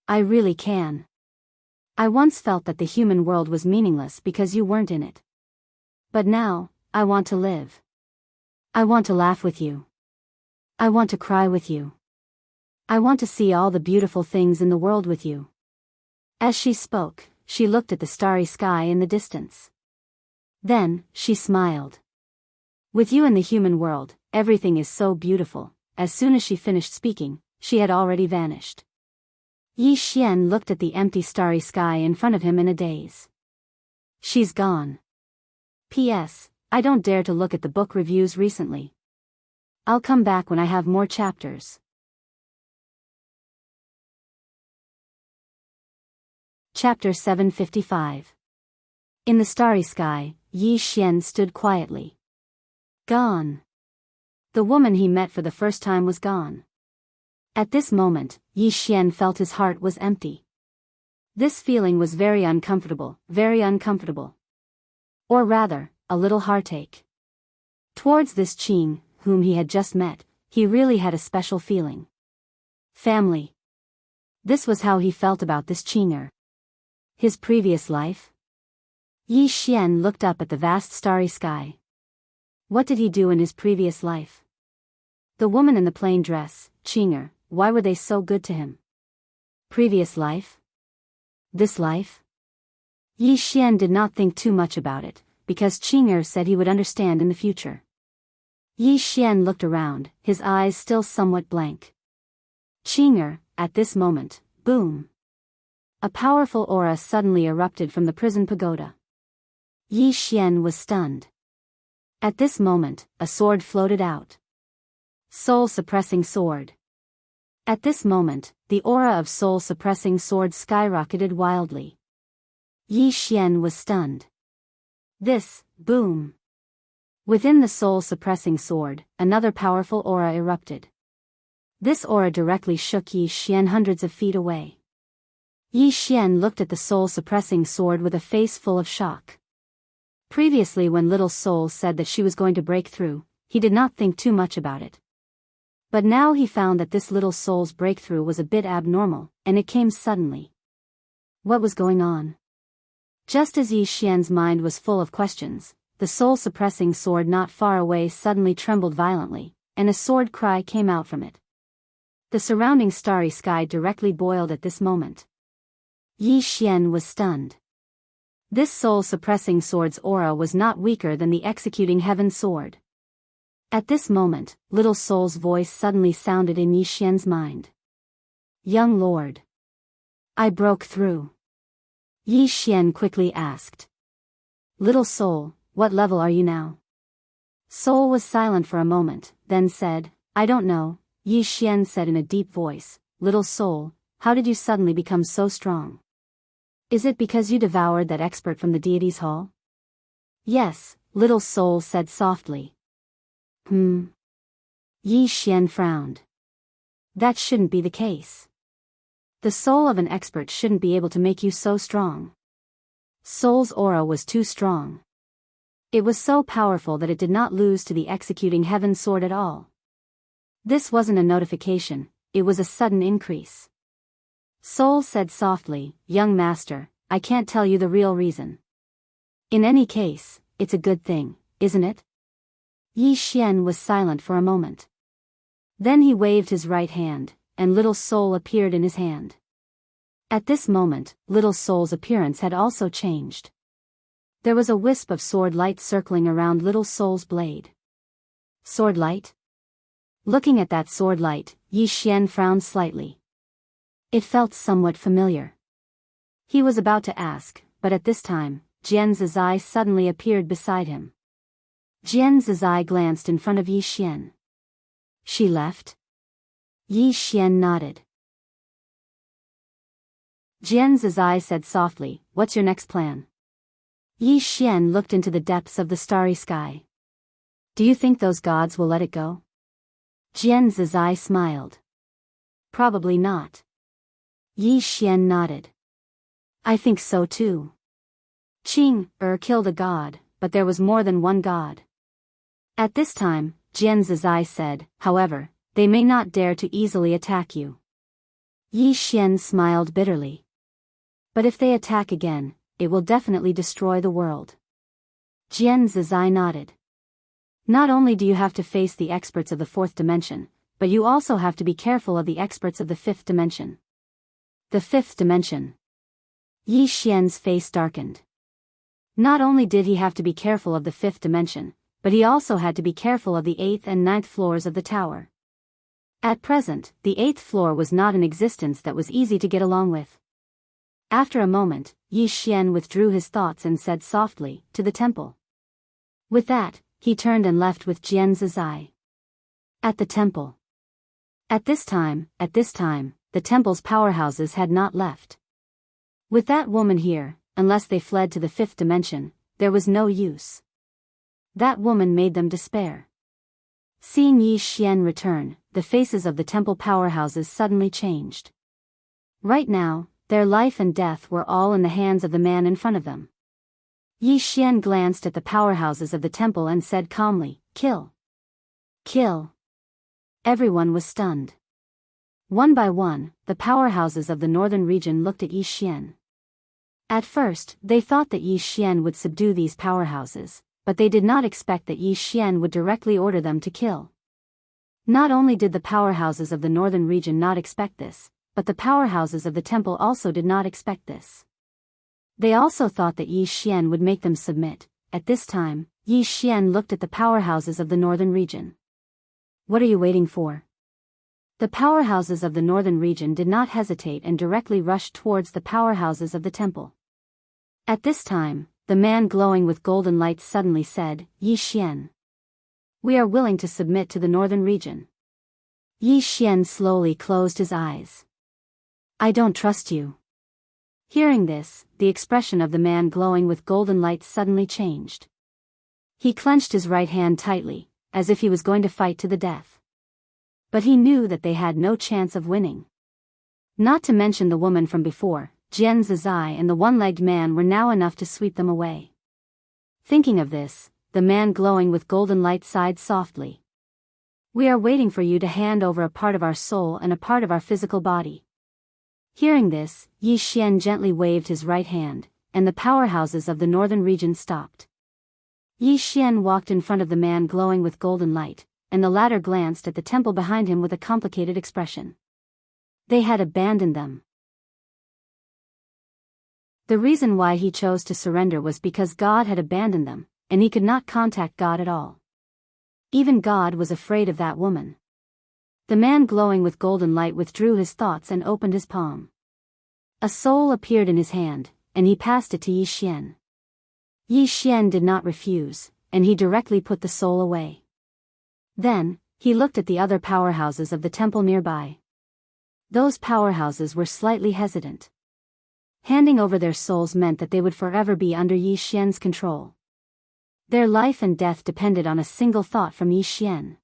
I really can. I once felt that the human world was meaningless because you weren't in it. But now, I want to live. I want to laugh with you. I want to cry with you. I want to see all the beautiful things in the world with you. As she spoke, she looked at the starry sky in the distance. Then, she smiled. With you in the human world, everything is so beautiful. As soon as she finished speaking, she had already vanished. Yi Xian looked at the empty starry sky in front of him in a daze. She's gone. P.S. I don't dare to look at the book reviews recently. I'll come back when I have more chapters. Chapter 755. In the starry sky, Yi Xian stood quietly. Gone. The woman he met for the first time was gone. At this moment, Yi Xian felt his heart was empty. This feeling was very uncomfortable. Or rather, a little heartache. Towards this Qing, whom he had just met, he really had a special feeling. Family. This was how he felt about this Qinger. His previous life? Yi Xian looked up at the vast starry sky. What did he do in his previous life? The woman in the plain dress, Qinger, why were they so good to him? Previous life? This life? Yi Xian did not think too much about it, because Qinger said he would understand in the future. Yi Xian looked around, his eyes still somewhat blank. Qinger, at this moment, boom. A powerful aura suddenly erupted from the prison pagoda. Yi Xian was stunned. At this moment, a sword floated out. Soul-suppressing sword. At this moment, the aura of soul-suppressing sword skyrocketed wildly. Yi Xian was stunned. This, boom. Within the soul-suppressing sword, another powerful aura erupted. This aura directly shook Yi Xian hundreds of feet away. Yi Xian looked at the soul-suppressing sword with a face full of shock. Previously, when Little Soul said that she was going to break through, he did not think too much about it. But now he found that this Little Soul's breakthrough was a bit abnormal, and it came suddenly. What was going on? Just as Yi Xian's mind was full of questions, the soul-suppressing sword not far away suddenly trembled violently, and a sword cry came out from it. The surrounding starry sky directly boiled at this moment. Yi Xian was stunned. This soul-suppressing sword's aura was not weaker than the executing heaven sword. At this moment, Little Soul's voice suddenly sounded in Yi Xian's mind. Young Lord. I broke through. Yi Xian quickly asked. Little Soul, what level are you now? Soul was silent for a moment, then said, I don't know. Yi Xian said in a deep voice, Little Soul, how did you suddenly become so strong? Is it because you devoured that expert from the deity's hall? Yes, Little Soul said softly. Yi Xian frowned. That shouldn't be the case. The soul of an expert shouldn't be able to make you so strong. Soul's aura was too strong. It was so powerful that it did not lose to the executing heaven sword at all. This wasn't a notification, it was a sudden increase. Soul said softly, Young Master, I can't tell you the real reason. In any case, it's a good thing, isn't it? Yi Xian was silent for a moment. Then he waved his right hand, and Little Soul appeared in his hand. At this moment, Little Soul's appearance had also changed. There was a wisp of sword light circling around Little Soul's blade. Sword light? Looking at that sword light, Yi Xian frowned slightly. It felt somewhat familiar. He was about to ask, but at this time, Jian Zizai suddenly appeared beside him. Jian Zizai glanced in front of Yi Xian. She left? Yi Xian nodded. Jian Zizai said softly, What's your next plan? Yi Xian looked into the depths of the starry sky. Do you think those gods will let it go? Jian Zizai smiled. Probably not. Yi Xian nodded. I think so too. Qing killed a god, but there was more than one god. At this time, Jian Zizai said, however, they may not dare to easily attack you. Yi Xian smiled bitterly. But if they attack again, it will definitely destroy the world. Jian Zizai nodded. Not only do you have to face the experts of the fourth dimension, but you also have to be careful of the experts of the fifth dimension. The fifth dimension. Yi Xian's face darkened. Not only did he have to be careful of the fifth dimension, but he also had to be careful of the 8th and 9th floors of the tower. At present, the 8th floor was not an existence that was easy to get along with. After a moment, Yi Xian withdrew his thoughts and said softly, to the temple. With that, he turned and left with Jian Zizai. At the temple. At this time, the temple's powerhouses had not left. With that woman here, unless they fled to the fifth dimension, there was no use. That woman made them despair. Seeing Yi Xian return, the faces of the temple powerhouses suddenly changed. Right now, their life and death were all in the hands of the man in front of them. Yi Xian glanced at the powerhouses of the temple and said calmly, "Kill. Kill." Everyone was stunned. One by one, the powerhouses of the northern region looked at Yi Xian. At first, they thought that Yi Xian would subdue these powerhouses, but they did not expect that Yi Xian would directly order them to kill. Not only did the powerhouses of the northern region not expect this, but the powerhouses of the temple also did not expect this. They also thought that Yi Xian would make them submit. At this time, Yi Xian looked at the powerhouses of the northern region. "What are you waiting for?" The powerhouses of the northern region did not hesitate and directly rushed towards the powerhouses of the temple. At this time, the man glowing with golden lights suddenly said, "Yi Xian. We are willing to submit to the northern region." Yi Xian slowly closed his eyes. "I don't trust you." Hearing this, the expression of the man glowing with golden lights suddenly changed. He clenched his right hand tightly, as if he was going to fight to the death. But he knew that they had no chance of winning. Not to mention the woman from before, Jian Zizai and the one-legged man were now enough to sweep them away. Thinking of this, the man glowing with golden light sighed softly. "We are waiting for you to hand over a part of our soul and a part of our physical body." Hearing this, Yi Xian gently waved his right hand, and the powerhouses of the northern region stopped. Yi Xian walked in front of the man glowing with golden light, and the latter glanced at the temple behind him with a complicated expression. They had abandoned them. The reason why he chose to surrender was because God had abandoned them, and he could not contact God at all. Even God was afraid of that woman. The man glowing with golden light withdrew his thoughts and opened his palm. A soul appeared in his hand, and he passed it to Yi Xian. Yi Xian did not refuse, and he directly put the soul away. Then, he looked at the other powerhouses of the temple nearby. Those powerhouses were slightly hesitant. Handing over their souls meant that they would forever be under Yi Xian's control. Their life and death depended on a single thought from Yi Xian.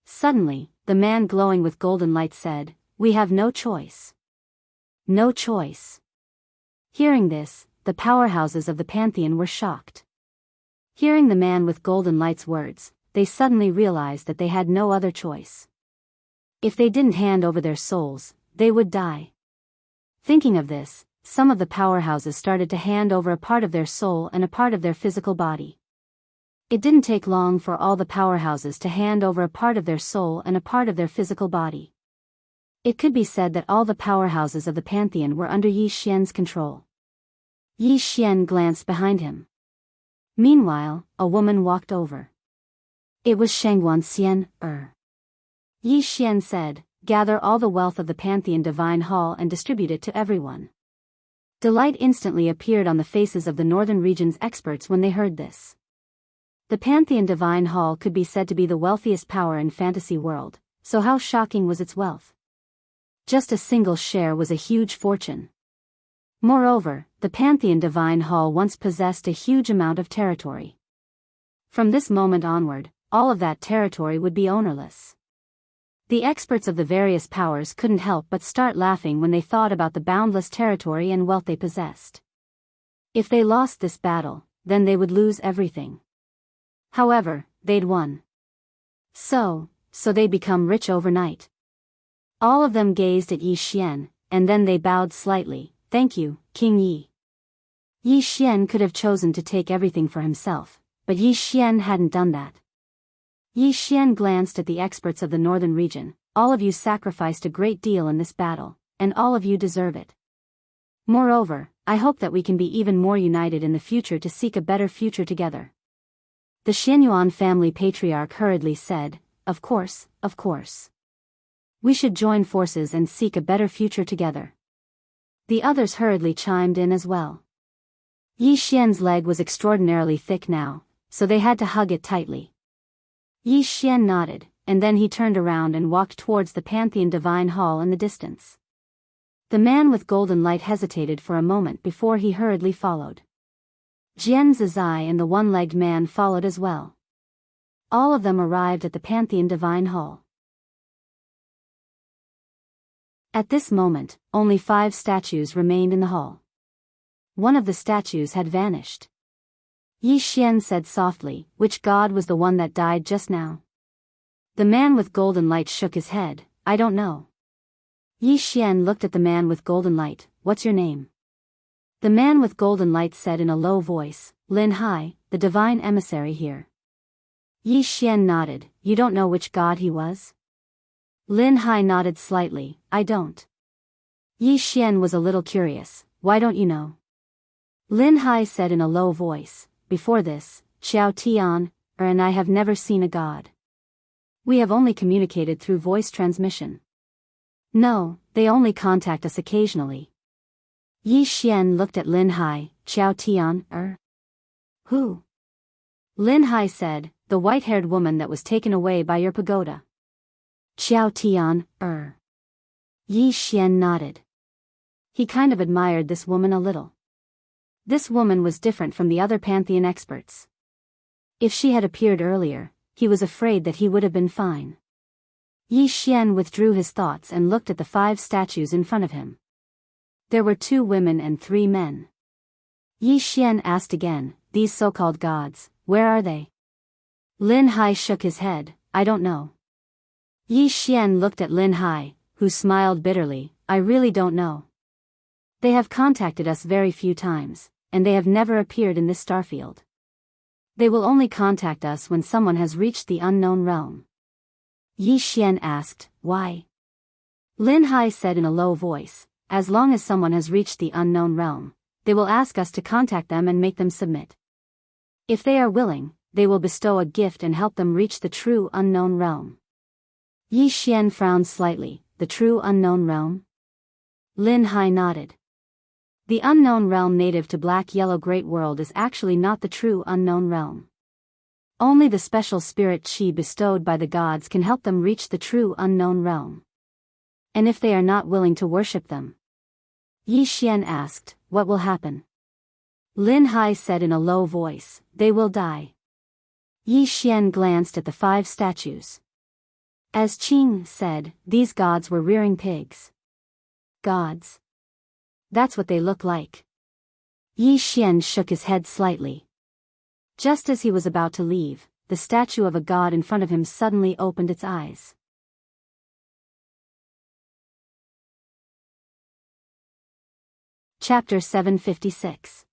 Suddenly, the man glowing with golden light said, "We have no choice. No choice." Hearing this, the powerhouses of the pantheon were shocked. Hearing the man with golden light's words, they suddenly realized that they had no other choice. If they didn't hand over their souls, they would die. Thinking of this, some of the powerhouses started to hand over a part of their soul and a part of their physical body. It didn't take long for all the powerhouses to hand over a part of their soul and a part of their physical body. It could be said that all the powerhouses of the pantheon were under Yi Xian's control. Yi Xian glanced behind him. Meanwhile, a woman walked over. It was Shangguan Xian. Yi Xian said, "Gather all the wealth of the Pantheon Divine Hall and distribute it to everyone." Delight instantly appeared on the faces of the northern region's experts when they heard this. The Pantheon Divine Hall could be said to be the wealthiest power in fantasy world, so how shocking was its wealth? Just a single share was a huge fortune. Moreover, the Pantheon Divine Hall once possessed a huge amount of territory. From this moment onward, all of that territory would be ownerless. The experts of the various powers couldn't help but start laughing when they thought about the boundless territory and wealth they possessed. If they lost this battle, then they would lose everything. However, they'd won. So they'd become rich overnight. All of them gazed at Yi Xian, and then they bowed slightly. "Thank you, King Yi." Yi Xian could have chosen to take everything for himself, but Yi Xian hadn't done that. Yi Xian glanced at the experts of the northern region. "All of you sacrificed a great deal in this battle, and all of you deserve it. Moreover, I hope that we can be even more united in the future to seek a better future together." The Xianyuan family patriarch hurriedly said, Of course. We should join forces and seek a better future together." The others hurriedly chimed in as well. Yi Xian's leg was extraordinarily thick now, so they had to hug it tightly. Yi Xian nodded, and then he turned around and walked towards the Pantheon Divine Hall in the distance. The man with golden light hesitated for a moment before he hurriedly followed. Jian Zizai and the one-legged man followed as well. All of them arrived at the Pantheon Divine Hall. At this moment, only 5 statues remained in the hall. One of the statues had vanished. Yi Xian said softly, "Which god was the one that died just now?" The man with golden light shook his head, "I don't know." Yi Xian looked at the man with golden light, "What's your name?" The man with golden light said in a low voice, "Lin Hai, the divine emissary here." Yi Xian nodded, "You don't know which god he was?" Lin Hai nodded slightly, "I don't." Yi Xian was a little curious, "Why don't you know?" Lin Hai said in a low voice, "Before this, Xiao Tian, and I have never seen a god. We have only communicated through voice transmission. No, they only contact us occasionally." Yi Xian looked at Lin Hai, "Xiao Tian, Who?" Lin Hai said, "The white-haired woman that was taken away by your pagoda." "Xiao Tian, Yi Xian nodded. He kind of admired this woman a little. This woman was different from the other Pantheon experts. If she had appeared earlier, he was afraid that he would have been fine. Yi Xian withdrew his thoughts and looked at the 5 statues in front of him. There were 2 women and 3 men. Yi Xian asked again, "These so-called gods, where are they?" Lin Hai shook his head, "I don't know." Yi Xian looked at Lin Hai, who smiled bitterly, "I really don't know. They have contacted us very few times, and they have never appeared in this starfield. They will only contact us when someone has reached the unknown realm." Yi Xian asked, "Why?" Lin Hai said in a low voice, "As long as someone has reached the unknown realm, they will ask us to contact them and make them submit. If they are willing, they will bestow a gift and help them reach the true unknown realm." Yi Xian frowned slightly, "The true unknown realm?" Lin Hai nodded. The unknown realm native to Black-Yellow Great World is actually not the true unknown realm. Only the special spirit chi bestowed by the gods can help them reach the true unknown realm. And if they are not willing to worship them? Yi Xian asked, "What will happen?" Lin Hai said in a low voice, "They will die." Yi Xian glanced at the 5 statues. As Qing said, these gods were rearing pigs. Gods. That's what they look like. Yi Xian shook his head slightly. Just as he was about to leave, the statue of a god in front of him suddenly opened its eyes. Chapter 756.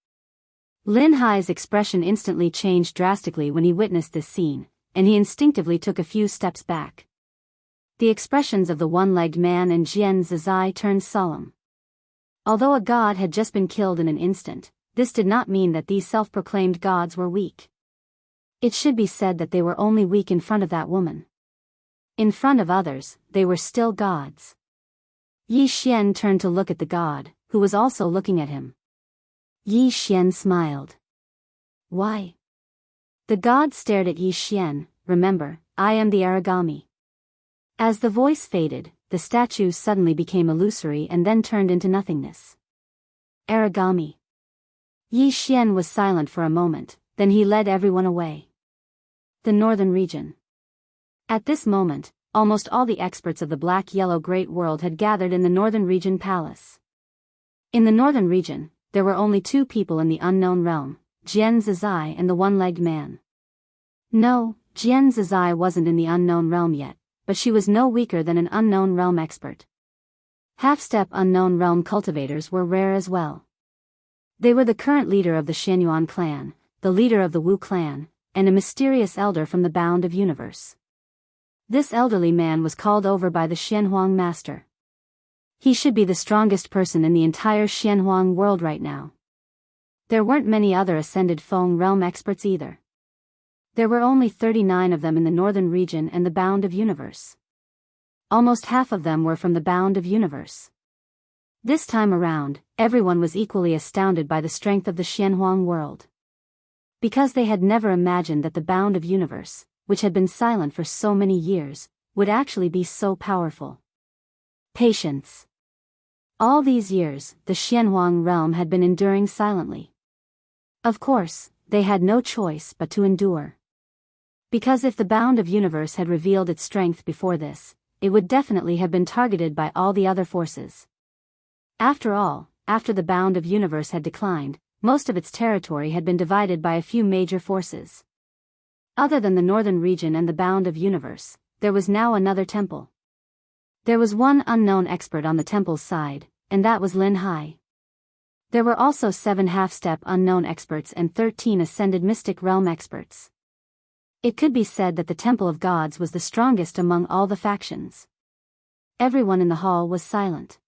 Lin Hai's expression instantly changed drastically when he witnessed this scene, and he instinctively took a few steps back. The expressions of the one-legged man and Jian Zizai turned solemn. Although a god had just been killed in an instant, this did not mean that these self-proclaimed gods were weak. It should be said that they were only weak in front of that woman. In front of others, they were still gods. Yi Xian turned to look at the god, who was also looking at him. Yi Xian smiled. "Why?" The god stared at Yi Xian, "Remember, I am the origami." As the voice faded, the statue suddenly became illusory and then turned into nothingness. Origami. Yi Xian was silent for a moment, then he led everyone away. The northern region. At this moment, almost all the experts of the Black-Yellow Great World had gathered in the northern region palace. In the northern region, there were only 2 people in the unknown realm, Jian Zizai and the one-legged man. No, Jian Zizai wasn't in the unknown realm yet, but she was no weaker than an unknown realm expert. Half-step unknown realm cultivators were rare as well. They were the current leader of the Xianyuan clan, the leader of the Wu clan, and a mysterious elder from the Bound of Universe. This elderly man was called over by the Xianhuang master. He should be the strongest person in the entire Xianhuang world right now. There weren't many other ascended Feng realm experts either. There were only 39 of them in the northern region and the Bound of Universe. Almost half of them were from the Bound of Universe. This time around, everyone was equally astounded by the strength of the Xianhuang world. Because they had never imagined that the bound of universe, which had been silent for so many years, would actually be so powerful. Patience. All these years, the Xianhuang realm had been enduring silently. Of course, they had no choice but to endure. Because if the bound of universe had revealed its strength before this, it would definitely have been targeted by all the other forces. After all, after the bound of universe had declined, most of its territory had been divided by a few major forces. Other than the northern region and the bound of universe, there was now another temple. There was one unknown expert on the temple's side, and that was Lin Hai. There were also 7 half-step unknown experts and 13 ascended mystic realm experts. It could be said that the Temple of Gods was the strongest among all the factions. Everyone in the hall was silent.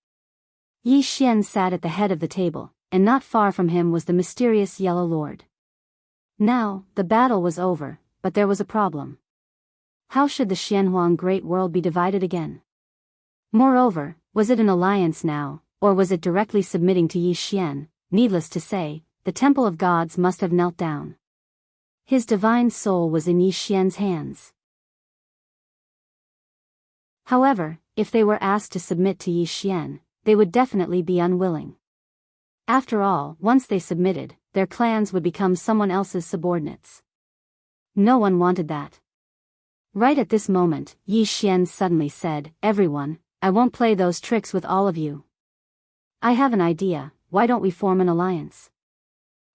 Yi Xian sat at the head of the table, and not far from him was the mysterious Yellow Lord. Now, the battle was over, but there was a problem. How should the Xianhuang Great World be divided again? Moreover, was it an alliance now, or was it directly submitting to Yi Xian? Needless to say, the Temple of Gods must have knelt down. His divine soul was in Yi Xian's hands. However, if they were asked to submit to Yi Xian, they would definitely be unwilling. After all, once they submitted, their clans would become someone else's subordinates. No one wanted that. Right at this moment, Yi Xian suddenly said, "Everyone, I won't play those tricks with all of you. I have an idea, why don't we form an alliance?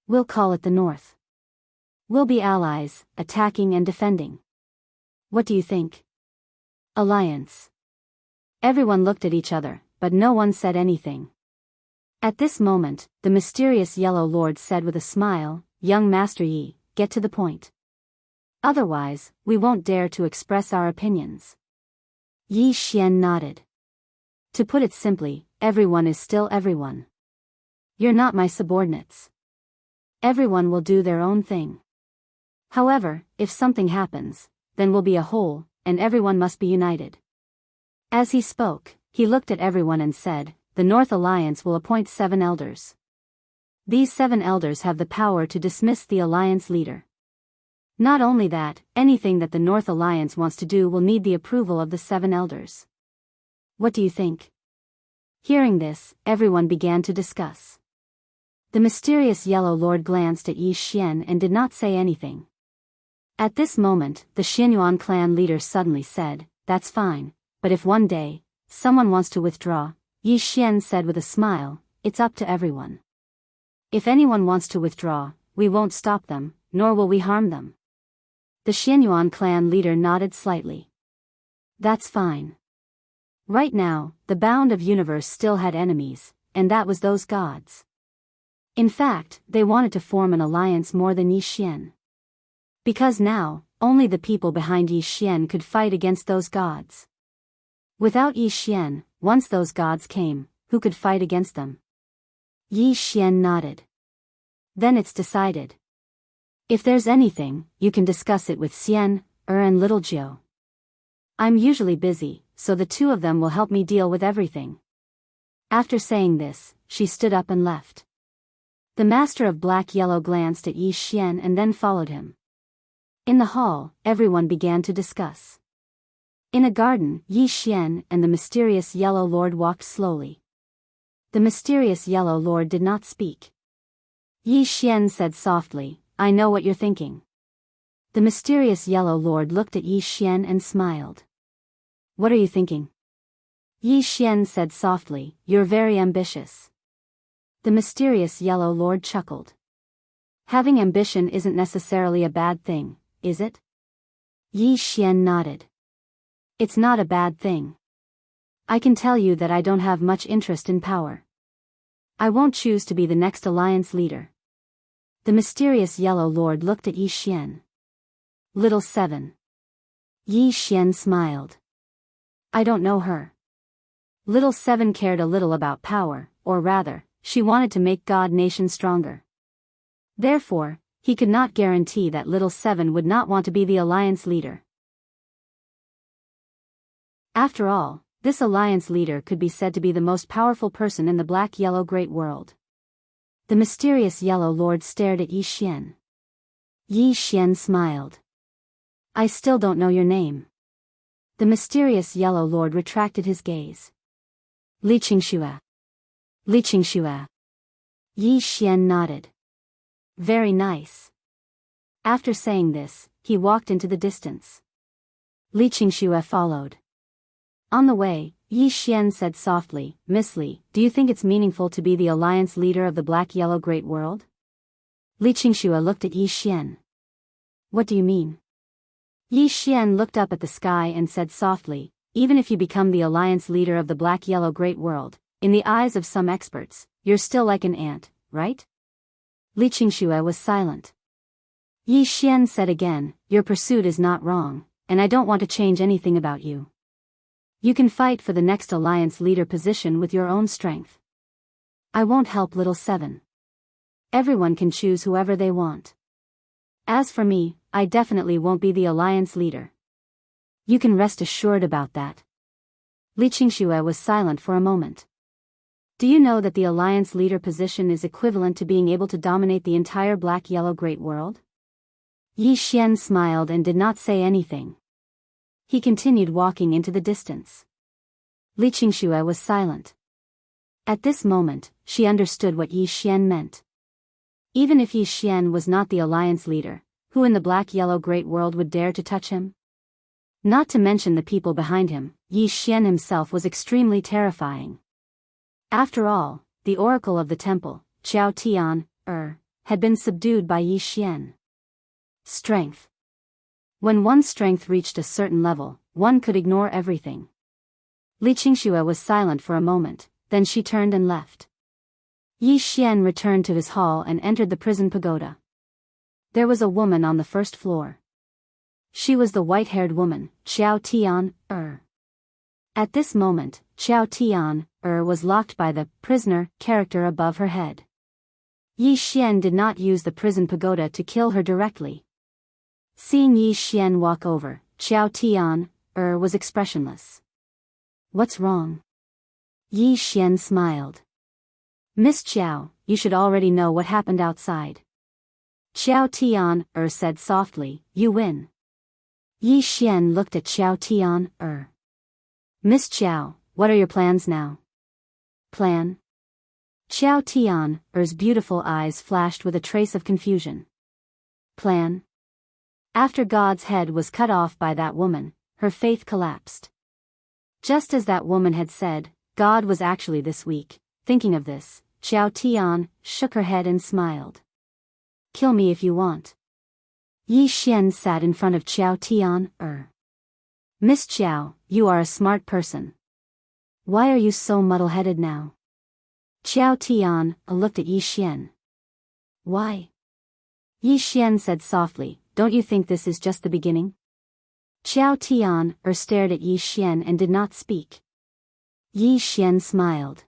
We'll call it the North. We'll be allies, attacking and defending. What do you think?" Alliance. Everyone looked at each other, but no one said anything. At this moment, the mysterious Yellow Lord said with a smile, "Young Master Yi, get to the point. Otherwise, we won't dare to express our opinions." Yi Xian nodded. To put it simply, everyone is still everyone. You're not my subordinates. Everyone will do their own thing. However, if something happens, then we'll be a whole, and everyone must be united. As he spoke, he looked at everyone and said, "The North Alliance will appoint 7 elders. These 7 elders have the power to dismiss the alliance leader. Not only that, anything that the North Alliance wants to do will need the approval of the 7 elders. What do you think?" Hearing this, everyone began to discuss. The mysterious Yellow Lord glanced at Yi Xian and did not say anything. At this moment, the Xianyuan clan leader suddenly said, "That's fine, but if one day, someone wants to withdraw," Yi Xian said with a smile, "it's up to everyone. If anyone wants to withdraw, we won't stop them, nor will we harm them." The Xianyuan clan leader nodded slightly. "That's fine. Right now, the bound of universe still had enemies, and that was those gods. In fact, they wanted to form an alliance more than Yi Xian. Because now, only the people behind Yi Xian could fight against those gods. Without Yi Xian, once those gods came, who could fight against them?" Yi Xian nodded. "Then it's decided. If there's anything, you can discuss it with Xian, and Little Jiu. I'm usually busy, so the 2 of them will help me deal with everything." After saying this, she stood up and left. The Master of Black-Yellow glanced at Yi Xian and then followed him. In the hall, everyone began to discuss. In a garden, Yi Xian and the mysterious Yellow Lord walked slowly. The mysterious Yellow Lord did not speak. Yi Xian said softly, "I know what you're thinking." The mysterious Yellow Lord looked at Yi Xian and smiled. "What are you thinking?" Yi Xian said softly, "You're very ambitious." The mysterious Yellow Lord chuckled. "Having ambition isn't necessarily a bad thing, is it?" Yi Xian nodded. "It's not a bad thing. I can tell you that I don't have much interest in power. I won't choose to be the next alliance leader." The mysterious Yellow Lord looked at Yi Xian. "Little 7. Yi Xian smiled. "I don't know her." Little 7 cared a little about power, or rather, she wanted to make God Nation stronger. Therefore, he could not guarantee that Little 7 would not want to be the alliance leader. After all, this alliance leader could be said to be the most powerful person in the Black-Yellow Great World. The mysterious Yellow Lord stared at Yi Xian. Yi Xian smiled. I still don't know your name. The mysterious Yellow Lord retracted his gaze. Li Qingxue. Li Qingxue. Yi Xian nodded. Very nice. After saying this, he walked into the distance. Li Qingxue followed. On the way, Yi Xian said softly, Miss Li, do you think it's meaningful to be the alliance leader of the Black-Yellow Great World? Li Qingxue looked at Yi Xian. What do you mean? Yi Xian looked up at the sky and said softly, even if you become the alliance leader of the Black-Yellow Great World, in the eyes of some experts, you're still like an ant, right? Li Qingxue was silent. Yi Xian said again, your pursuit is not wrong, and I don't want to change anything about you. You can fight for the next alliance leader position with your own strength. I won't help little Seven. Everyone can choose whoever they want. As for me, I definitely won't be the alliance leader. You can rest assured about that. Li Qingxue was silent for a moment. Do you know that the alliance leader position is equivalent to being able to dominate the entire Black-Yellow Great World? Yi Xian smiled and did not say anything. He continued walking into the distance. Li Qingxue was silent. At this moment, she understood what Yi Xian meant. Even if Yi Xian was not the alliance leader, who in the Black-Yellow Great World would dare to touch him? Not to mention the people behind him, Yi Xian himself was extremely terrifying. After all, the oracle of the temple, Qiao Tian, had been subdued by Yi Xian. Strength. When one's strength reached a certain level, one could ignore everything. Li Qingxue was silent for a moment, then she turned and left. Yi Xian returned to his hall and entered the prison pagoda. There was a woman on the first floor. She was the white-haired woman, Qiao Tian, At this moment, Qiao Tian, was locked by the prisoner character above her head. Yi Xian did not use the prison pagoda to kill her directly. Seeing Yi Xian walk over, Qiao Tian, was expressionless. What's wrong? Yi Xian smiled. Miss Qiao, you should already know what happened outside. Qiao Tian, said softly, you win. Yi Xian looked at Qiao Tian, Miss Qiao, what are your plans now? Plan? Qiao Tian's beautiful eyes flashed with a trace of confusion. Plan? After God's head was cut off by that woman, her faith collapsed. Just as that woman had said, God was actually this weak. Thinking of this, Qiao Tian shook her head and smiled. Kill me if you want. Yi Xian sat in front of Qiao Tian, Miss Qiao, you are a smart person. Why are you so muddle-headed now? Qiao Tian looked at Yi Xian. Why? Yi Xian said softly, don't you think this is just the beginning? Qiao Tian stared at Yi Xian and did not speak. Yi Xian smiled.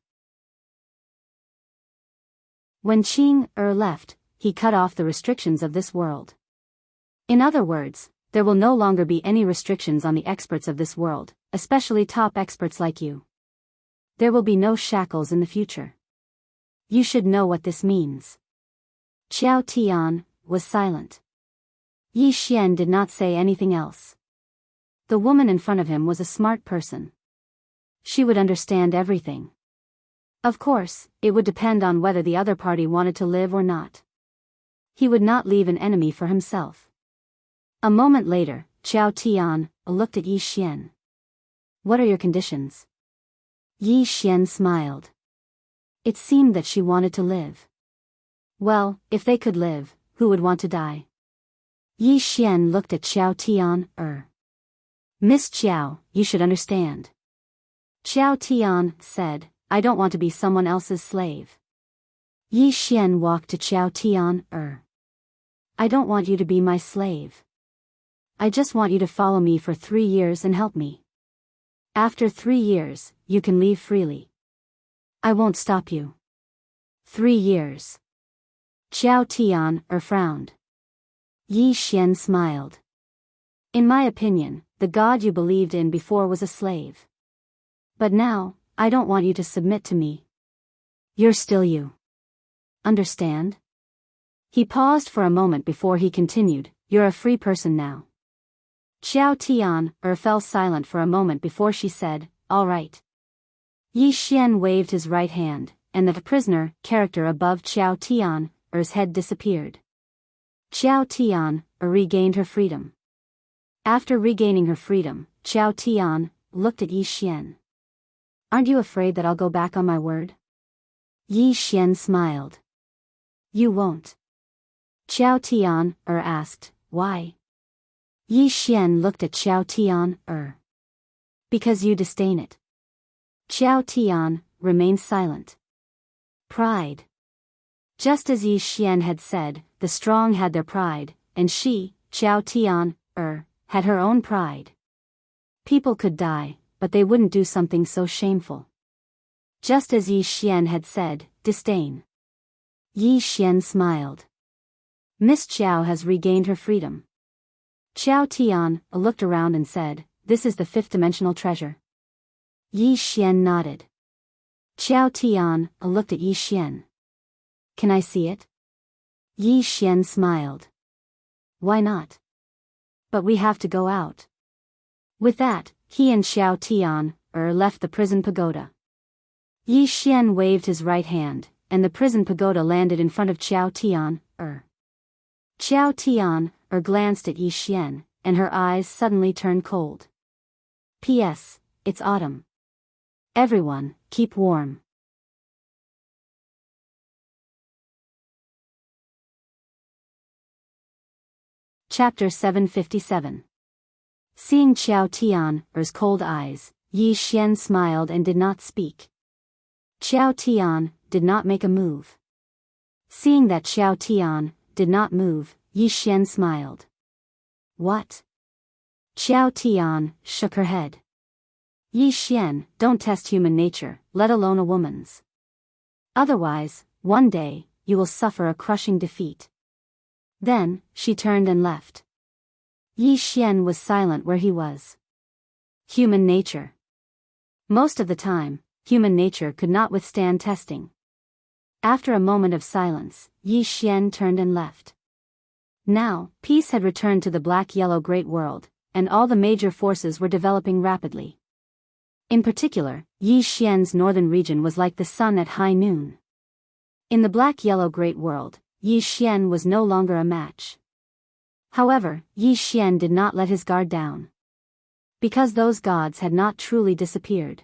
When Qing left, he cut off the restrictions of this world. In other words, there will no longer be any restrictions on the experts of this world, especially top experts like you. There will be no shackles in the future. You should know what this means. Qiao Tian was silent. Yi Xian did not say anything else. The woman in front of him was a smart person. She would understand everything. Of course, it would depend on whether the other party wanted to live or not. He would not leave an enemy for himself. A moment later, Qiao Tian looked at Yi Xian. What are your conditions? Yi Xian smiled. It seemed that she wanted to live. Well, if they could live, who would want to die? Yi Xian looked at Qiao Tian, Miss Qiao, you should understand. Qiao Tian said, I don't want to be someone else's slave. Yi Xian walked to Qiao Tian, I don't want you to be my slave. I just want you to follow me for 3 years and help me. After 3 years, you can leave freely. I won't stop you. 3 years. Qiao Tian frowned. Yi Xian smiled. In my opinion, the god you believed in before was a slave. But now, I don't want you to submit to me. You're still you. Understand? He paused for a moment before he continued, "You're a free person now." Xiao Tian fell silent for a moment before she said, "All right." Yi Xian waved his right hand, and the prisoner character above Xiao Tian's head disappeared. Xiao Tian regained her freedom. After regaining her freedom, Xiao Tian looked at Yi Xian. "Aren't you afraid that I'll go back on my word?" Yi Xian smiled. "You won't." Xiao Tian asked, "Why?" Yi Xian looked at Xiao Tian "Because you disdain it." Xiao Tian remained silent. Pride. Just as Yi Xian had said, the strong had their pride, and she, Xiao Tian, had her own pride. People could die, but they wouldn't do something so shameful. Just as Yi Xian had said, disdain. Yi Xian smiled. Miss Xiao has regained her freedom. Xiao Tian looked around and said, "This is the fifth-dimensional treasure." Yi Xian nodded. Xiao Tian looked at Yi Xian. "Can I see it?" Yi Xian smiled. "Why not? But we have to go out." With that, he and Xiao Tian left the prison pagoda. Yi Xian waved his right hand, and the prison pagoda landed in front of Xiao Tian. Xiao Tian glanced at Yi Xian, and her eyes suddenly turned cold. P.S. It's autumn. Everyone, keep warm. Chapter 757. Seeing Xiao Tian's cold eyes, Yi Xian smiled and did not speak. Xiao Tian did not make a move. Seeing that Xiao Tian did not move, Yi Xian smiled. "What?" Xiao Tian shook her head. "Yi Xian, don't test human nature, let alone a woman's. Otherwise, one day, you will suffer a crushing defeat." Then, she turned and left. Yi Xian was silent where he was. Human nature. Most of the time, human nature could not withstand testing. After a moment of silence, Yi Xian turned and left. Now, peace had returned to the black-yellow Great World, and all the major forces were developing rapidly. In particular, Yi Xian's northern region was like the sun at high noon. In the black-yellow Great World, Yi Xian was no longer a match. However, Yi Xian did not let his guard down. Because those gods had not truly disappeared.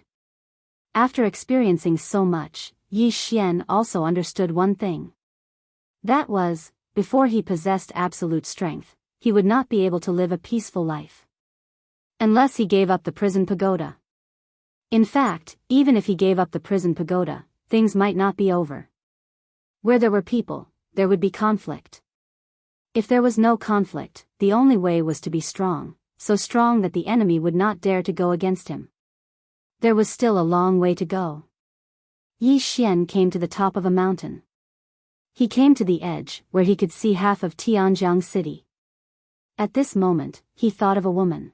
After experiencing so much, Yi Xian also understood one thing. That was, before he possessed absolute strength, he would not be able to live a peaceful life. Unless he gave up the prison pagoda. In fact, even if he gave up the prison pagoda, things might not be over. Where there were people, there would be conflict. If there was no conflict, the only way was to be strong, so strong that the enemy would not dare to go against him. There was still a long way to go. Yi Xian came to the top of a mountain. He came to the edge, where he could see half of Tianjiang city. At this moment, he thought of a woman.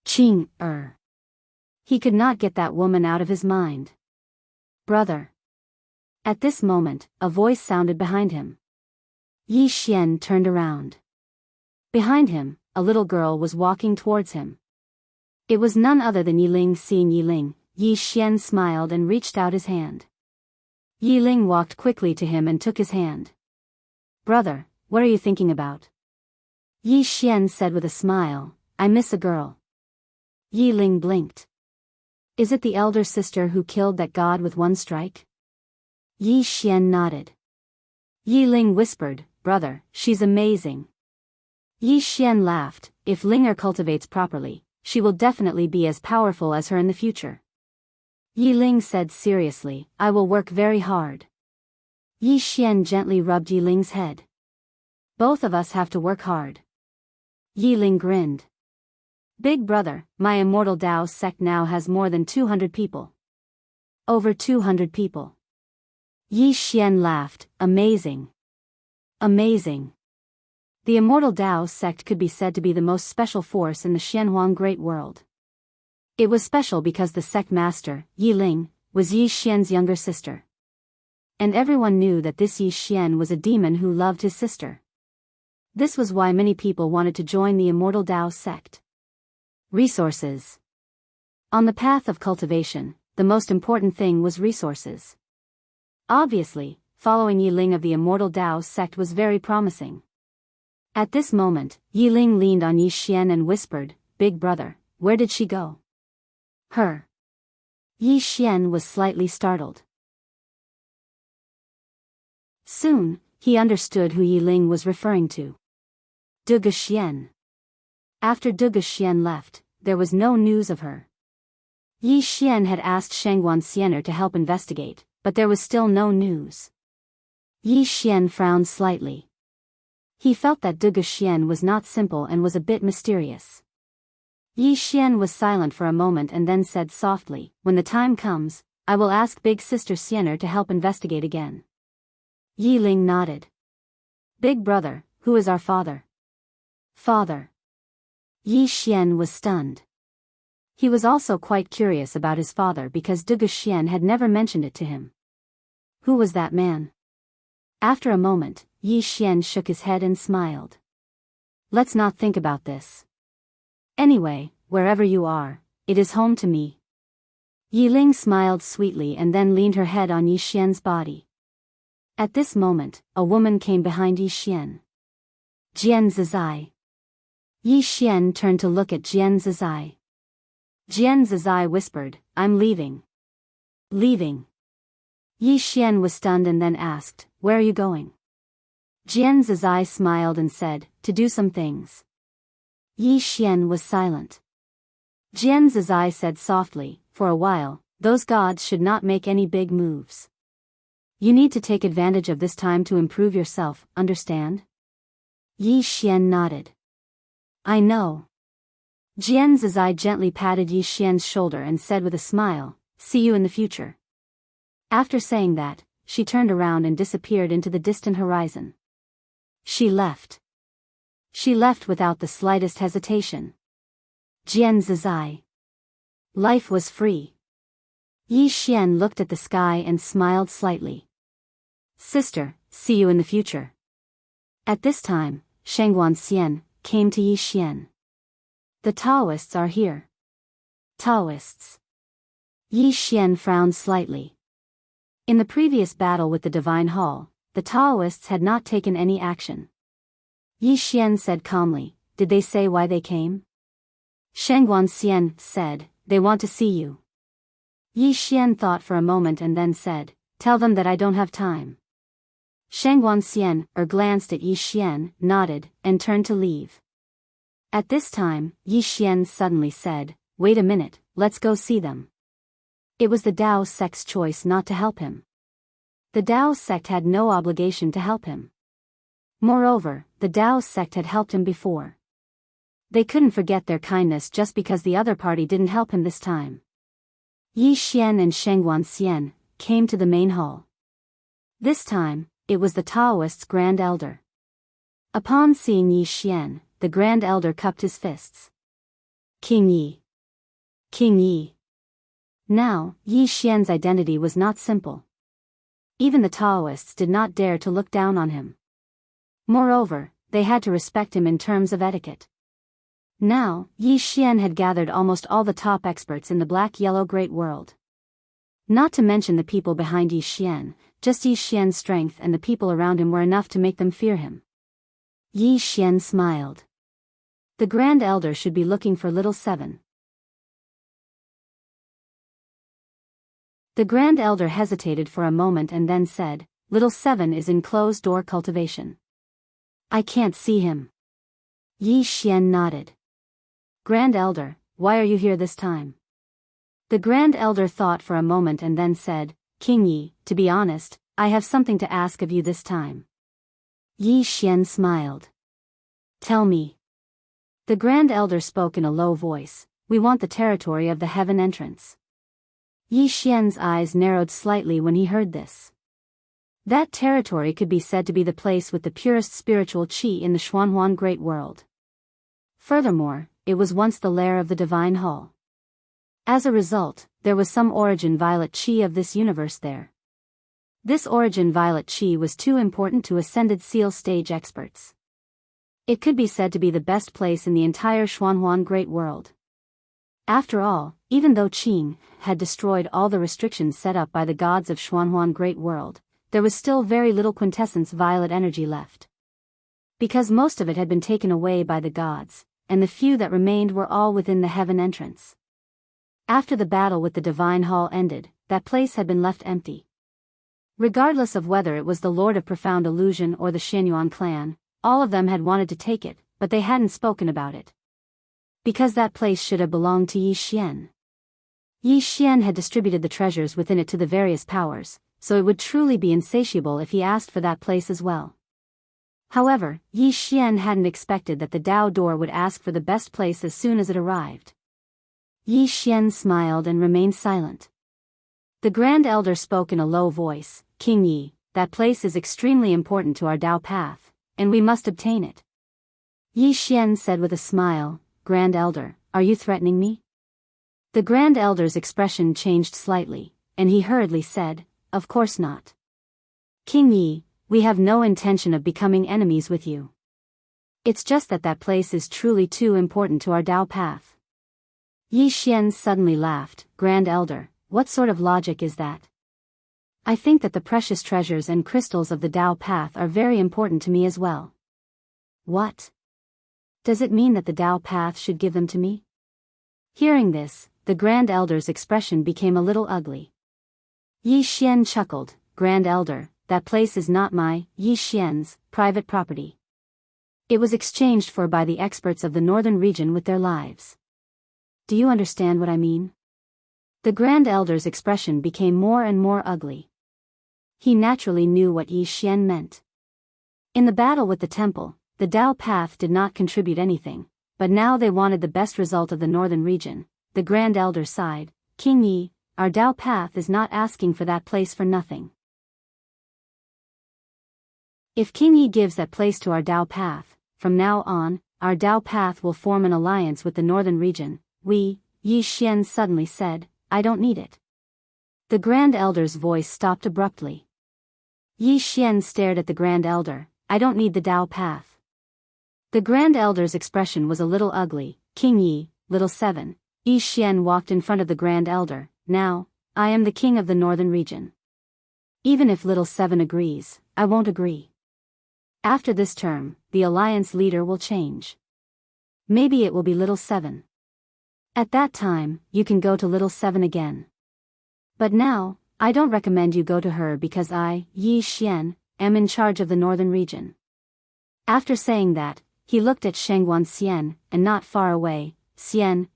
Qing. He could not get that woman out of his mind. "Brother." At this moment, a voice sounded behind him. Yi Xian turned around. Behind him, a little girl was walking towards him. It was none other than Yiling. Seeing Yiling, Yi Xian smiled and reached out his hand. Yiling walked quickly to him and took his hand. "Brother, what are you thinking about?" Yi Xian said with a smile, "I miss a girl." Yiling blinked. "Is it the elder sister who killed that god with one strike?" Yi Xian nodded. Yiling whispered, "Brother, she's amazing." Yi Xian laughed, "If Linger cultivates properly, she will definitely be as powerful as her in the future." Yiling said seriously, "I will work very hard." Yi Xian gently rubbed Yiling's head. "Both of us have to work hard." Yiling grinned. "Big brother, my Immortal Dao sect now has more than 200 people. Over 200 people. Yi Xian laughed, "Amazing. Amazing." The Immortal Dao sect could be said to be the most special force in the Xianhuang Great World. It was special because the sect master, Yiling, was Yi Xian's younger sister. And everyone knew that this Yi Xian was a demon who loved his sister. This was why many people wanted to join the Immortal Tao sect. Resources. On the path of cultivation, the most important thing was resources. Obviously, following Yi Ling of the Immortal Tao sect was very promising. At this moment, Yi Ling leaned on Yi Xian and whispered, "Big brother, where did she go?" Her. Yi Xian was slightly startled. Soon, he understood who Yi Ling was referring to. De Xian. After De Xian left, there was no news of her. Yi Xian had asked Shangguan Xianer to help investigate, but there was still no news. Yi Xian frowned slightly. He felt that De Xian was not simple and was a bit mysterious. Yi Xian was silent for a moment and then said softly, "When the time comes, I will ask big sister Xianer to help investigate again." Yi Ling nodded. "Big brother, who is our father?" "Father." Yi Xian was stunned. He was also quite curious about his father because De Xian had never mentioned it to him. Who was that man? After a moment, Yi Xian shook his head and smiled. "Let's not think about this. Anyway, wherever you are, it is home to me." Yi Ling smiled sweetly and then leaned her head on Yi Xian's body. At this moment, a woman came behind Yi Xian. "Jian Zizai." Yi Xian turned to look at Jian Zizai. Jian Zizai whispered, "I'm leaving." "Leaving?" Yi Xian was stunned and then asked, "Where are you going?" Jian Zizai smiled and said, "To do some things." Yi Xian was silent. Jian Zizai said softly, "For a while, those gods should not make any big moves. You need to take advantage of this time to improve yourself, understand?" Yi Xian nodded. "I know." Jian Zizai gently patted Yi Xian's shoulder and said with a smile, "See you in the future." After saying that, she turned around and disappeared into the distant horizon. She left. She left without the slightest hesitation. Jian Zizai. Life was free. Yi Xian looked at the sky and smiled slightly. "Sister, see you in the future." At this time, Shangguan Xian came to Yi Xian. "The Taoists are here." Taoists. Yi Xian frowned slightly. In the previous battle with the Divine Hall, the Taoists had not taken any action. Yi Xian said calmly, "Did they say why they came?" Shangguan Xian said, "They want to see you." Yi Xian thought for a moment and then said, "Tell them that I don't have time." Shangguan Xian glanced at Yi Xian, nodded, and turned to leave. At this time, Yi Xian suddenly said, "Wait a minute, let's go see them." It was the Tao sect's choice not to help him. The Tao sect had no obligation to help him. Moreover, the Tao sect had helped him before. They couldn't forget their kindness just because the other party didn't help him this time. Yi Xian and Shangguan Xian came to the main hall. This time, it was the Taoists' Grand Elder. Upon seeing Yi Xian, the Grand Elder cupped his fists. "King Yi. King Yi." Now, Yi Xian's identity was not simple. Even the Taoists did not dare to look down on him. Moreover, they had to respect him in terms of etiquette. Now, Yi Xian had gathered almost all the top experts in the black-yellow great world. Not to mention the people behind Yi Xian, just Yi Xian's strength and the people around him were enough to make them fear him. Yi Xian smiled. The Grand Elder should be looking for Little Seven. The Grand Elder hesitated for a moment and then said, "Little Seven is in closed-door cultivation. I can't see him." Yi Xian nodded. "Grand Elder, why are you here this time?" The Grand Elder thought for a moment and then said, "King Yi, to be honest, I have something to ask of you this time." Yi Xian smiled. "Tell me." The Grand Elder spoke in a low voice, "We want the territory of the heaven entrance." Yi Xian's eyes narrowed slightly when he heard this. That territory could be said to be the place with the purest spiritual qi in the Xuanhuan Great World. Furthermore, it was once the lair of the Divine Hall. As a result, there was some origin violet qi of this universe there. This origin violet chi was too important to ascended seal stage experts. It could be said to be the best place in the entire Xuanhuan Great World. After all, even though Qing had destroyed all the restrictions set up by the gods of Xuanhuan Great World, there was still very little quintessence violet energy left. Because most of it had been taken away by the gods, and the few that remained were all within the heaven entrance. After the battle with the Divine Hall ended, that place had been left empty. Regardless of whether it was the Lord of Profound Illusion or the Shenyuan clan, all of them had wanted to take it, but they hadn't spoken about it. Because that place should have belonged to Yi Xian. Yi Xian had distributed the treasures within it to the various powers, so it would truly be insatiable if he asked for that place as well. However, Yi Xian hadn't expected that the Dao door would ask for the best place as soon as it arrived. Yi Xian smiled and remained silent. The Grand Elder spoke in a low voice, "King Yi, that place is extremely important to our Dao path, and we must obtain it." Yi Xian said with a smile, "Grand Elder, are you threatening me?" The Grand Elder's expression changed slightly, and he hurriedly said, "Of course not. King Yi, we have no intention of becoming enemies with you. It's just that that place is truly too important to our Dao path." Yi Xian suddenly laughed, "Grand Elder, what sort of logic is that? I think that the precious treasures and crystals of the Dao path are very important to me as well." "What? Does it mean that the Dao path should give them to me?" Hearing this, the Grand Elder's expression became a little ugly. Yi Xian chuckled, "Grand Elder, that place is not my, Yi Xian's, private property. It was exchanged for by the experts of the northern region with their lives. Do you understand what I mean?" The Grand Elder's expression became more and more ugly. He naturally knew what Yi Xian meant. In the battle with the temple, the Dao path did not contribute anything, but now they wanted the best result of the northern region. The Grand Elder sighed, "King Yi, our Dao path is not asking for that place for nothing. If King Yi gives that place to our Dao path, from now on, our Dao path will form an alliance with the northern region." Yi Xian suddenly said, "I don't need it." The Grand Elder's voice stopped abruptly. Yi Xian stared at the Grand Elder, "I don't need the Dao path." The Grand Elder's expression was a little ugly. "King Yi, little 7, Yi Xian walked in front of the Grand Elder, "Now, I am the king of the northern region. Even if little 7 agrees, I won't agree. After this term, the alliance leader will change. Maybe it will be little 7. At that time, you can go to little 7 again. But now, I don't recommend you go to her because I, Yi Xian, am in charge of the northern region." After saying that, he looked at Shengguan Xian, and not far away, "Xian,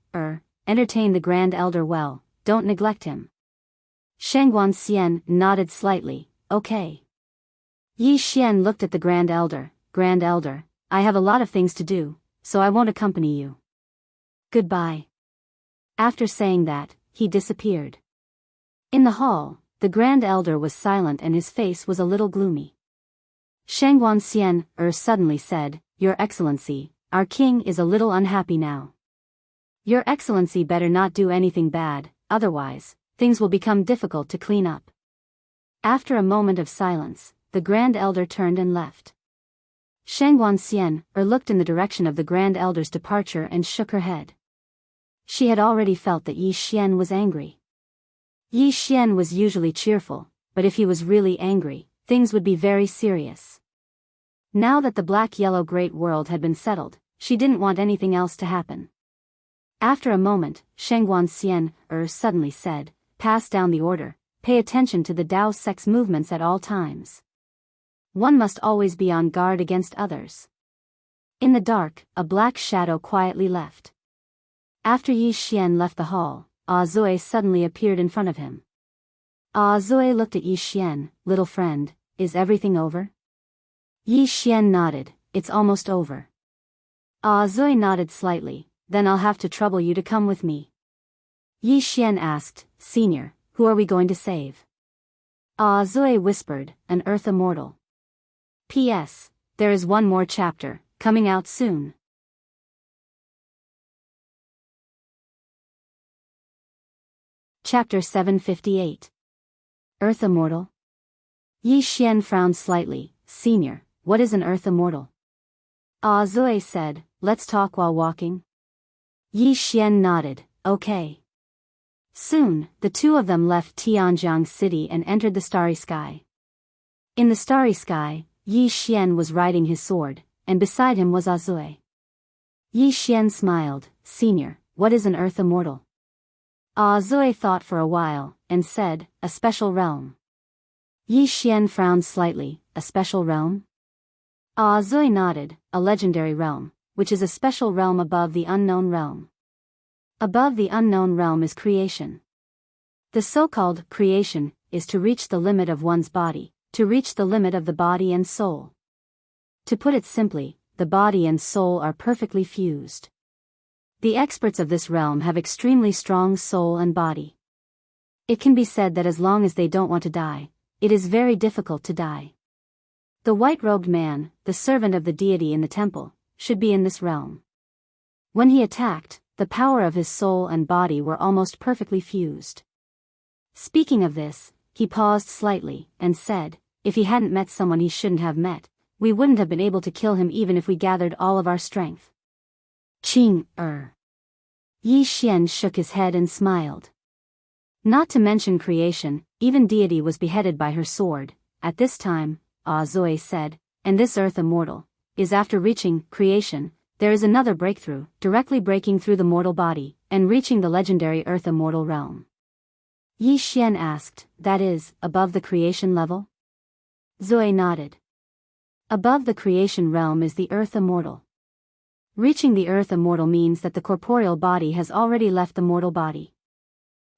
entertain the Grand Elder well, don't neglect him." Shengguan Xian nodded slightly, "Okay." Yi Xian looked at the Grand Elder, "Grand Elder, I have a lot of things to do, so I won't accompany you. Goodbye." After saying that, he disappeared. In the hall, the Grand Elder was silent and his face was a little gloomy. Shengguan Xian, suddenly said, "Your Excellency, our king is a little unhappy now. Your Excellency better not do anything bad, otherwise, things will become difficult to clean up." After a moment of silence, the Grand Elder turned and left. Shengguan Xian, looked in the direction of the Grand Elder's departure and shook her head. She had already felt that Yi Xian was angry. Yi Xian was usually cheerful, but if he was really angry, things would be very serious. Now that the black-yellow great world had been settled, she didn't want anything else to happen. After a moment, Shengguan Xian, suddenly said, "Pass down the order, pay attention to the Dao sex movements at all times. One must always be on guard against others." In the dark, a black shadow quietly left. After Yi Xian left the hall, Zui suddenly appeared in front of him. Zui looked at Yi Xian, "Little friend, is everything over?" Yi Xian nodded, "It's almost over." Zui nodded slightly, "Then I'll have to trouble you to come with me." Yi Xian asked, "Senior, who are we going to save?" Zui whispered, "An Earth Immortal. P.S. There is one more chapter, coming out soon." Chapter 758. Earth Immortal. Yi Xian frowned slightly. Senior, what is an earth immortal? Ah Zoe said, let's talk while walking. Yi Xian nodded, okay. Soon, the two of them left Tianjiang City and entered the starry sky. In the starry sky, Yi Xian was riding his sword, and beside him was Azue. Yi Xian smiled. Senior, what is an earth immortal? Azue thought for a while, and said, a special realm. Yi Xian frowned slightly. A special realm? Azue nodded. A legendary realm, which is a special realm above the unknown realm. Above the unknown realm is creation. The so-called creation is to reach the limit of one's body, to reach the limit of the body and soul. To put it simply, the body and soul are perfectly fused. The experts of this realm have extremely strong soul and body. It can be said that as long as they don't want to die, it is very difficult to die. The white-robed man, the servant of the deity in the temple, should be in this realm. When he attacked, the power of his soul and body were almost perfectly fused. Speaking of this, he paused slightly, and said, if he hadn't met someone he shouldn't have met, we wouldn't have been able to kill him even if we gathered all of our strength. Yi Xian shook his head and smiled. Not to mention creation, even deity was beheaded by her sword. At this time, Azue said, and this earth immortal, is after reaching creation, there is another breakthrough, directly breaking through the mortal body, and reaching the legendary earth immortal realm. Yi Xian asked, that is, above the creation level? Zoe nodded. Above the creation realm is the earth immortal. Reaching the earth immortal means that the corporeal body has already left the mortal body.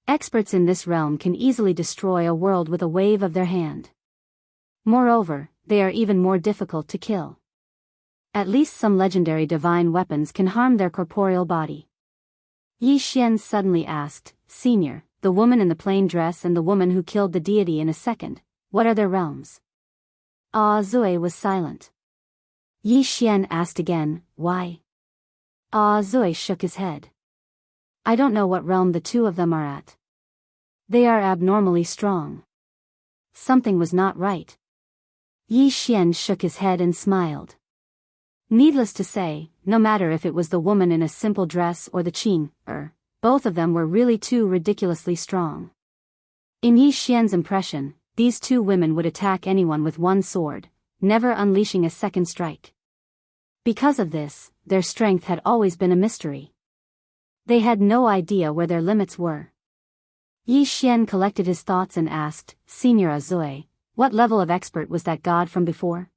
Experts in this realm can easily destroy a world with a wave of their hand. Moreover, they are even more difficult to kill. At least some legendary divine weapons can harm their corporeal body. Yi Xian suddenly asked, Senior, the woman in the plain dress and the woman who killed the deity in a second, what are their realms? Azue was silent. Yi Xian asked again, why? Azue shook his head. I don't know what realm the two of them are at. They are abnormally strong. Something was not right. Yi Xian shook his head and smiled. Needless to say, no matter if it was the woman in a simple dress or the Qing, both of them were really too ridiculously strong. In Yi Xian's impression, these two women would attack anyone with one sword, never unleashing a second strike. Because of this, their strength had always been a mystery. They had no idea where their limits were. Yi Xian collected his thoughts and asked, Senior Zoe, what level of expert was that god from before?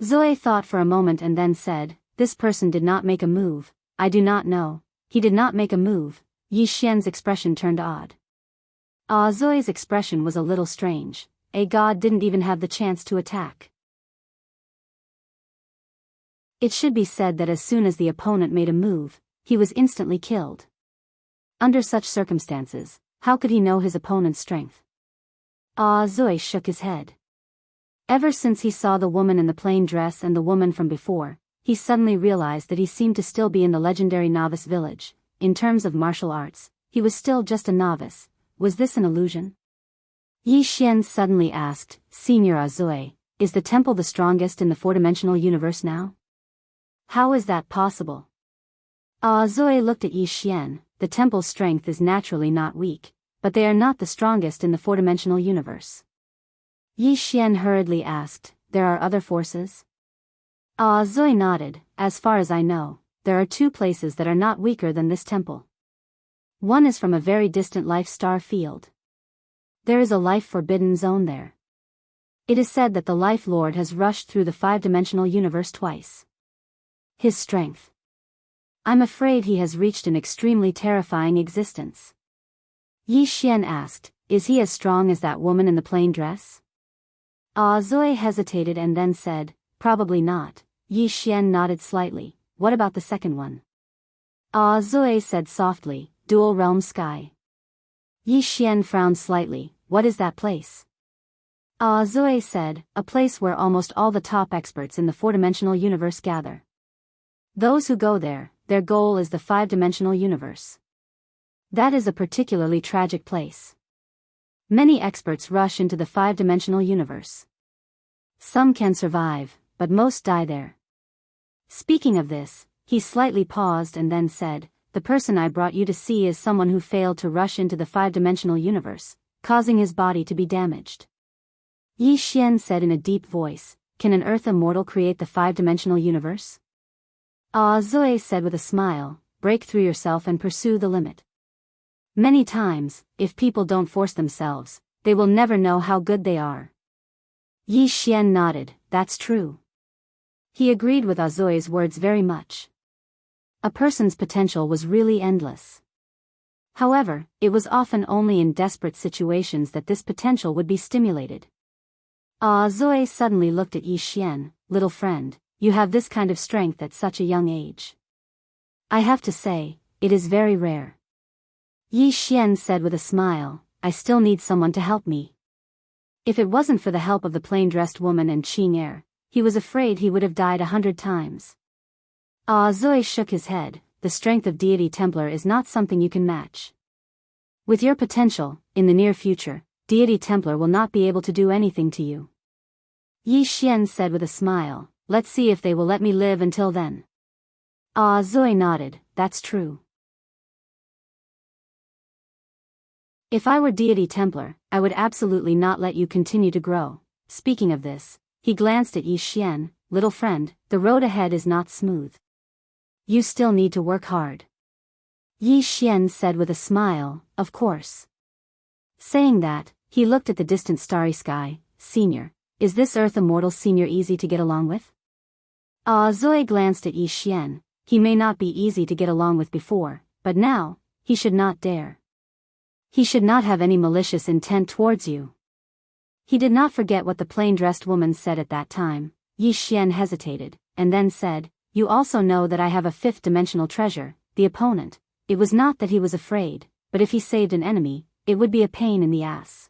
Zoe thought for a moment and then said, this person did not make a move, I do not know, he did not make a move. Yi Xian's expression turned odd. Zoe's expression was a little strange, a god didn't even have the chance to attack. It should be said that as soon as the opponent made a move, he was instantly killed. Under such circumstances, how could he know his opponent's strength? Zoe shook his head. Ever since he saw the woman in the plain dress and the woman from before, he suddenly realized that he seemed to still be in the legendary novice village. In terms of martial arts, he was still just a novice. Was this an illusion? Yi Xian suddenly asked, Senior Azue, is the temple the strongest in the four-dimensional universe now? How is that possible? Azue looked at Yi Xian. The temple's strength is naturally not weak, but they are not the strongest in the four-dimensional universe. Yi Xian hurriedly asked, there are other forces? Zoe nodded. As far as I know, there are two places that are not weaker than this temple. One is from a very distant life star field. There is a life forbidden zone there. It is said that the Life Lord has rushed through the five-dimensional universe twice. His strength. I'm afraid he has reached an extremely terrifying existence. Yi Xian asked, is he as strong as that woman in the plain dress? Zoe hesitated and then said, probably not. Yi Xian nodded slightly. What about the second one? Zoe said softly, Dual Realm Sky. Yi Xian frowned slightly. What is that place? Zoe said, a place where almost all the top experts in the four-dimensional universe gather. Those who go there, their goal is the five-dimensional universe. That is a particularly tragic place. Many experts rush into the five-dimensional universe. Some can survive, but most die there. Speaking of this, he slightly paused and then said, "The person I brought you to see is someone who failed to rush into the five-dimensional universe, causing his body to be damaged." Yi Xian said in a deep voice, "Can an Earth Immortal create the five-dimensional universe?" Zoe said with a smile, "Break through yourself and pursue the limit." Many times, if people don't force themselves, they will never know how good they are. Yi Xian nodded, "That's true." He agreed with Zoe's words very much. A person's potential was really endless. However, it was often only in desperate situations that this potential would be stimulated. Zoe suddenly looked at Yi Xian, "Little friend, you have this kind of strength at such a young age. I have to say, it is very rare." Yi Xian said with a smile, "I still need someone to help me." If it wasn't for the help of the plain-dressed woman and Qing Er, he was afraid he would have died 100 times. Zoe shook his head, "The strength of Deity Templar is not something you can match. With your potential, in the near future, Deity Templar will not be able to do anything to you." Yi Xian said with a smile, "Let's see if they will let me live until then." Zoe nodded, "That's true. If I were Deity Templar, I would absolutely not let you continue to grow." Speaking of this, he glanced at Yi Xian, "Little friend, the road ahead is not smooth. You still need to work hard." Yi Xian said with a smile, "Of course." Saying that, he looked at the distant starry sky. "Senior, is this Earth Immortal Senior easy to get along with?" Zoe glanced at Yi Xian. He may not be easy to get along with before, but now, he should not dare. He should not have any malicious intent towards you. He did not forget what the plain-dressed woman said at that time. Yi Xian hesitated, and then said, "You also know that I have a fifth-dimensional treasure, the opponent." It was not that he was afraid, but if he saved an enemy, it would be a pain in the ass.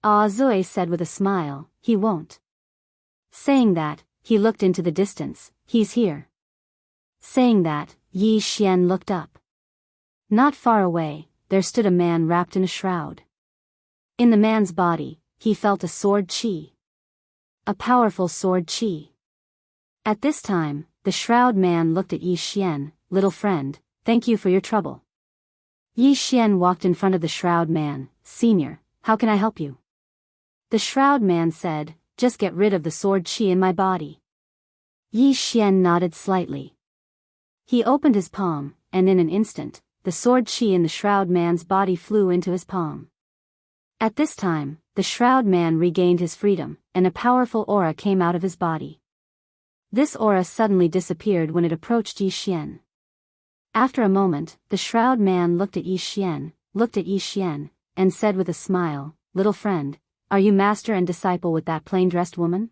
Zoe said with a smile, "He won't." Saying that, he looked into the distance. "He's here." Saying that, Yi Xian looked up. Not far away, there stood a man wrapped in a shroud. In the man's body, he felt a sword qi. A powerful sword qi. At this time, the shroud man looked at Yi Xian, "Little friend, thank you for your trouble." Yi Xian walked in front of the shroud man. "Senior, how can I help you?" The shroud man said, "Just get rid of the sword qi in my body." Yi Xian nodded slightly. He opened his palm, and in an instant, the sword qi in the shroud man's body flew into his palm. At this time, the shroud man regained his freedom, and a powerful aura came out of his body. This aura suddenly disappeared when it approached Yi Xian. After a moment, the shroud man looked at Yi Xian, and said with a smile, "Little friend, are you master and disciple with that plain-dressed woman?"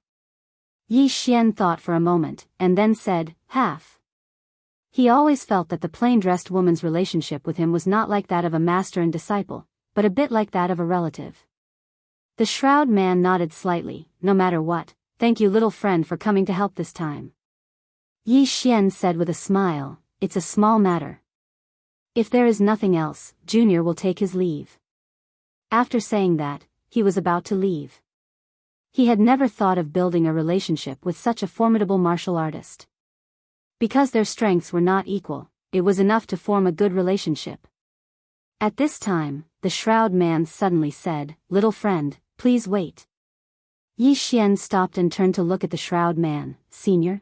Yi Xian thought for a moment, and then said, "Half." He always felt that the plain-dressed woman's relationship with him was not like that of a master and disciple, but a bit like that of a relative. The shroud man nodded slightly. "No matter what, thank you little friend for coming to help this time." Yi Xian said with a smile, "It's a small matter. If there is nothing else, Junior will take his leave." After saying that, he was about to leave. He had never thought of building a relationship with such a formidable martial artist. Because their strengths were not equal, it was enough to form a good relationship. At this time, the shroud man suddenly said, "Little friend, please wait." Yi Xian stopped and turned to look at the shroud man. "Senior?"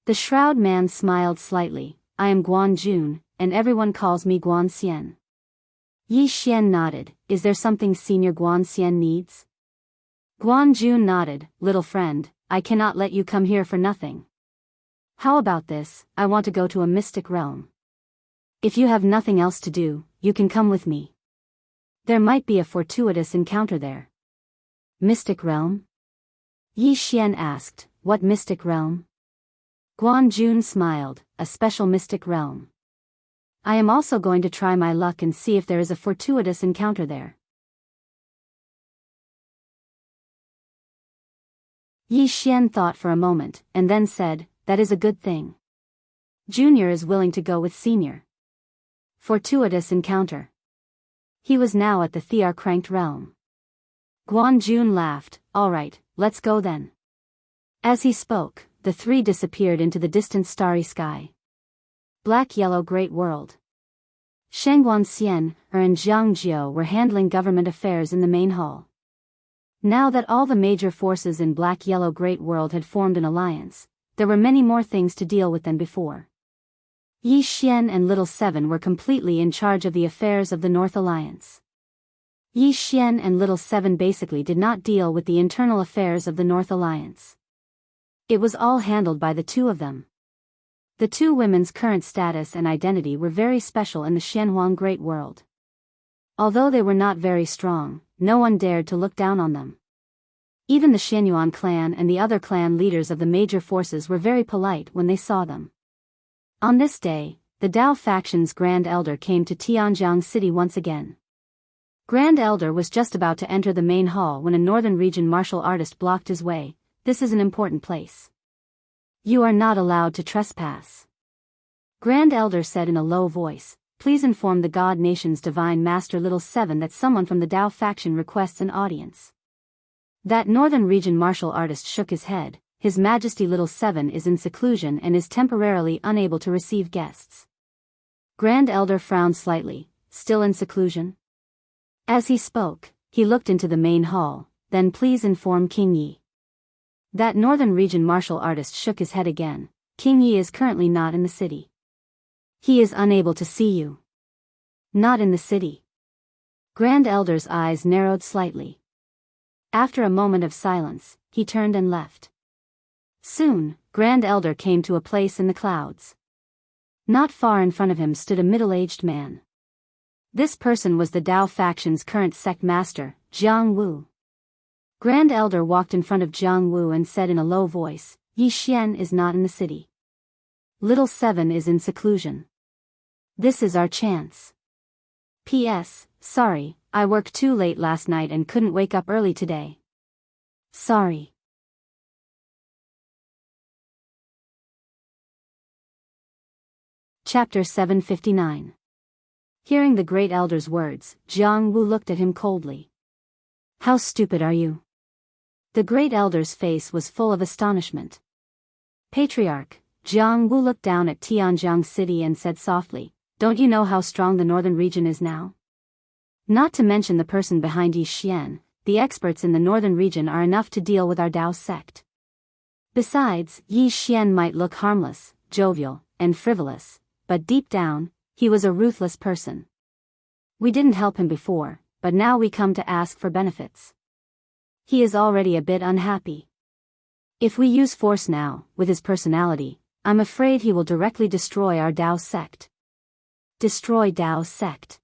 The shroud man smiled slightly. "I am Guan Jun, and everyone calls me Guan Xian." Yi Xian nodded. "Is there something Senior Guan Xian needs?" Guan Jun nodded. "Little friend, I cannot let you come here for nothing. How about this? I want to go to a mystic realm. If you have nothing else to do, you can come with me. There might be a fortuitous encounter there." "Mystic realm?" Yi Xian asked. "What mystic realm?" Guan Jun smiled. "A special mystic realm. I am also going to try my luck and see if there is a fortuitous encounter there." Yi Xian thought for a moment, and then said, "That is a good thing. Junior is willing to go with Senior. Fortuitous encounter. He was now at the Thear-cranked realm. Guan Jun laughed. All right, let's go then. As he spoke, the three disappeared into the distant starry sky. Black-Yellow Great World. Shengguan Xian and Zhang Jiao were handling government affairs in the main hall. Now that all the major forces in Black-Yellow Great World had formed an alliance, there were many more things to deal with than before. Yi Xian and Little Seven were completely in charge of the affairs of the North Alliance. Yi Xian and Little Seven basically did not deal with the internal affairs of the North Alliance. It was all handled by the two of them. The two women's current status and identity were very special in the Xianhuang Great World. Although they were not very strong, no one dared to look down on them. Even the Xianyuan clan and the other clan leaders of the major forces were very polite when they saw them. On this day, the Dao faction's Grand Elder came to Tianjiang City once again. Grand Elder was just about to enter the main hall when a northern region martial artist blocked his way. This is an important place. You are not allowed to trespass. Grand Elder said in a low voice, please inform the God Nation's Divine Master Little Seven that someone from the Dao faction requests an audience. That northern region martial artist shook his head. His Majesty Little Seven is in seclusion and is temporarily unable to receive guests. Grand Elder frowned slightly, still in seclusion? As he spoke, he looked into the main hall, then please inform King Yi. That northern region martial artist shook his head again. King Yi is currently not in the city. He is unable to see you. Not in the city. Grand Elder's eyes narrowed slightly. After a moment of silence, he turned and left. Soon, Grand Elder came to a place in the clouds. Not far in front of him stood a middle-aged man. This person was the Dao faction's current sect master, Jiang Wu. Grand Elder walked in front of Jiang Wu and said in a low voice, Yi Xian is not in the city. Little Seven is in seclusion. This is our chance. P.S. Sorry, I worked too late last night and couldn't wake up early today. Sorry. Chapter 759. Hearing the Great Elder's words, Jiang Wu looked at him coldly. How stupid are you? The Great Elder's face was full of astonishment. Patriarch, Jiang Wu looked down at Tianjiang City and said softly, don't you know how strong the northern region is now? Not to mention the person behind Yi Xian, the experts in the northern region are enough to deal with our Dao sect. Besides, Yi Xian might look harmless, jovial, and frivolous, but deep down, he was a ruthless person. We didn't help him before, but now we come to ask for benefits. He is already a bit unhappy. If we use force now, with his personality, I'm afraid he will directly destroy our Dao sect. Destroy Dao sect.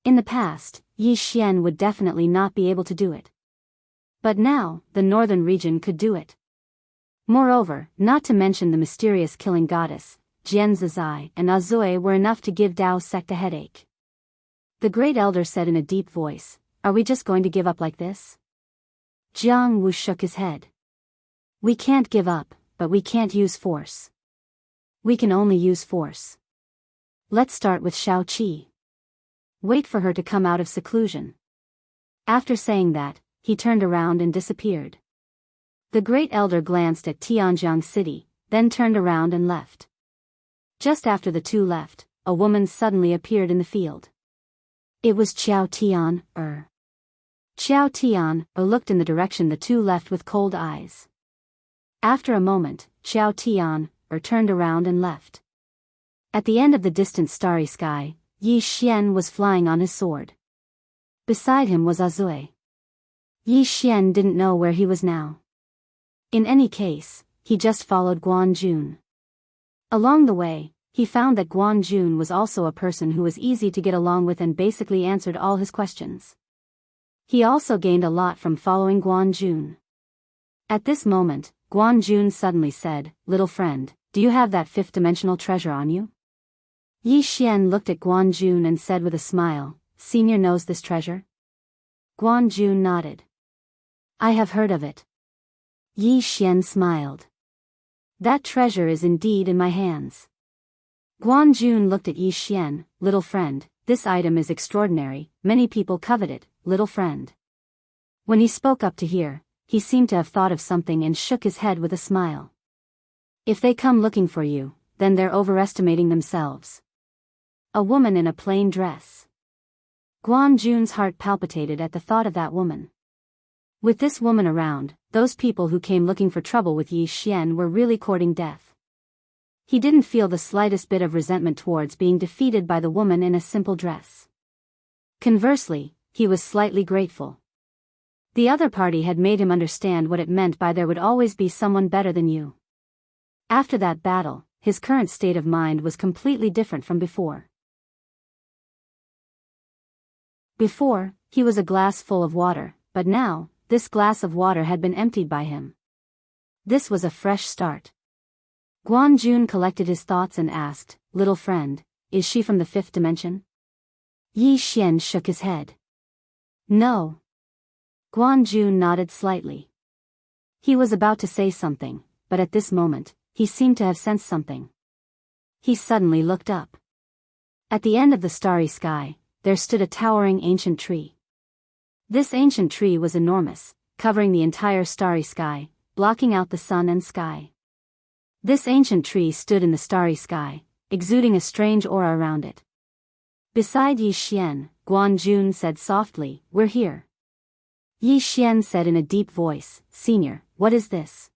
In the past, Yi Xian would definitely not be able to do it. But now, the northern region could do it. Moreover, not to mention the mysterious killing goddess, Jian Zizai and Azui were enough to give Dao sect a headache. The Great Elder said in a deep voice, are we just going to give up like this? Jiang Wu shook his head. We can't give up, but we can't use force. We can only use force. Let's start with Shao Qi. Wait for her to come out of seclusion. After saying that, he turned around and disappeared. The Great Elder glanced at Tianjiang City, then turned around and left. Just after the two left, a woman suddenly appeared in the field. It was Qiao Tian. Qiao Tian looked in the direction the two left with cold eyes. After a moment, Qiao Tian turned around and left. At the end of the distant starry sky, Yi Xian was flying on his sword. Beside him was Azui. Yi Xian didn't know where he was now. In any case, he just followed Guan Jun. Along the way, he found that Guan Jun was also a person who was easy to get along with and basically answered all his questions. He also gained a lot from following Guan Jun. At this moment, Guan Jun suddenly said, "Little friend, do you have that fifth-dimensional treasure on you?" Yi Xian looked at Guan Jun and said with a smile, "Senior knows this treasure?" Guan Jun nodded. "I have heard of it." Yi Xian smiled. "That treasure is indeed in my hands." Guan Jun looked at Yi Xian, "Little friend, this item is extraordinary, many people covet it, little friend. When he spoke up to hear, he seemed to have thought of something and shook his head with a smile. If they come looking for you, then they're overestimating themselves. A woman in a plain dress. Guan Jun's heart palpitated at the thought of that woman. With this woman around, those people who came looking for trouble with Yi Xian were really courting death. He didn't feel the slightest bit of resentment towards being defeated by the woman in a simple dress. Conversely, he was slightly grateful. The other party had made him understand what it meant by there would always be someone better than you. After that battle, his current state of mind was completely different from before. Before, he was a glass full of water, but now, this glass of water had been emptied by him. This was a fresh start. Guan Jun collected his thoughts and asked, "Little friend, is she from the fifth dimension?" Yi Xian shook his head. "No." Guan Jun nodded slightly. He was about to say something, but at this moment, he seemed to have sensed something. He suddenly looked up. At the end of the starry sky, there stood a towering ancient tree. This ancient tree was enormous, covering the entire starry sky, blocking out the sun and sky. This ancient tree stood in the starry sky, exuding a strange aura around it. Beside Yi Xian, Guan Jun said softly, "We're here." Yi Xian said in a deep voice, "Senior, what is this?"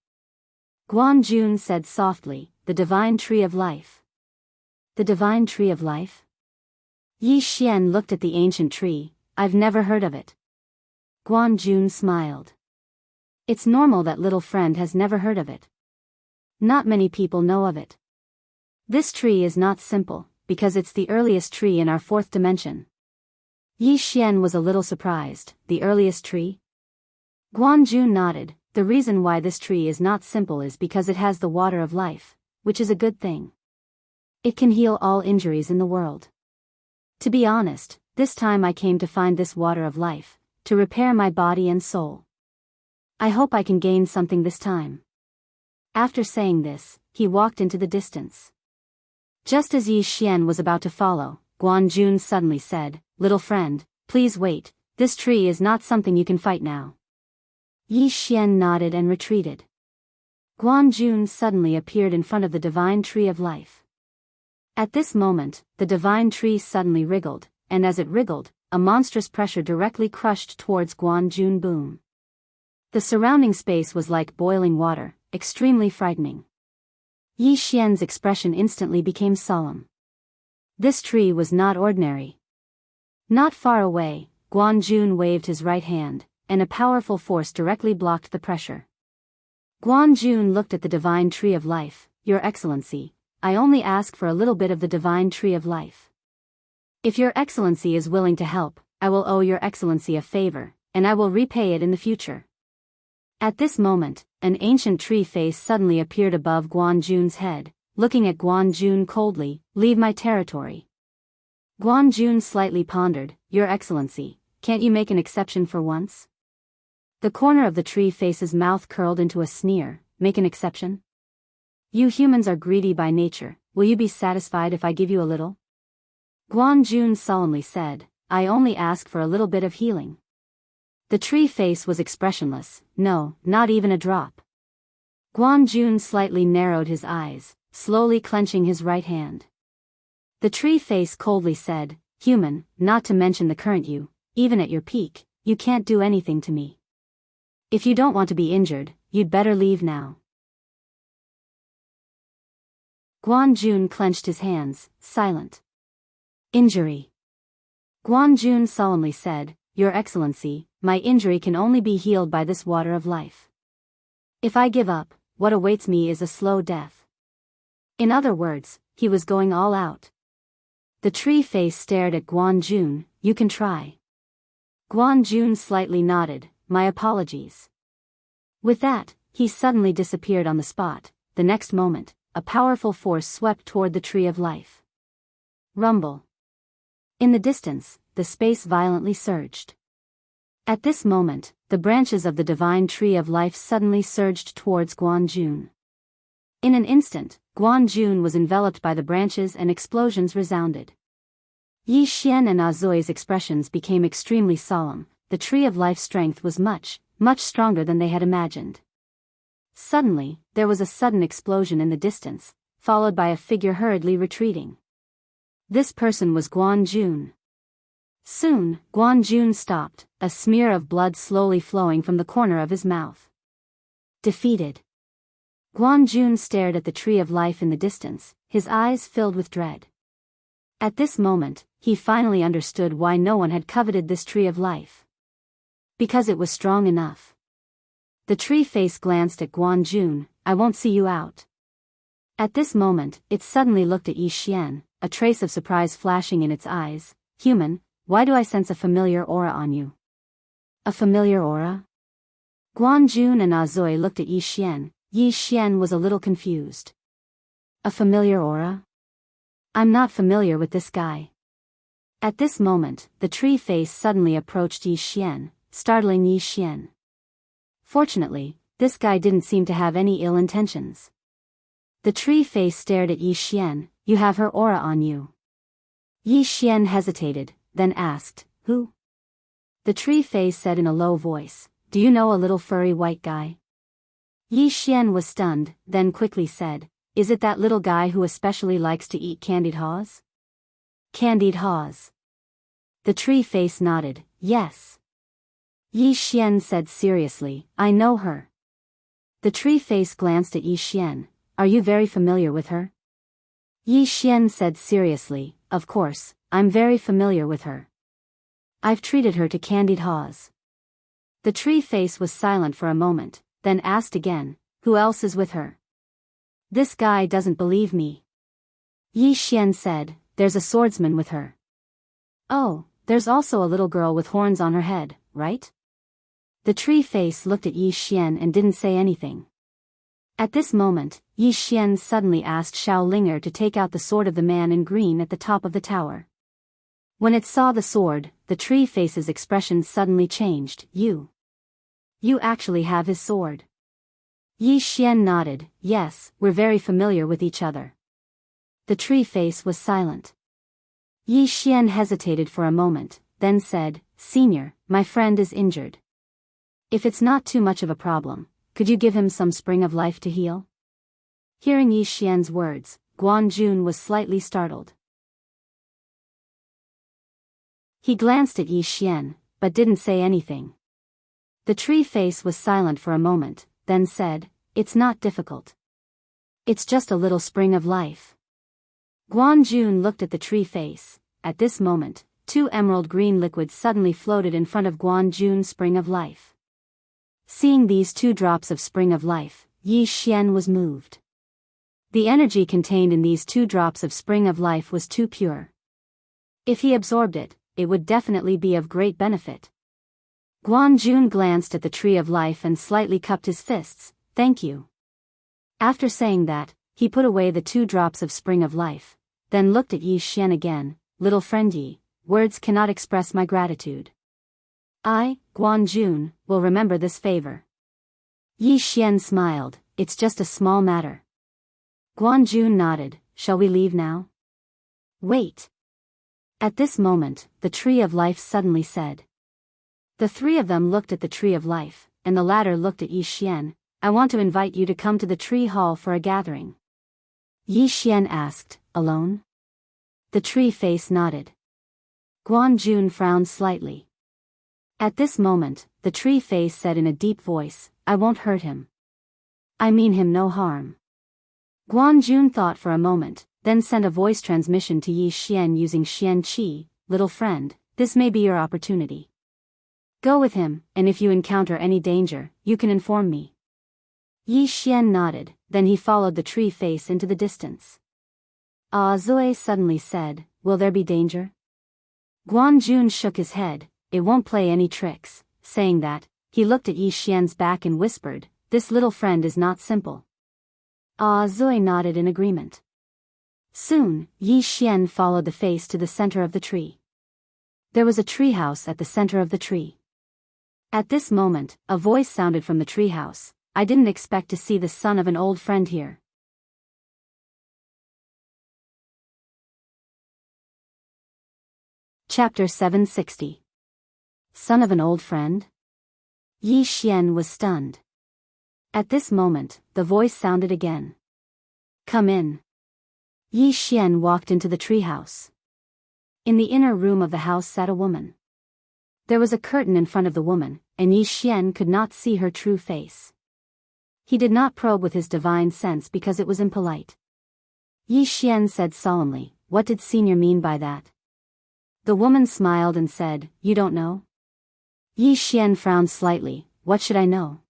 Guan Jun said softly, "The divine tree of life." The divine tree of life? Yi Xian looked at the ancient tree. "I've never heard of it." Guan Jun smiled. "It's normal that little friend has never heard of it. Not many people know of it. This tree is not simple, because it's the earliest tree in our fourth dimension." Yi Xian was a little surprised. "The earliest tree?" Guan Jun nodded. "The reason why this tree is not simple is because it has the water of life, which is a good thing. It can heal all injuries in the world. To be honest, this time I came to find this water of life, to repair my body and soul. I hope I can gain something this time." After saying this, he walked into the distance. Just as Yi Xian was about to follow, Guan Jun suddenly said, "Little friend, please wait, this tree is not something you can fight now." Yi Xian nodded and retreated. Guan Jun suddenly appeared in front of the divine tree of life. At this moment, the divine tree suddenly wriggled, and as it wriggled, a monstrous pressure directly crushed towards Guan Jun. Boom. The surrounding space was like boiling water, extremely frightening. Yi Xian's expression instantly became solemn. This tree was not ordinary. Not far away, Guan Jun waved his right hand, and a powerful force directly blocked the pressure. Guan Jun looked at the divine tree of life. "Your Excellency, I only ask for a little bit of the divine tree of life. If Your Excellency is willing to help, I will owe Your Excellency a favor, and I will repay it in the future." At this moment, an ancient tree face suddenly appeared above Guan Jun's head, looking at Guan Jun coldly. "Leave my territory." Guan Jun slightly pondered. "Your Excellency, can't you make an exception for once?" The corner of the tree face's mouth curled into a sneer. "Make an exception? You humans are greedy by nature, will you be satisfied if I give you a little?" Guan Jun solemnly said, "I only ask for a little bit of healing." The tree face was expressionless. "No, not even a drop." Guan Jun slightly narrowed his eyes, slowly clenching his right hand. The tree face coldly said, "Human, not to mention the current you, even at your peak, you can't do anything to me. If you don't want to be injured, you'd better leave now." Guan Jun clenched his hands, silent. "Injury." Guan Jun solemnly said, "Your Excellency, my injury can only be healed by this water of life. If I give up, what awaits me is a slow death." In other words, he was going all out. The tree face stared at Guan Jun. "You can try." Guan Jun slightly nodded. "My apologies." With that, he suddenly disappeared on the spot. The next moment, a powerful force swept toward the tree of life. Rumble. In the distance, the space violently surged. At this moment, the branches of the divine tree of life suddenly surged towards Guan Jun. In an instant, Guan Jun was enveloped by the branches and explosions resounded. Yi Xian and Azui's expressions became extremely solemn. The tree of life strength was much, much stronger than they had imagined. Suddenly, there was a sudden explosion in the distance, followed by a figure hurriedly retreating. This person was Guan Jun. Soon, Guan Jun stopped, a smear of blood slowly flowing from the corner of his mouth. Defeated. Guan Jun stared at the tree of life in the distance, his eyes filled with dread. At this moment, he finally understood why no one had coveted this tree of life. Because it was strong enough. The tree face glanced at Guan Jun. I won't see you out. At this moment, it suddenly looked at Yi Xian, a trace of surprise flashing in its eyes. Human, why do I sense a familiar aura on you? A familiar aura? Guan Jun and Azui looked at Yi Xian. Yi Xian was a little confused. A familiar aura? I'm not familiar with this guy. At this moment, the tree face suddenly approached Yi Xian, startling Yi Xian. Fortunately, this guy didn't seem to have any ill intentions. The tree face stared at Yi Xian. You have her aura on you. Yi Xian hesitated, then asked, Who? The tree face said in a low voice, Do you know a little furry white guy? Yi Xian was stunned, then quickly said, Is it that little guy who especially likes to eat candied haws? Candied haws. The tree face nodded, Yes. Yi Xian said seriously, I know her. The tree face glanced at Yi Xian. Are you very familiar with her? Yi Xian said seriously, Of course, I'm very familiar with her. I've treated her to candied haws. The tree face was silent for a moment, then asked again, Who else is with her? This guy doesn't believe me. Yi Xian said, There's a swordsman with her. Oh, there's also a little girl with horns on her head, right? The tree face looked at Yi Xian and didn't say anything. At this moment, Yi Xian suddenly asked Xiao Linger to take out the sword of the man in green at the top of the tower. When it saw the sword, the tree face's expression suddenly changed. You actually have his sword. Yi Xian nodded, Yes, we're very familiar with each other. The tree face was silent. Yi Xian hesitated for a moment, then said, Senior, my friend is injured. If it's not too much of a problem, could you give him some spring of life to heal? Hearing Yi Xian's words, Guan Jun was slightly startled. He glanced at Yi Xian, but didn't say anything. The tree face was silent for a moment, then said, It's not difficult. It's just a little spring of life. Guan Jun looked at the tree face. At this moment, 2 emerald green liquids suddenly floated in front of Guan Jun's spring of life. Seeing these 2 drops of spring of life, Yi Xian was moved. The energy contained in these 2 drops of spring of life was too pure. If he absorbed it, it would definitely be of great benefit. Guan Jun glanced at the tree of life and slightly cupped his fists. Thank you. After saying that, he put away the 2 drops of spring of life, then looked at Yi Xian again. Little friend Yi, words cannot express my gratitude. I, Guan Jun, will remember this favor. Yi Xian smiled, It's just a small matter. Guan Jun nodded, Shall we leave now? Wait. At this moment, the tree of life suddenly said. The 3 of them looked at the tree of life, and the latter looked at Yi Xian. I want to invite you to come to the tree hall for a gathering. Yi Xian asked, Alone? The tree face nodded. Guan Jun frowned slightly. At this moment, the tree face said in a deep voice, I won't hurt him. I mean him no harm. Guan Jun thought for a moment, then sent a voice transmission to Yi Xian using Xian Qi. Little friend, this may be your opportunity. Go with him, and if you encounter any danger, you can inform me. Yi Xian nodded, then he followed the tree face into the distance. Zui suddenly said, Will there be danger? Guan Jun shook his head, It won't play any tricks. Saying that, he looked at Yi Xian's back and whispered, This little friend is not simple. Zui nodded in agreement. Soon, Yi Xian followed the face to the center of the tree. There was a treehouse at the center of the tree. At this moment, a voice sounded from the treehouse. I didn't expect to see the son of an old friend here. Chapter 760. Son of an old friend? Yi Xian was stunned. At this moment, the voice sounded again. Come in. Yi Xian walked into the treehouse. In the inner room of the house sat a woman. There was a curtain in front of the woman, and Yi Xian could not see her true face. He did not probe with his divine sense because it was impolite. Yi Xian said solemnly, "What did Senior mean by that?" The woman smiled and said, "You don't know?" Yi Xian frowned slightly. "What should I know?"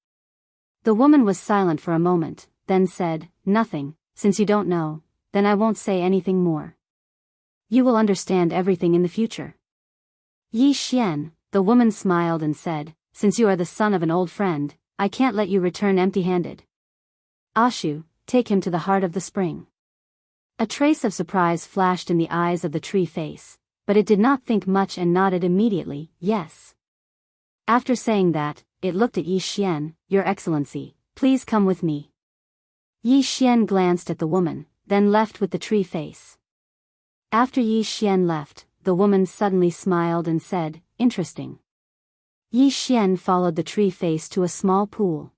The woman was silent for a moment, then said, "Nothing, since you don't know, then I won't say anything more. You will understand everything in the future." Yi Xian, the woman smiled and said, "Since you are the son of an old friend, I can't let you return empty-handed. Ashu, take him to the heart of the spring." A trace of surprise flashed in the eyes of the tree face, but it did not think much and nodded immediately, "Yes." After saying that, it looked at Yi Xian, "Your Excellency, please come with me." Yi Xian glanced at the woman, then left with the tree face. After Yi Xian left, the woman suddenly smiled and said, "Interesting." Yi Xian followed the tree face to a small pool.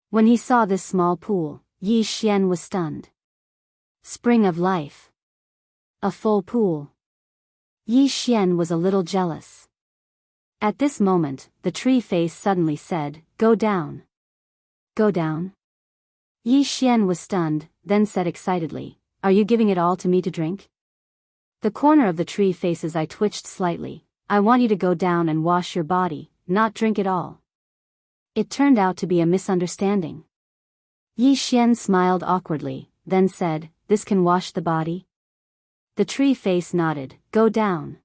When he saw this small pool, Yi Xian was stunned. Spring of life. A full pool. Yi Xian was a little jealous. At this moment, the tree face suddenly said, "Go down." Go down? Yi Xian was stunned, then said excitedly, "Are you giving it all to me to drink?" The corner of the tree face's eye twitched slightly. "I want you to go down and wash your body, not drink it all." It turned out to be a misunderstanding. Yi Xian smiled awkwardly, then said, "This can wash the body?" The tree face nodded, "Go down."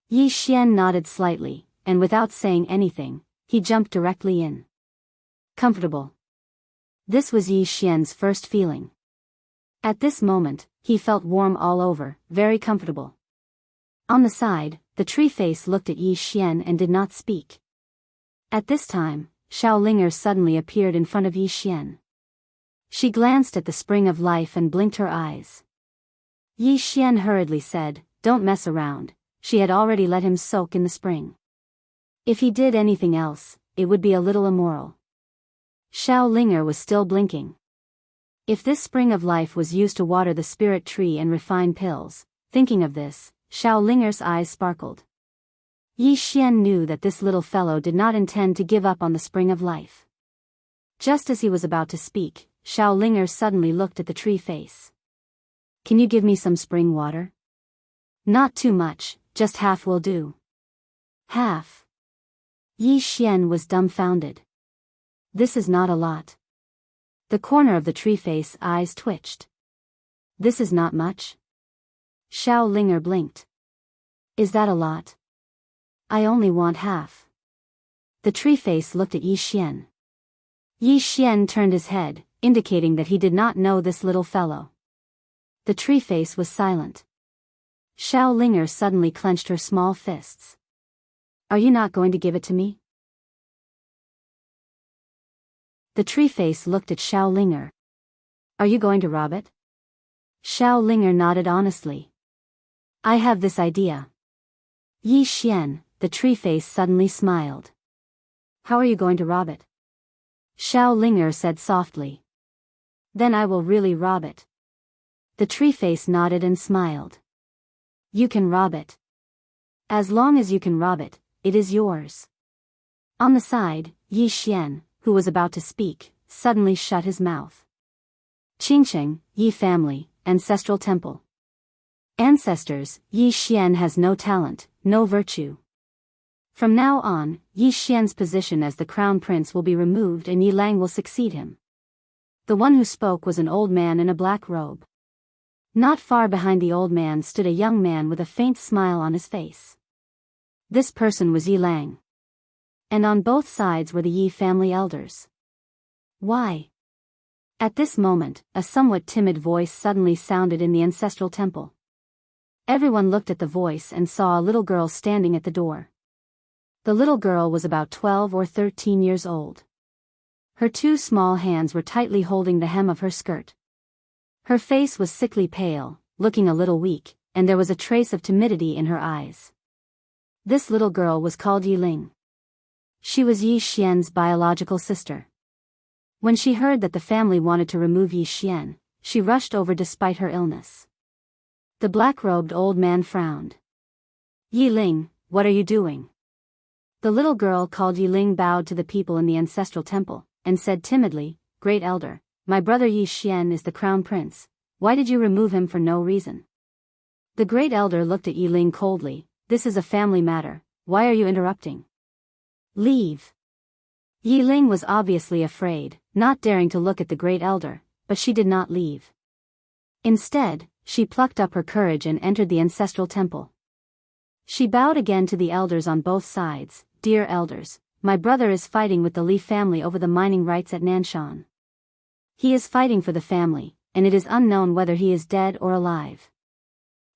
Yi Xian nodded slightly, and without saying anything, he jumped directly in. Comfortable. This was Yi Xian's first feeling. At this moment, he felt warm all over, very comfortable. On the side, the tree face looked at Yi Xian and did not speak. At this time, Xiaolinger suddenly appeared in front of Yi Xian. She glanced at the spring of life and blinked her eyes. Yi Xian hurriedly said, "Don't mess around." She had already let him soak in the spring. If he did anything else, it would be a little immoral. Xiaolinger was still blinking. If this spring of life was used to water the spirit tree and refine pills, thinking of this, Xiaolinger's eyes sparkled. Yi Xian knew that this little fellow did not intend to give up on the spring of life. Just as he was about to speak, Xiaolinger suddenly looked at the tree face. "Can you give me some spring water?" "Not too much, just half will do." "Half?" Yi Xian was dumbfounded. "This is not a lot." The corner of the tree face eyes twitched. "This is not much?" Xiaolinger blinked. "Is that a lot?" "I only want half." The tree face looked at Yi Xian. Yi Xian turned his head, indicating that he did not know this little fellow. The tree face was silent. Xiaolinger suddenly clenched her small fists. "Are you not going to give it to me?" The tree face looked at Xiaolinger. "Are you going to rob it?" Xiaolinger nodded honestly. "I have this idea." Yi Xian, the tree face suddenly smiled. "How are you going to rob it?" Xiaolinger said softly. "Then I will really rob it." The tree face nodded and smiled. "You can rob it. As long as you can rob it, it is yours." On the side, Yi Xian, who was about to speak, suddenly shut his mouth. Qingcheng, Yi family, ancestral temple. Ancestors, Yi Xian has no talent, no virtue. From now on, Yi Xian's position as the crown prince will be removed and Yi Lang will succeed him. The one who spoke was an old man in a black robe. Not far behind the old man stood a young man with a faint smile on his face. This person was Yi Lang. And on both sides were the Yi family elders. "Why?" At this moment, a somewhat timid voice suddenly sounded in the ancestral temple. Everyone looked at the voice and saw a little girl standing at the door. The little girl was about 12 or 13 years old. Her two small hands were tightly holding the hem of her skirt. Her face was sickly pale, looking a little weak, and there was a trace of timidity in her eyes. This little girl was called Yiling. She was Yi Xian's biological sister. When she heard that the family wanted to remove Yi Xian, she rushed over despite her illness. The black-robed old man frowned. Yiling, what are you doing? The little girl called Yiling bowed to the people in the ancestral temple, and said timidly, Great Elder, my brother Yi Xian is the crown prince. Why did you remove him for no reason? The Great Elder looked at Yiling coldly. This is a family matter. Why are you interrupting? Leave. Yiling was obviously afraid, not daring to look at the Great Elder, but she did not leave. Instead, she plucked up her courage and entered the ancestral temple. She bowed again to the elders on both sides. Dear elders, my brother is fighting with the Li family over the mining rights at Nanshan. He is fighting for the family, and it is unknown whether he is dead or alive.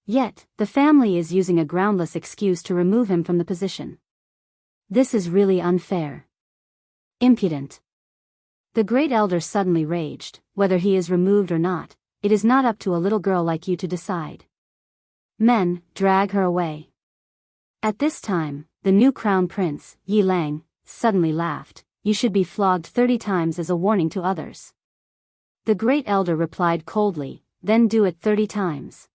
Yet, the family is using a groundless excuse to remove him from the position. This is really unfair. Impudent. The Great Elder suddenly raged. Whether he is removed or not, it is not up to a little girl like you to decide. Men, drag her away. At this time, the new crown prince, Yi Lang, suddenly laughed. You should be flogged 30 times as a warning to others. The Great Elder replied coldly, then do it 30 times.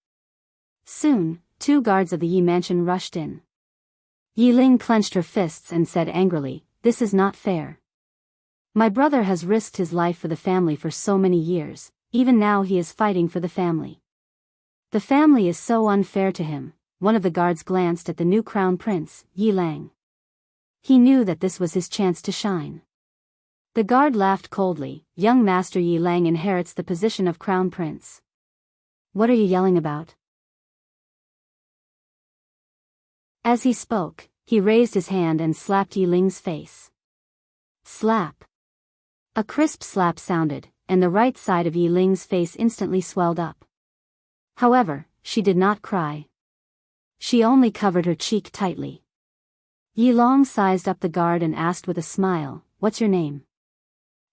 Soon, 2 guards of the Yi mansion rushed in. Yiling clenched her fists and said angrily, This is not fair. My brother has risked his life for the family for so many years, even now he is fighting for the family. The family is so unfair to him. One of the guards glanced at the new crown prince, Yi Lang. He knew that this was his chance to shine. The guard laughed coldly. Young Master Yi Lang inherits the position of crown prince. What are you yelling about? As he spoke, he raised his hand and slapped Yi Ling's face. Slap. A crisp slap sounded, and the right side of Yi Ling's face instantly swelled up. However, she did not cry. She only covered her cheek tightly. Yi Long sized up the guard and asked with a smile, What's your name?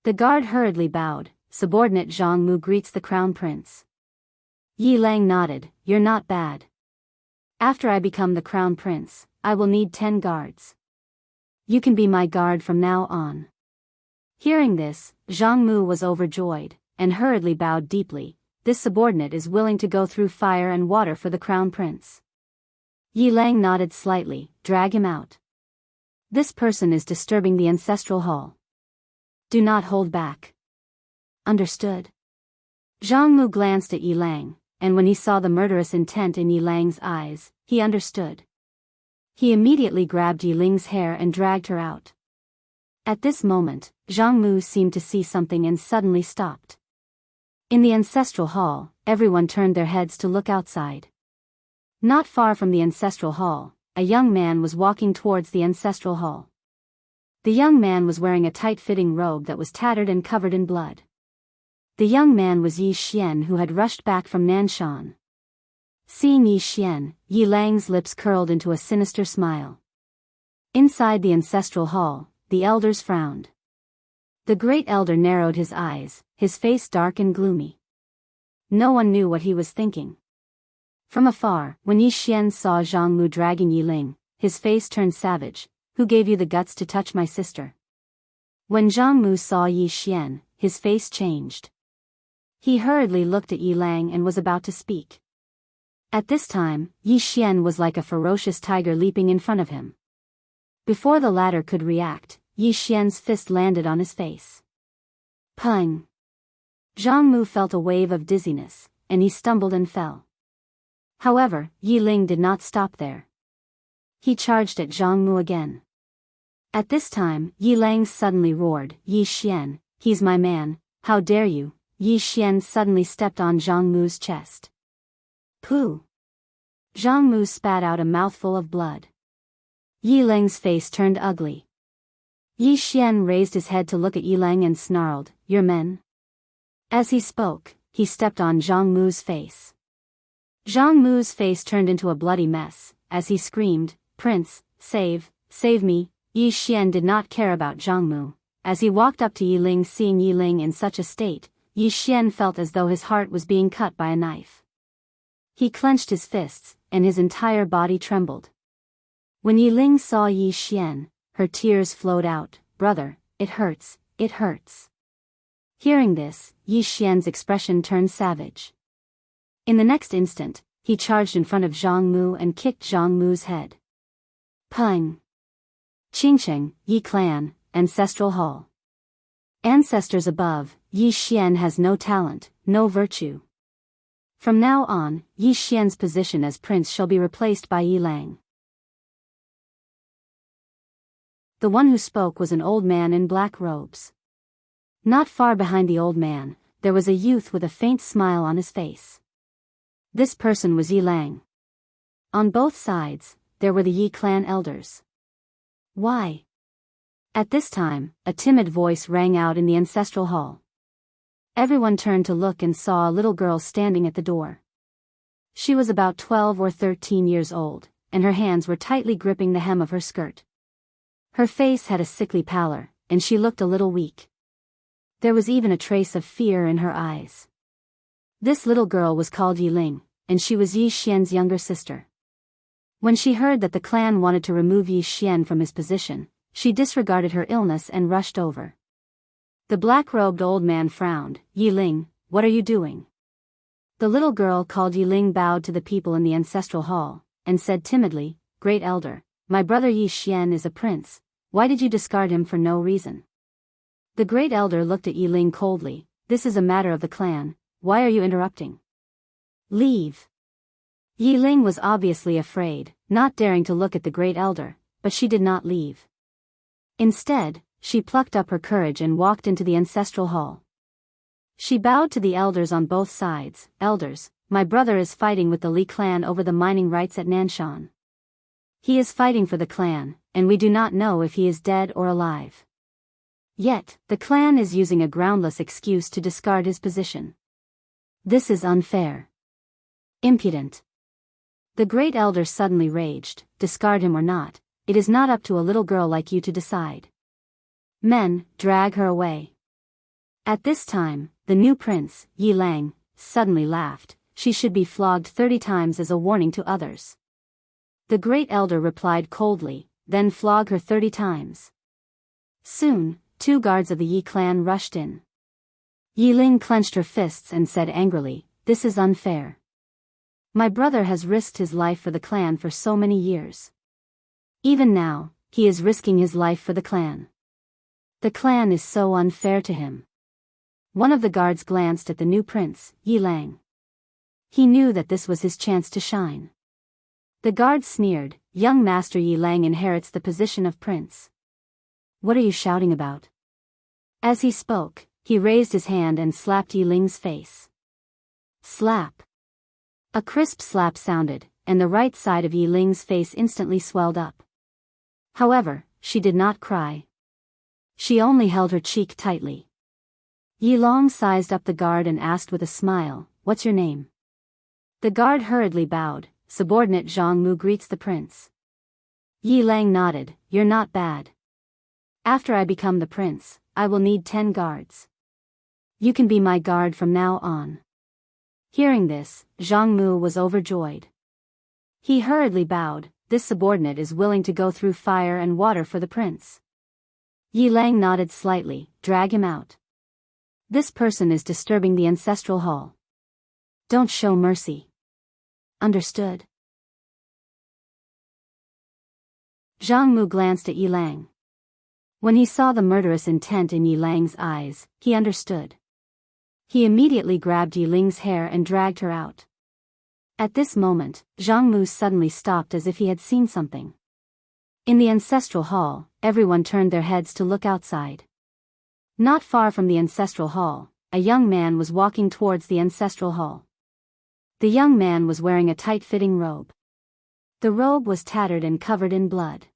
The guard hurriedly bowed. Subordinate Zhang Mu greets the crown prince. Yi Lang nodded. You're not bad. After I become the crown prince, I will need 10 guards. You can be my guard from now on. Hearing this, Zhang Mu was overjoyed, and hurriedly bowed deeply. This subordinate is willing to go through fire and water for the crown prince. Yi Lang nodded slightly. Drag him out. This person is disturbing the ancestral hall. Do not hold back. Understood. Zhang Mu glanced at Yi Lang, and when he saw the murderous intent in Yi Lang's eyes, he understood. He immediately grabbed Yi Ling's hair and dragged her out. At this moment, Zhang Mu seemed to see something and suddenly stopped. In the ancestral hall, everyone turned their heads to look outside. Not far from the ancestral hall, a young man was walking towards the ancestral hall. The young man was wearing a tight-fitting robe that was tattered and covered in blood. The young man was Yi Xian, who had rushed back from Nanshan. Seeing Yi Xian, Yi Lang's lips curled into a sinister smile. Inside the ancestral hall, the elders frowned. The Great Elder narrowed his eyes, his face dark and gloomy. No one knew what he was thinking. From afar, when Yi Xian saw Zhang Mu dragging Yi Ling, his face turned savage. Who gave you the guts to touch my sister? When Zhang Mu saw Yi Xian, his face changed. He hurriedly looked at Yi Lang and was about to speak. At this time, Yi Xian was like a ferocious tiger leaping in front of him. Before the latter could react, Yi Xian's fist landed on his face. Pung! Zhang Mu felt a wave of dizziness, and he stumbled and fell. However, Yi Ling did not stop there. He charged at Zhang Mu again. At this time, Yi Lang suddenly roared, Yi Xian, he's my man, how dare you? Yi Xian suddenly stepped on Zhang Mu's chest. Pooh! Zhang Mu spat out a mouthful of blood. Yi Lang's face turned ugly. Yi Xian raised his head to look at Yi Lang and snarled, Your men? As he spoke, he stepped on Zhang Mu's face. Zhang Mu's face turned into a bloody mess, as he screamed, Prince, save me. Yi Xian did not care about Zhang Mu. As he walked up to Yi Ling, seeing Yi Ling in such a state, Yi Xian felt as though his heart was being cut by a knife. He clenched his fists, and his entire body trembled. When Yi Ling saw Yi Xian, her tears flowed out. "Brother, it hurts, it hurts." Hearing this, Yi Xian's expression turned savage. In the next instant, he charged in front of Zhang Mu and kicked Zhang Mu's head. Peng. Qingcheng, Yi Clan, Ancestral Hall. Ancestors above, Yi Xian has no talent, no virtue. From now on, Yi Xian's position as prince shall be replaced by Yi Lang. The one who spoke was an old man in black robes. Not far behind the old man, there was a youth with a faint smile on his face. This person was Yi Lang. On both sides, there were the Yi clan elders. Why? At this time, a timid voice rang out in the ancestral hall. Everyone turned to look and saw a little girl standing at the door. She was about 12 or 13 years old, and her hands were tightly gripping the hem of her skirt. Her face had a sickly pallor, and she looked a little weak. There was even a trace of fear in her eyes. This little girl was called Yi Ling, and she was Yi Xian's younger sister. When she heard that the clan wanted to remove Yi Xian from his position, she disregarded her illness and rushed over. The black-robed old man frowned. "Yi Ling, what are you doing?" The little girl called Yi Ling bowed to the people in the ancestral hall, and said timidly, "Great elder, my brother Yi Xian is a prince. Why did you discard him for no reason?" The great elder looked at Yi Ling coldly. "This is a matter of the clan. Why are you interrupting? Leave." Yi Ling was obviously afraid, not daring to look at the great elder, but she did not leave. Instead, she plucked up her courage and walked into the ancestral hall. She bowed to the elders on both sides. "Elders, my brother is fighting with the Li clan over the mining rights at Nanshan. He is fighting for the clan, and we do not know if he is dead or alive. Yet, the clan is using a groundless excuse to discard his position. This is unfair. Impudent." The great elder suddenly raged. "Discard him or not, it is not up to a little girl like you to decide. Men, drag her away." At this time, the new prince, Yi Lang, suddenly laughed. "She should be flogged 30 times as a warning to others." The great elder replied coldly, "Then flog her 30 times. Soon, 2 guards of the Yi clan rushed in. Yi Ling clenched her fists and said angrily, "This is unfair. My brother has risked his life for the clan for so many years. Even now, he is risking his life for the clan. The clan is so unfair to him." One of the guards glanced at the new prince, Yi Lang. He knew that this was his chance to shine. The guard sneered, "Young Master Yi Lang inherits the position of prince. What are you shouting about?" As he spoke, he raised his hand and slapped Yi Ling's face. Slap. A crisp slap sounded, and the right side of Yi Ling's face instantly swelled up. However, she did not cry. She only held her cheek tightly. Yi Long sized up the guard and asked with a smile, "What's your name?" The guard hurriedly bowed. "Subordinate Zhang Mu greets the prince." Yi Lang nodded. "You're not bad. After I become the prince, I will need 10 guards. You can be my guard from now on." Hearing this, Zhang Mu was overjoyed. He hurriedly bowed. "This subordinate is willing to go through fire and water for the prince." Yi Lang nodded slightly. "Drag him out. This person is disturbing the ancestral hall. Don't show mercy. Understood?" Zhang Mu glanced at Yi Lang. When he saw the murderous intent in Yi Lang's eyes, he understood. He immediately grabbed Yi Ling's hair and dragged her out. At this moment, Zhang Mu suddenly stopped as if he had seen something. In the ancestral hall, everyone turned their heads to look outside. Not far from the ancestral hall, a young man was walking towards the ancestral hall. The young man was wearing a tight-fitting robe. The robe was tattered and covered in blood.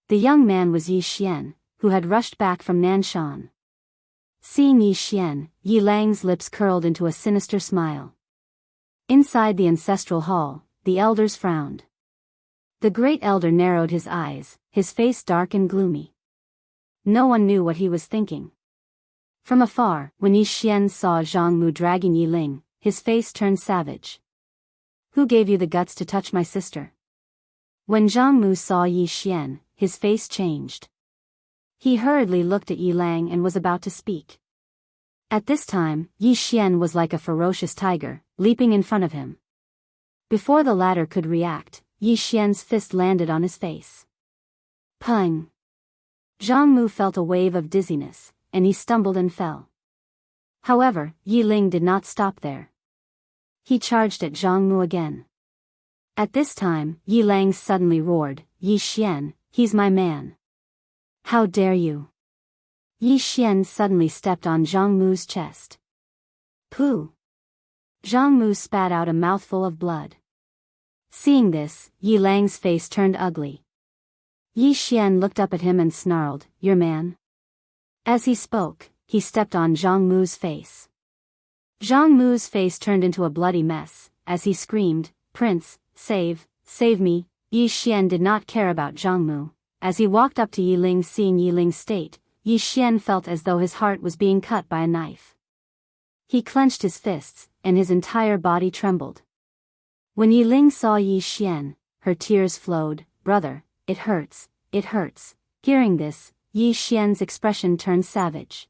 The young man was Yi Xian, who had rushed back from Nanshan. Seeing Yi Xian, Yi Lang's lips curled into a sinister smile. Inside the ancestral hall, the elders frowned. The great elder narrowed his eyes, his face dark and gloomy. No one knew what he was thinking. From afar, when Yi Xian saw Zhang Mu dragging Yi Ling, his face turned savage. "Who gave you the guts to touch my sister? When Zhang Mu saw Yi Xian, his face changed. He hurriedly looked at Yi Lang and was about to speak. At this time, Yi Xian was like a ferocious tiger, leaping in front of him. Before the latter could react, Yi Xian's fist landed on his face. Pung! Zhang Mu felt a wave of dizziness, and he stumbled and fell. However, Yi Ling did not stop there. He charged at Zhang Mu again. At this time, Yi Lang suddenly roared, "Yi Xian, he's my man. How dare you!" Yi Xian suddenly stepped on Zhang Mu's chest. Pooh! Zhang Mu spat out a mouthful of blood. Seeing this, Yi Lang's face turned ugly. Yi Xian looked up at him and snarled, "Your man?" As he spoke, he stepped on Zhang Mu's face. Zhang Mu's face turned into a bloody mess, as he screamed, "Prince, save me." Yi Xian did not care about Zhang Mu. As he walked up to Yi Ling, seeing Yi Ling's state, Yi Xian felt as though his heart was being cut by a knife. He clenched his fists, and his entire body trembled. When Yi Ling saw Yi Xian, her tears flowed. "Brother, it hurts, it hurts." Hearing this, Yi Xian's expression turned savage.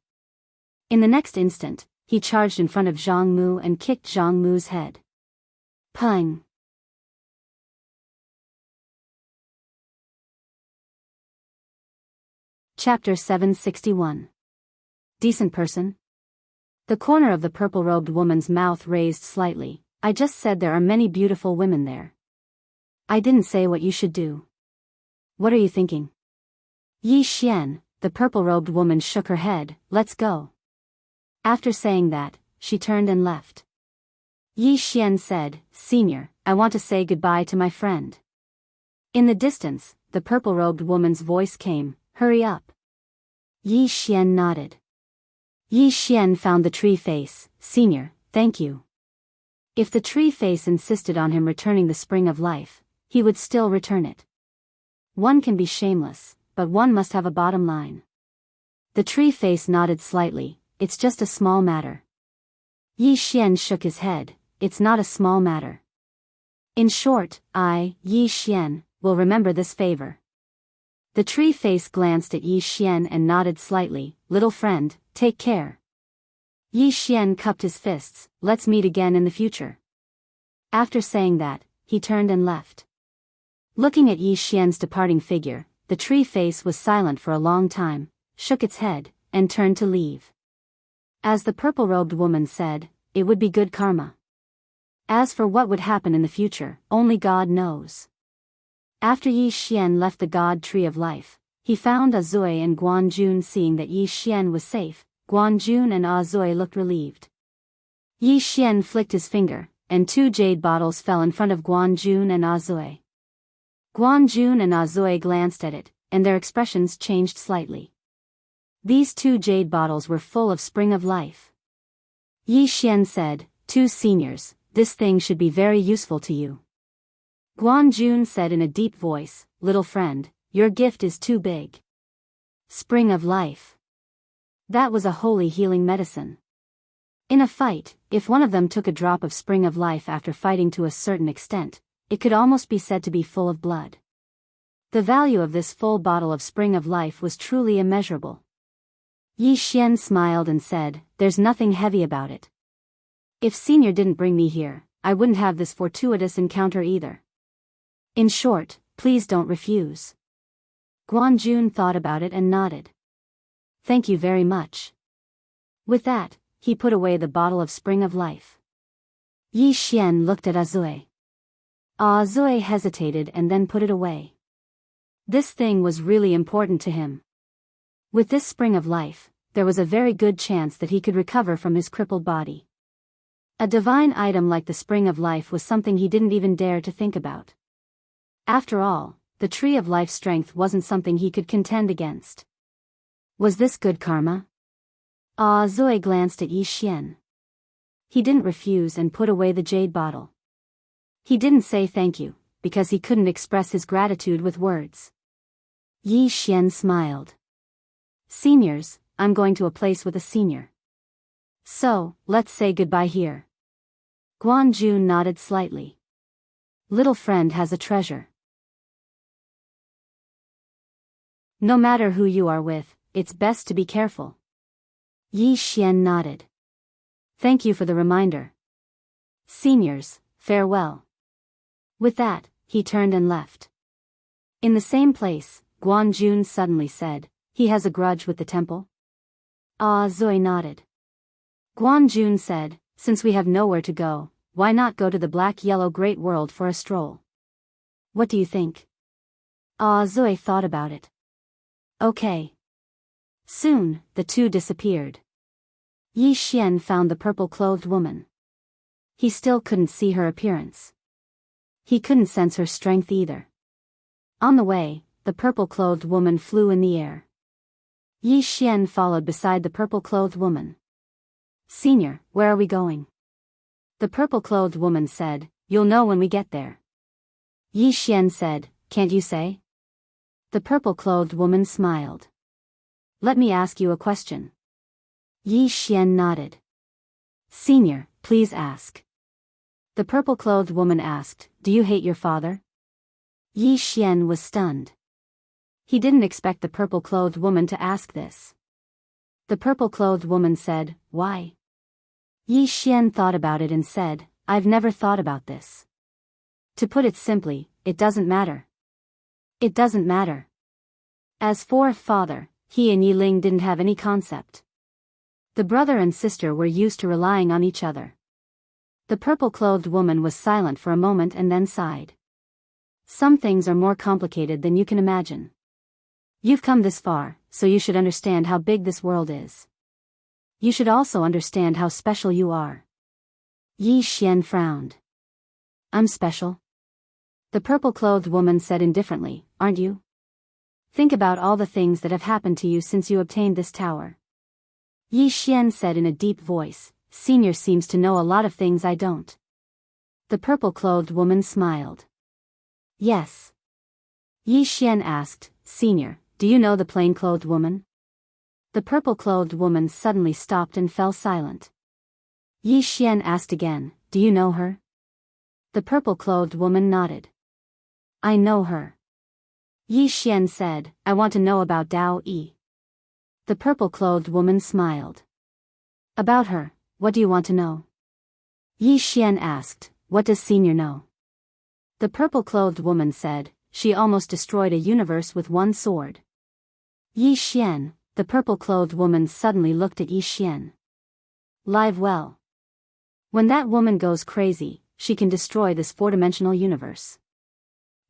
In the next instant, he charged in front of Zhang Mu and kicked Zhang Mu's head. Pung! Chapter 761. Decent person? The corner of the purple-robed woman's mouth raised slightly. "I just said there are many beautiful women there. I didn't say what you should do. What are you thinking?" Yi Xian, the purple-robed woman, shook her head. "Let's go." After saying that, she turned and left. Yi Xian said, "Senior, I want to say goodbye to my friend." In the distance, the purple-robed woman's voice came, "Hurry up." Yi Xian nodded. Yi Xian found the tree face. "Senior, thank you." If the tree face insisted on him returning the spring of life, he would still return it. One can be shameless, but one must have a bottom line. The tree face nodded slightly. "It's just a small matter." Yi Xian shook his head. "It's not a small matter. In short, I, Yi Xian, will remember this favor." The tree face glanced at Yi Xian and nodded slightly. "Little friend, take care." Yi Xian cupped his fists. "Let's meet again in the future." After saying that, he turned and left. Looking at Yi Xian's departing figure, the tree face was silent for a long time, shook its head, and turned to leave. As the purple-robed woman said, it would be good karma. As for what would happen in the future, only God knows. After Yi Xian left the God Tree of Life, he found Azui and Guanjun. Seeing that Yi Xian was safe, Guanjun and Azui looked relieved. Yi Xian flicked his finger, and 2 jade bottles fell in front of Guanjun and Azui. Guanjun and Azui glanced at it, and their expressions changed slightly. These 2 jade bottles were full of spring of life. Yi Xian said, "2 seniors, this thing should be very useful to you." Guanjun said in a deep voice, "Little friend, your gift is too big." Spring of life. That was a holy healing medicine. In a fight, if one of them took a drop of spring of life after fighting to a certain extent, it could almost be said to be full of blood. The value of this full bottle of spring of life was truly immeasurable. Yi Xian smiled and said, "There's nothing heavy about it. If Senior didn't bring me here, I wouldn't have this fortuitous encounter either. In short, please don't refuse." Guanjun thought about it and nodded. "Thank you very much." With that, he put away the bottle of spring of life. Yi Xian looked at Azui. Azui hesitated and then put it away. This thing was really important to him. With this spring of life, there was a very good chance that he could recover from his crippled body. A divine item like the spring of life was something he didn't even dare to think about. After all, the tree of life strength wasn't something he could contend against. Was this good karma? Azui glanced at Yi Xian. He didn't refuse and put away the jade bottle. He didn't say thank you, because he couldn't express his gratitude with words. Yi Xian smiled. "Seniors, I'm going to a place with a senior. So, let's say goodbye here." Guanjun nodded slightly. "Little friend has a treasure." No matter who you are with, it's best to be careful. Yi Xian nodded. Thank you for the reminder. Seniors, farewell. With that, he turned and left. In the same place, Guan Jun suddenly said, he has a grudge with the temple? Ah Zui nodded. Guan Jun said, since we have nowhere to go, why not go to the black-yellow great world for a stroll? What do you think? Ah Zui thought about it. Okay. Soon, the two disappeared. Yi Xian found the purple-clothed woman. He still couldn't see her appearance. He couldn't sense her strength either. On the way, the purple-clothed woman flew in the air. Yi Xian followed beside the purple-clothed woman. Senior, where are we going? The purple-clothed woman said, you'll know when we get there. Yi Xian said, can't you say? The purple-clothed woman smiled. Let me ask you a question. Yi Xian nodded. Senior, please ask. The purple-clothed woman asked, do you hate your father? Yi Xian was stunned. He didn't expect the purple-clothed woman to ask this. The purple-clothed woman said, why? Yi Xian thought about it and said, I've never thought about this. To put it simply, it doesn't matter. It doesn't matter. As for father, he and Yi Ling didn't have any concept. The brother and sister were used to relying on each other. The purple-clothed woman was silent for a moment and then sighed. Some things are more complicated than you can imagine. You've come this far, so you should understand how big this world is. You should also understand how special you are. Yi Xian frowned. I'm special? The purple-clothed woman said indifferently, aren't you? Think about all the things that have happened to you since you obtained this tower. Yi Xian said in a deep voice, Senior seems to know a lot of things I don't. The purple-clothed woman smiled. Yes. Yi Xian asked, Senior, do you know the plain-clothed woman? The purple-clothed woman suddenly stopped and fell silent. Yi Xian asked again, do you know her? The purple-clothed woman nodded. I know her. Yi Xian said, I want to know about Dao Yi. The purple-clothed woman smiled. About her, what do you want to know? Yi Xian asked, what does Senior know? The purple-clothed woman said, she almost destroyed a universe with one sword. Yi Xian, the purple-clothed woman suddenly looked at Yi Xian. Live well. When that woman goes crazy, she can destroy this four-dimensional universe.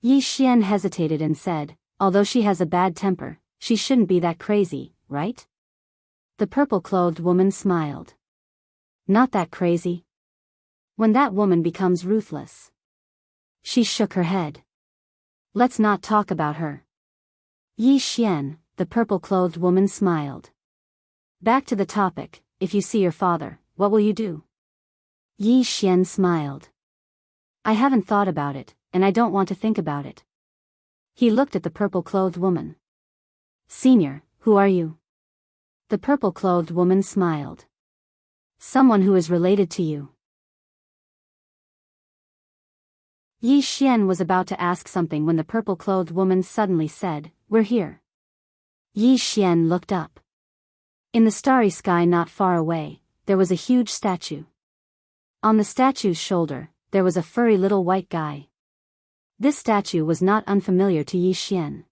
Yi Xian hesitated and said, although she has a bad temper, she shouldn't be that crazy, right? The purple-clothed woman smiled. Not that crazy. When that woman becomes ruthless. She shook her head. Let's not talk about her. Yi Xian, the purple-clothed woman smiled. Back to the topic, if you see your father, what will you do? Yi Xian smiled. I haven't thought about it, and I don't want to think about it. He looked at the purple-clothed woman. Senior, who are you? The purple-clothed woman smiled. Someone who is related to you. Yi Xian was about to ask something when the purple-clothed woman suddenly said, we're here. Yi Xian looked up. In the starry sky not far away, there was a huge statue. On the statue's shoulder, there was a furry little white guy. This statue was not unfamiliar to Yi Xian.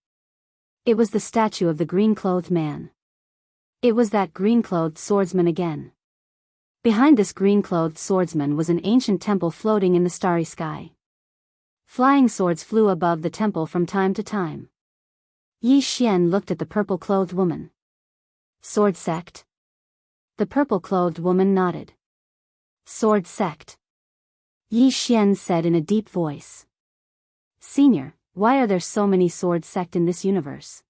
It was the statue of the green-clothed man. It was that green-clothed swordsman again. Behind this green-clothed swordsman was an ancient temple floating in the starry sky. Flying swords flew above the temple from time to time. Yi Xian looked at the purple-clothed woman. Sword sect? The purple-clothed woman nodded. Sword sect. Yi Xian said in a deep voice. Senior, why are there so many sword sect in this universe?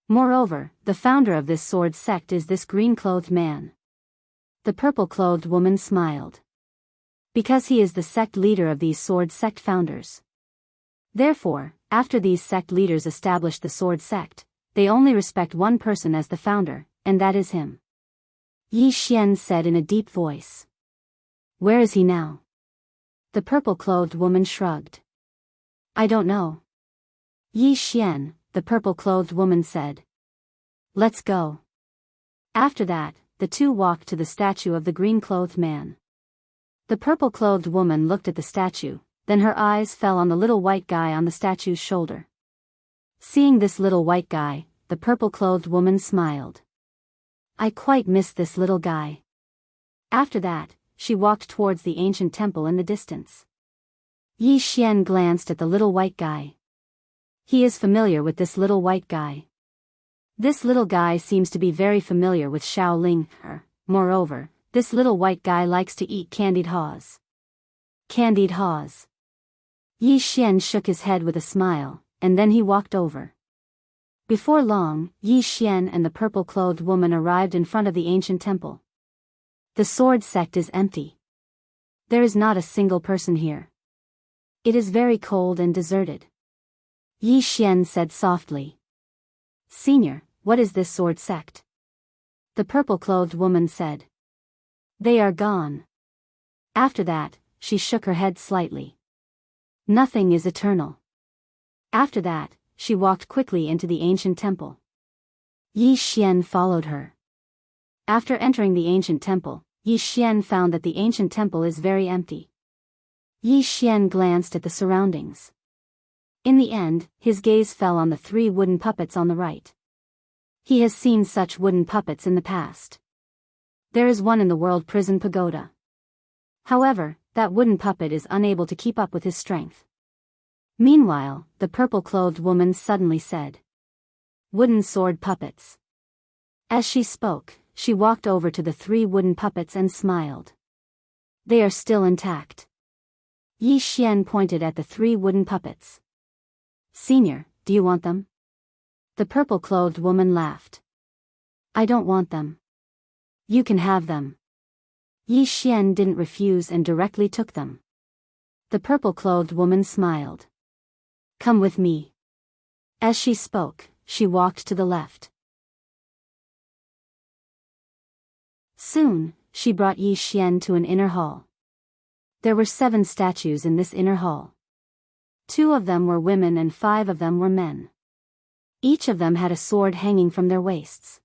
Moreover, the founder of this sword sect is this green-clothed man. The purple-clothed woman smiled. Because he is the sect leader of these sword sect founders. Therefore, after these sect leaders establish the sword sect, they only respect one person as the founder, and that is him. Yi Xian said in a deep voice. Where is he now? The purple-clothed woman shrugged. I don't know. Yi Xian, the purple-clothed woman said. Let's go. After that, the two walked to the statue of the green-clothed man. The purple-clothed woman looked at the statue, then her eyes fell on the little white guy on the statue's shoulder. Seeing this little white guy, the purple-clothed woman smiled. I quite miss this little guy. After that, she walked towards the ancient temple in the distance. Yi Xian glanced at the little white guy. He is familiar with this little white guy. This little guy seems to be very familiar with Shaolin. Moreover, this little white guy likes to eat candied haws. Candied haws. Yi Xian shook his head with a smile, and then he walked over. Before long, Yi Xian and the purple-clothed woman arrived in front of the ancient temple. The sword sect is empty. There is not a single person here. It is very cold and deserted. Yi Xian said softly. Senior, what is this sword sect? The purple-clothed woman said. They are gone. After that, she shook her head slightly. Nothing is eternal. After that, she walked quickly into the ancient temple. Yi Xian followed her. After entering the ancient temple, Yi Xian found that the ancient temple is very empty. Yi Xian glanced at the surroundings. In the end, his gaze fell on the 3 wooden puppets on the right. He has seen such wooden puppets in the past. There is one in the World Prison Pagoda. However, that wooden puppet is unable to keep up with his strength. Meanwhile, the purple-clothed woman suddenly said. Wooden sword puppets. As she spoke, she walked over to the 3 wooden puppets and smiled. They are still intact. Yi Xian pointed at the 3 wooden puppets. Senior, do you want them? The purple-clothed woman laughed. I don't want them. You can have them. Yi Xian didn't refuse and directly took them. The purple-clothed woman smiled. Come with me. As she spoke, she walked to the left. Soon, she brought Yi Xian to an inner hall. There were 7 statues in this inner hall. 2 of them were women and 5 of them were men. Each of them had a sword hanging from their waists.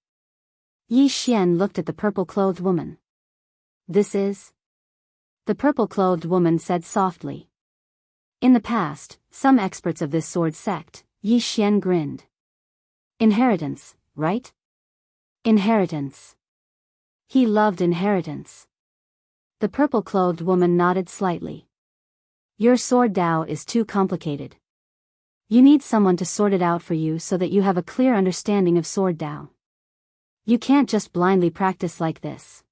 Yi Xian looked at the purple-clothed woman. This is? The purple-clothed woman said softly. In the past, some experts of this sword sect, Yi Xian grinned. Inheritance, right? Inheritance. He loved inheritance. The purple-clothed woman nodded slightly. Your sword Dao is too complicated. You need someone to sort it out for you so that you have a clear understanding of sword Dao. You can't just blindly practice like this.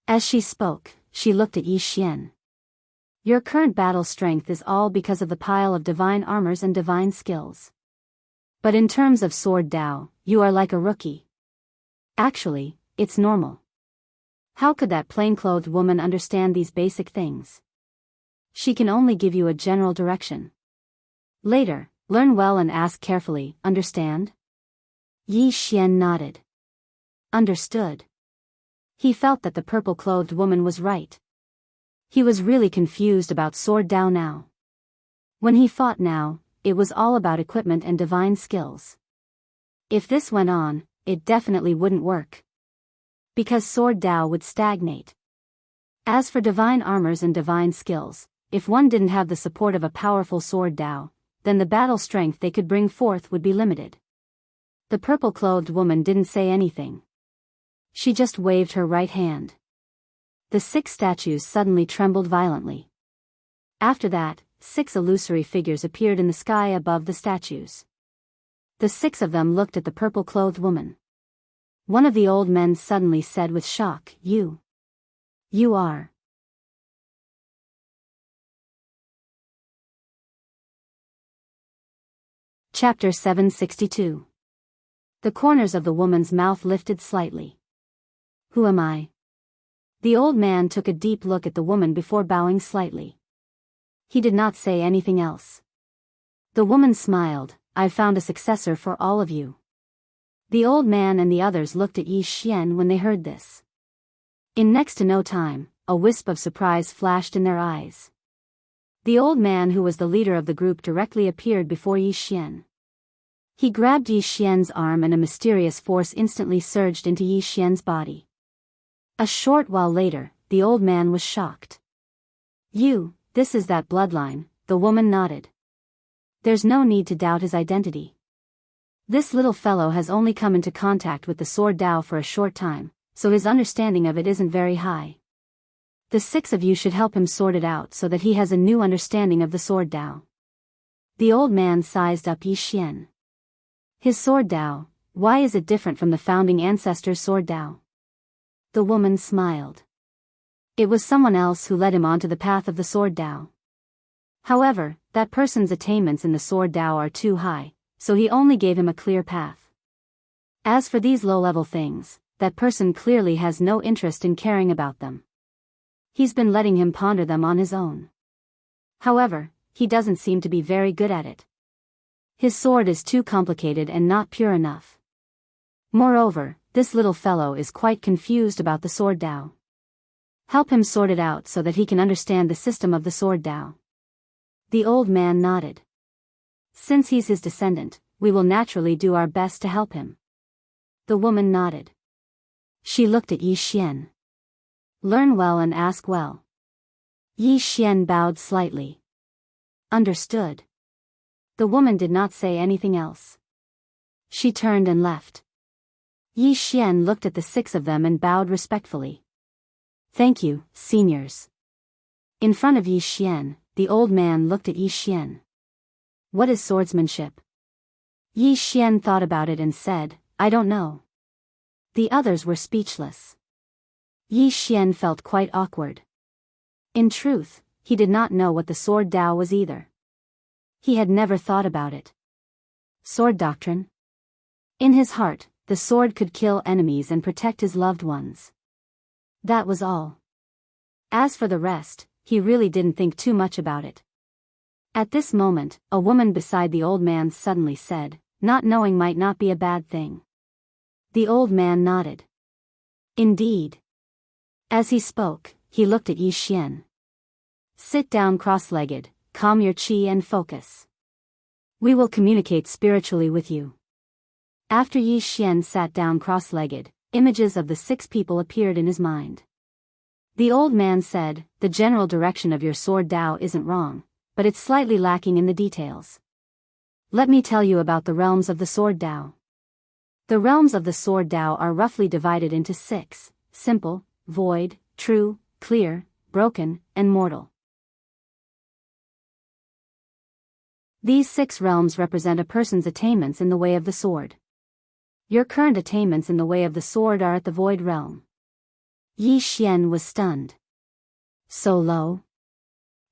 As she spoke, she looked at Yi Xian. Your current battle strength is all because of the pile of divine armors and divine skills. But in terms of sword Dao, you are like a rookie. Actually, it's normal. How could that plain-clothed woman understand these basic things? She can only give you a general direction. Later, learn well and ask carefully, understand? Yi Xian nodded. Understood. He felt that the purple-clothed woman was right. He was really confused about sword Dao now. When he fought now, it was all about equipment and divine skills. If this went on, it definitely wouldn't work. Because sword Dao would stagnate. As for divine armors and divine skills, if one didn't have the support of a powerful sword Dao, then the battle strength they could bring forth would be limited. The purple-clothed woman didn't say anything. She just waved her right hand. The 6 statues suddenly trembled violently. After that, 6 illusory figures appeared in the sky above the statues. The 6 of them looked at the purple-clothed woman. One of the old men suddenly said with shock, You are. Chapter 762. The corners of the woman's mouth lifted slightly. Who am I? The old man took a deep look at the woman before bowing slightly. He did not say anything else. The woman smiled, I've found a successor for all of you. The old man and the others looked at Yi Xian when they heard this. In next to no time, a wisp of surprise flashed in their eyes. The old man who was the leader of the group directly appeared before Yi Xian. He grabbed Yi Xian's arm and a mysterious force instantly surged into Yi Xian's body. A short while later, the old man was shocked. This is that bloodline, the woman nodded. There's no need to doubt his identity. This little fellow has only come into contact with the sword Dao for a short time, so his understanding of it isn't very high. The 6 of you should help him sort it out so that he has a new understanding of the sword Dao. The old man sized up Yi Xian. His sword Dao, why is it different from the founding ancestor's sword Dao? The woman smiled. It was someone else who led him onto the path of the sword Dao. However, that person's attainments in the sword Dao are too high, so he only gave him a clear path. As for these low-level things, that person clearly has no interest in caring about them. He's been letting him ponder them on his own. However, he doesn't seem to be very good at it. His sword is too complicated and not pure enough. Moreover, this little fellow is quite confused about the sword Dao. Help him sort it out so that he can understand the system of the sword Dao. The old man nodded. Since he's his descendant, we will naturally do our best to help him. The woman nodded. She looked at Yi Xian. Learn well and ask well. Yi Xian bowed slightly. Understood. The woman did not say anything else. She turned and left. Yi Xian looked at the 6 of them and bowed respectfully. Thank you, seniors. In front of Yi Xian, the old man looked at Yi Xian. What is swordsmanship? Yi Xian thought about it and said, I don't know. The others were speechless. Yi Xian felt quite awkward. In truth, he did not know what the sword Dao was either. He had never thought about it. Sword doctrine? In his heart, the sword could kill enemies and protect his loved ones. That was all. As for the rest, he really didn't think too much about it. At this moment, a woman beside the old man suddenly said, not knowing might not be a bad thing. The old man nodded. Indeed. As he spoke, he looked at Yi Xian. Sit down cross-legged, calm your qi and focus. We will communicate spiritually with you. After Yi Xian sat down cross-legged, images of the 6 people appeared in his mind. The old man said, the general direction of your sword Dao isn't wrong, but it's slightly lacking in the details. Let me tell you about the realms of the sword Dao. The realms of the sword Dao are roughly divided into 6, simple, void, true, clear, broken, and mortal. These 6 realms represent a person's attainments in the way of the sword. Your current attainments in the way of the sword are at the void realm. Yi Xian was stunned. So low?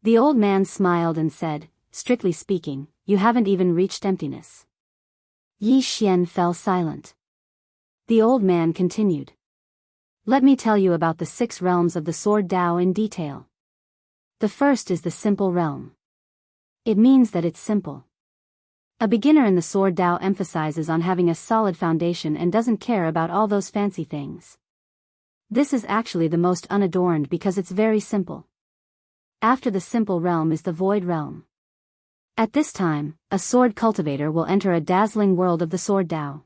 The old man smiled and said, strictly speaking, you haven't even reached emptiness. Yi Xian fell silent. The old man continued. Let me tell you about the 6 realms of the sword Dao in detail. The first is the simple realm. It means that it's simple. A beginner in the sword Dao emphasizes on having a solid foundation and doesn't care about all those fancy things. This is actually the most unadorned because it's very simple. After the simple realm is the void realm. At this time, a sword cultivator will enter a dazzling world of the sword Dao.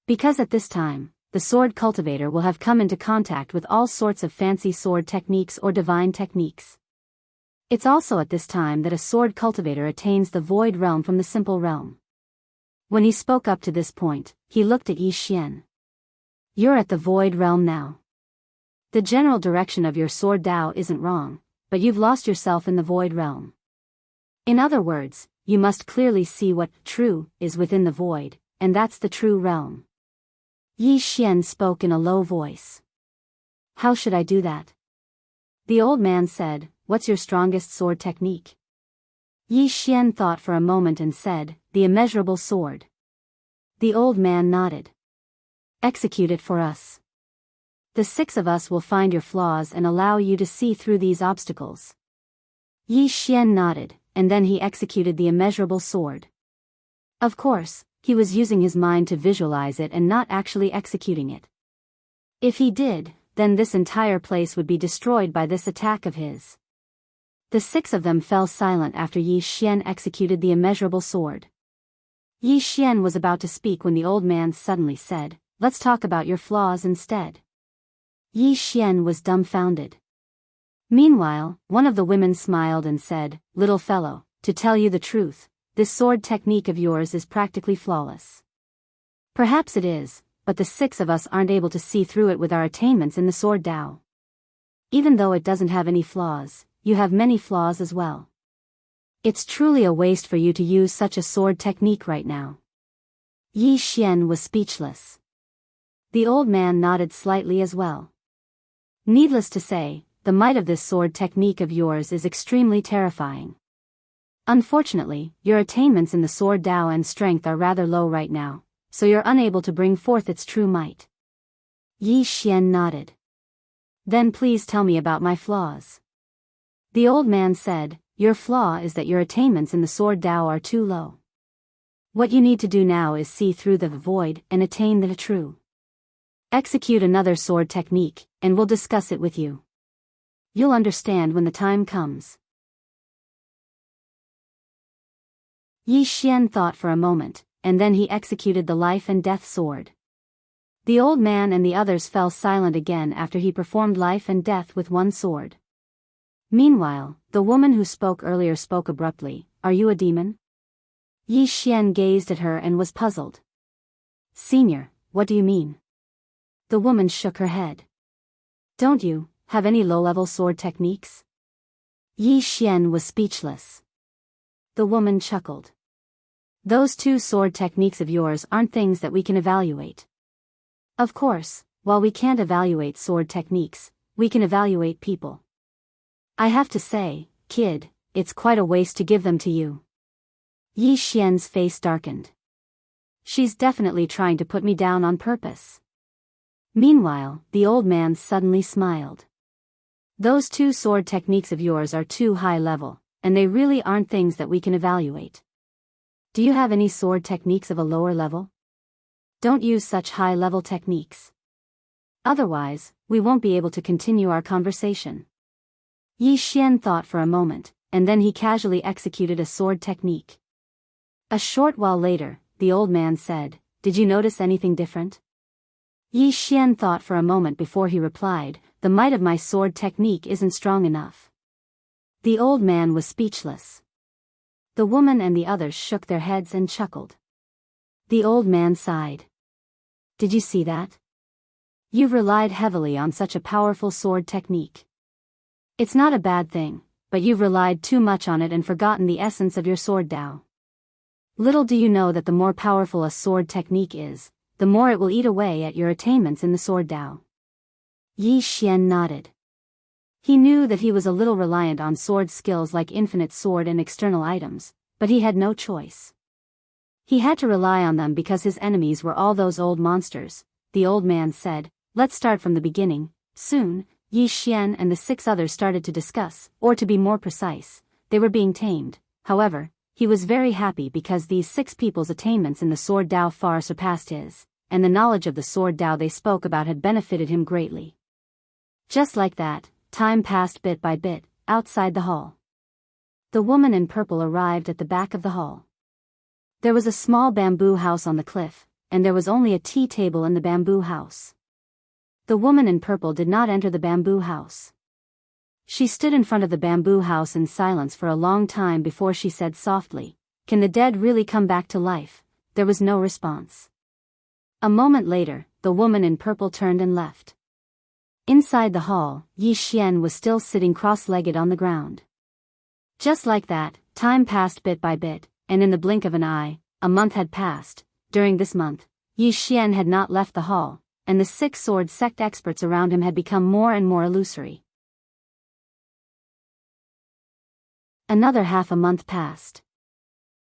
Because at this time, the sword cultivator will have come into contact with all sorts of fancy sword techniques or divine techniques. It's also at this time that a sword cultivator attains the void realm from the simple realm. When he spoke up to this point, he looked at Yi Xian. You're at the void realm now. The general direction of your sword Dao isn't wrong, but you've lost yourself in the void realm. In other words, you must clearly see what true is within the void, and that's the true realm. Yi Xian spoke in a low voice. How should I do that? The old man said, what's your strongest sword technique? Yi Xian thought for a moment and said, the immeasurable sword. The old man nodded. Execute it for us. The 6 of us will find your flaws and allow you to see through these obstacles. Yi Xian nodded, and then he executed the immeasurable sword. Of course, he was using his mind to visualize it and not actually executing it. If he did, then this entire place would be destroyed by this attack of his. The 6 of them fell silent after Yi Xian executed the immeasurable sword. Yi Xian was about to speak when the old man suddenly said, "Let's talk about your flaws instead." Yi Xian was dumbfounded. Meanwhile, one of the women smiled and said, "Little fellow, to tell you the truth, this sword technique of yours is practically flawless. Perhaps it is, but the six of us aren't able to see through it with our attainments in the sword Dao. Even though it doesn't have any flaws, you have many flaws as well. It's truly a waste for you to use such a sword technique right now." Yi Xian was speechless. The old man nodded slightly as well. "Needless to say, the might of this sword technique of yours is extremely terrifying. Unfortunately, your attainments in the sword Dao and strength are rather low right now, so you're unable to bring forth its true might." Yi Xian nodded. "Then please tell me about my flaws." The old man said, "Your flaw is that your attainments in the sword Dao are too low. What you need to do now is see through the void and attain the true. Execute another sword technique, and we'll discuss it with you. You'll understand when the time comes." Yi Xian thought for a moment, and then he executed the life and death sword. The old man and the others fell silent again after he performed life and death with one sword. Meanwhile, the woman who spoke earlier spoke abruptly, "Are you a demon?" Yi Xian gazed at her and was puzzled. "Senior, what do you mean?" The woman shook her head. "Don't you have any low-level sword techniques?" Yi Xian was speechless. The woman chuckled. "Those two sword techniques of yours aren't things that we can evaluate. Of course, while we can't evaluate sword techniques, we can evaluate people. I have to say, kid, it's quite a waste to give them to you." Yi Xian's face darkened. "She's definitely trying to put me down on purpose." Meanwhile, the old man suddenly smiled. "Those two sword techniques of yours are too high level, and they really aren't things that we can evaluate. Do you have any sword techniques of a lower level? Don't use such high-level techniques. Otherwise, we won't be able to continue our conversation." Yi Xian thought for a moment, and then he casually executed a sword technique. A short while later, the old man said, "Did you notice anything different?" Yi Xian thought for a moment before he replied, "The might of my sword technique isn't strong enough." The old man was speechless. The woman and the others shook their heads and chuckled. The old man sighed. "Did you see that? You've relied heavily on such a powerful sword technique. It's not a bad thing, but you've relied too much on it and forgotten the essence of your sword Dao. Little do you know that the more powerful a sword technique is, the more it will eat away at your attainments in the sword Dao." Yi Xian nodded. He knew that he was a little reliant on sword skills like infinite sword and external items, but he had no choice. He had to rely on them because his enemies were all those old monsters. The old man said, "Let's start from the beginning." Soon, Yi Xian and the six others started to discuss, or to be more precise, they were being tamed. However, he was very happy because these six people's attainments in the sword Dao far surpassed his, and the knowledge of the sword Dao they spoke about had benefited him greatly. Just like that, time passed bit by bit, outside the hall. The woman in purple arrived at the back of the hall. There was a small bamboo house on the cliff, and there was only a tea table in the bamboo house. The woman in purple did not enter the bamboo house. She stood in front of the bamboo house in silence for a long time before she said softly, "Can the dead really come back to life?" There was no response. A moment later, the woman in purple turned and left. Inside the hall, Yi Xian was still sitting cross-legged on the ground. Just like that, time passed bit by bit, and in the blink of an eye, a month had passed. During this month, Yi Xian had not left the hall, and the six sword sect experts around him had become more and more illusory. Another half a month passed.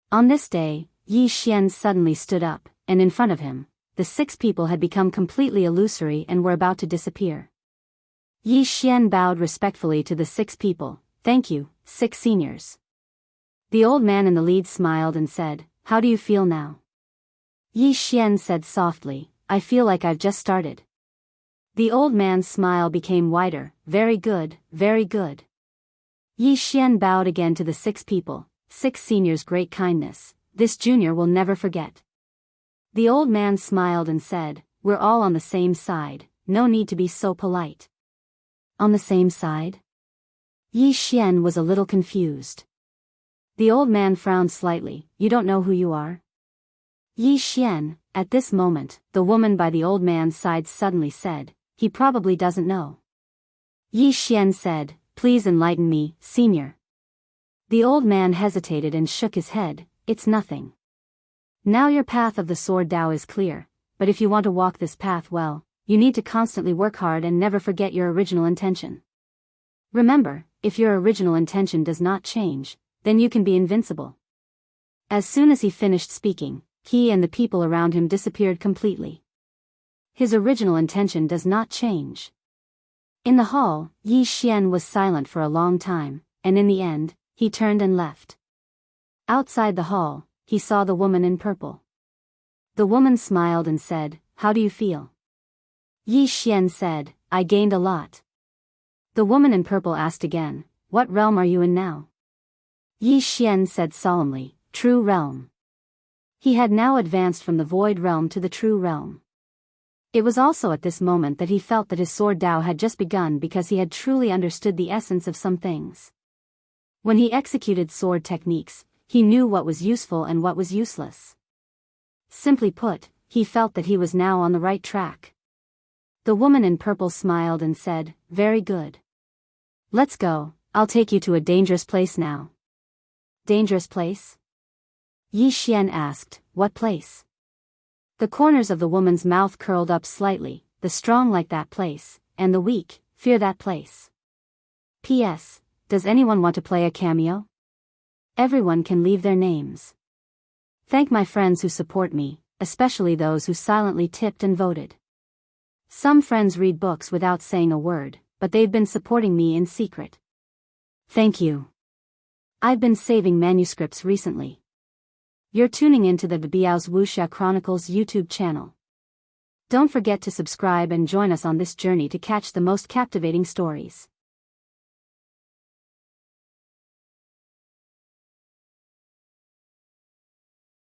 On this day, Yi Xian suddenly stood up, and in front of him, the six people had become completely illusory and were about to disappear. Yi Xian bowed respectfully to the six people. "Thank you, six seniors." The old man in the lead smiled and said, "How do you feel now?" Yi Xian said softly, "I feel like I've just started." The old man's smile became wider. "Very good, very good." Yi Xian bowed again to the six people. "Six seniors, great kindness. This junior will never forget. The old man smiled and said, we're all on the same side, no need to be so polite. On the same side? Yi Xian was a little confused. The old man frowned slightly, you don't know who you are? Yi Xian, at this moment, the woman by the old man's side suddenly said, he probably doesn't know. Yi Xian said, please enlighten me, senior. The old man hesitated and shook his head, it's nothing. Now your path of the sword Dao is clear, but if you want to walk this path well, you need to constantly work hard and never forget your original intention. Remember, if your original intention does not change, then you can be invincible. As soon as he finished speaking, he and the people around him disappeared completely. His original intention does not change. In the hall, Yi Xian was silent for a long time, and in the end, he turned and left. Outside the hall, he saw the woman in purple. The woman smiled and said, how do you feel? Yi Xian said, I gained a lot. The woman in purple asked again, what realm are you in now? Yi Xian said solemnly, true realm. He had now advanced from the void realm to the true realm. It was also at this moment that he felt that his sword Dao had just begun because he had truly understood the essence of some things. When he executed sword techniques, he knew what was useful and what was useless. Simply put, he felt that he was now on the right track. The woman in purple smiled and said, very good. Let's go, I'll take you to a dangerous place now. Dangerous place? Yi Xian asked, what place? The corners of the woman's mouth curled up slightly, the strong like that place, and the weak, fear that place. P.S. Does anyone want to play a cameo? Everyone can leave their names. Thank my friends who support me, especially those who silently tipped and voted. Some friends read books without saying a word, but they've been supporting me in secret. Thank you. I've been saving manuscripts recently. You're tuning into the Biyao's Wuxia Chronicles YouTube channel. Don't forget to subscribe and join us on this journey to catch the most captivating stories.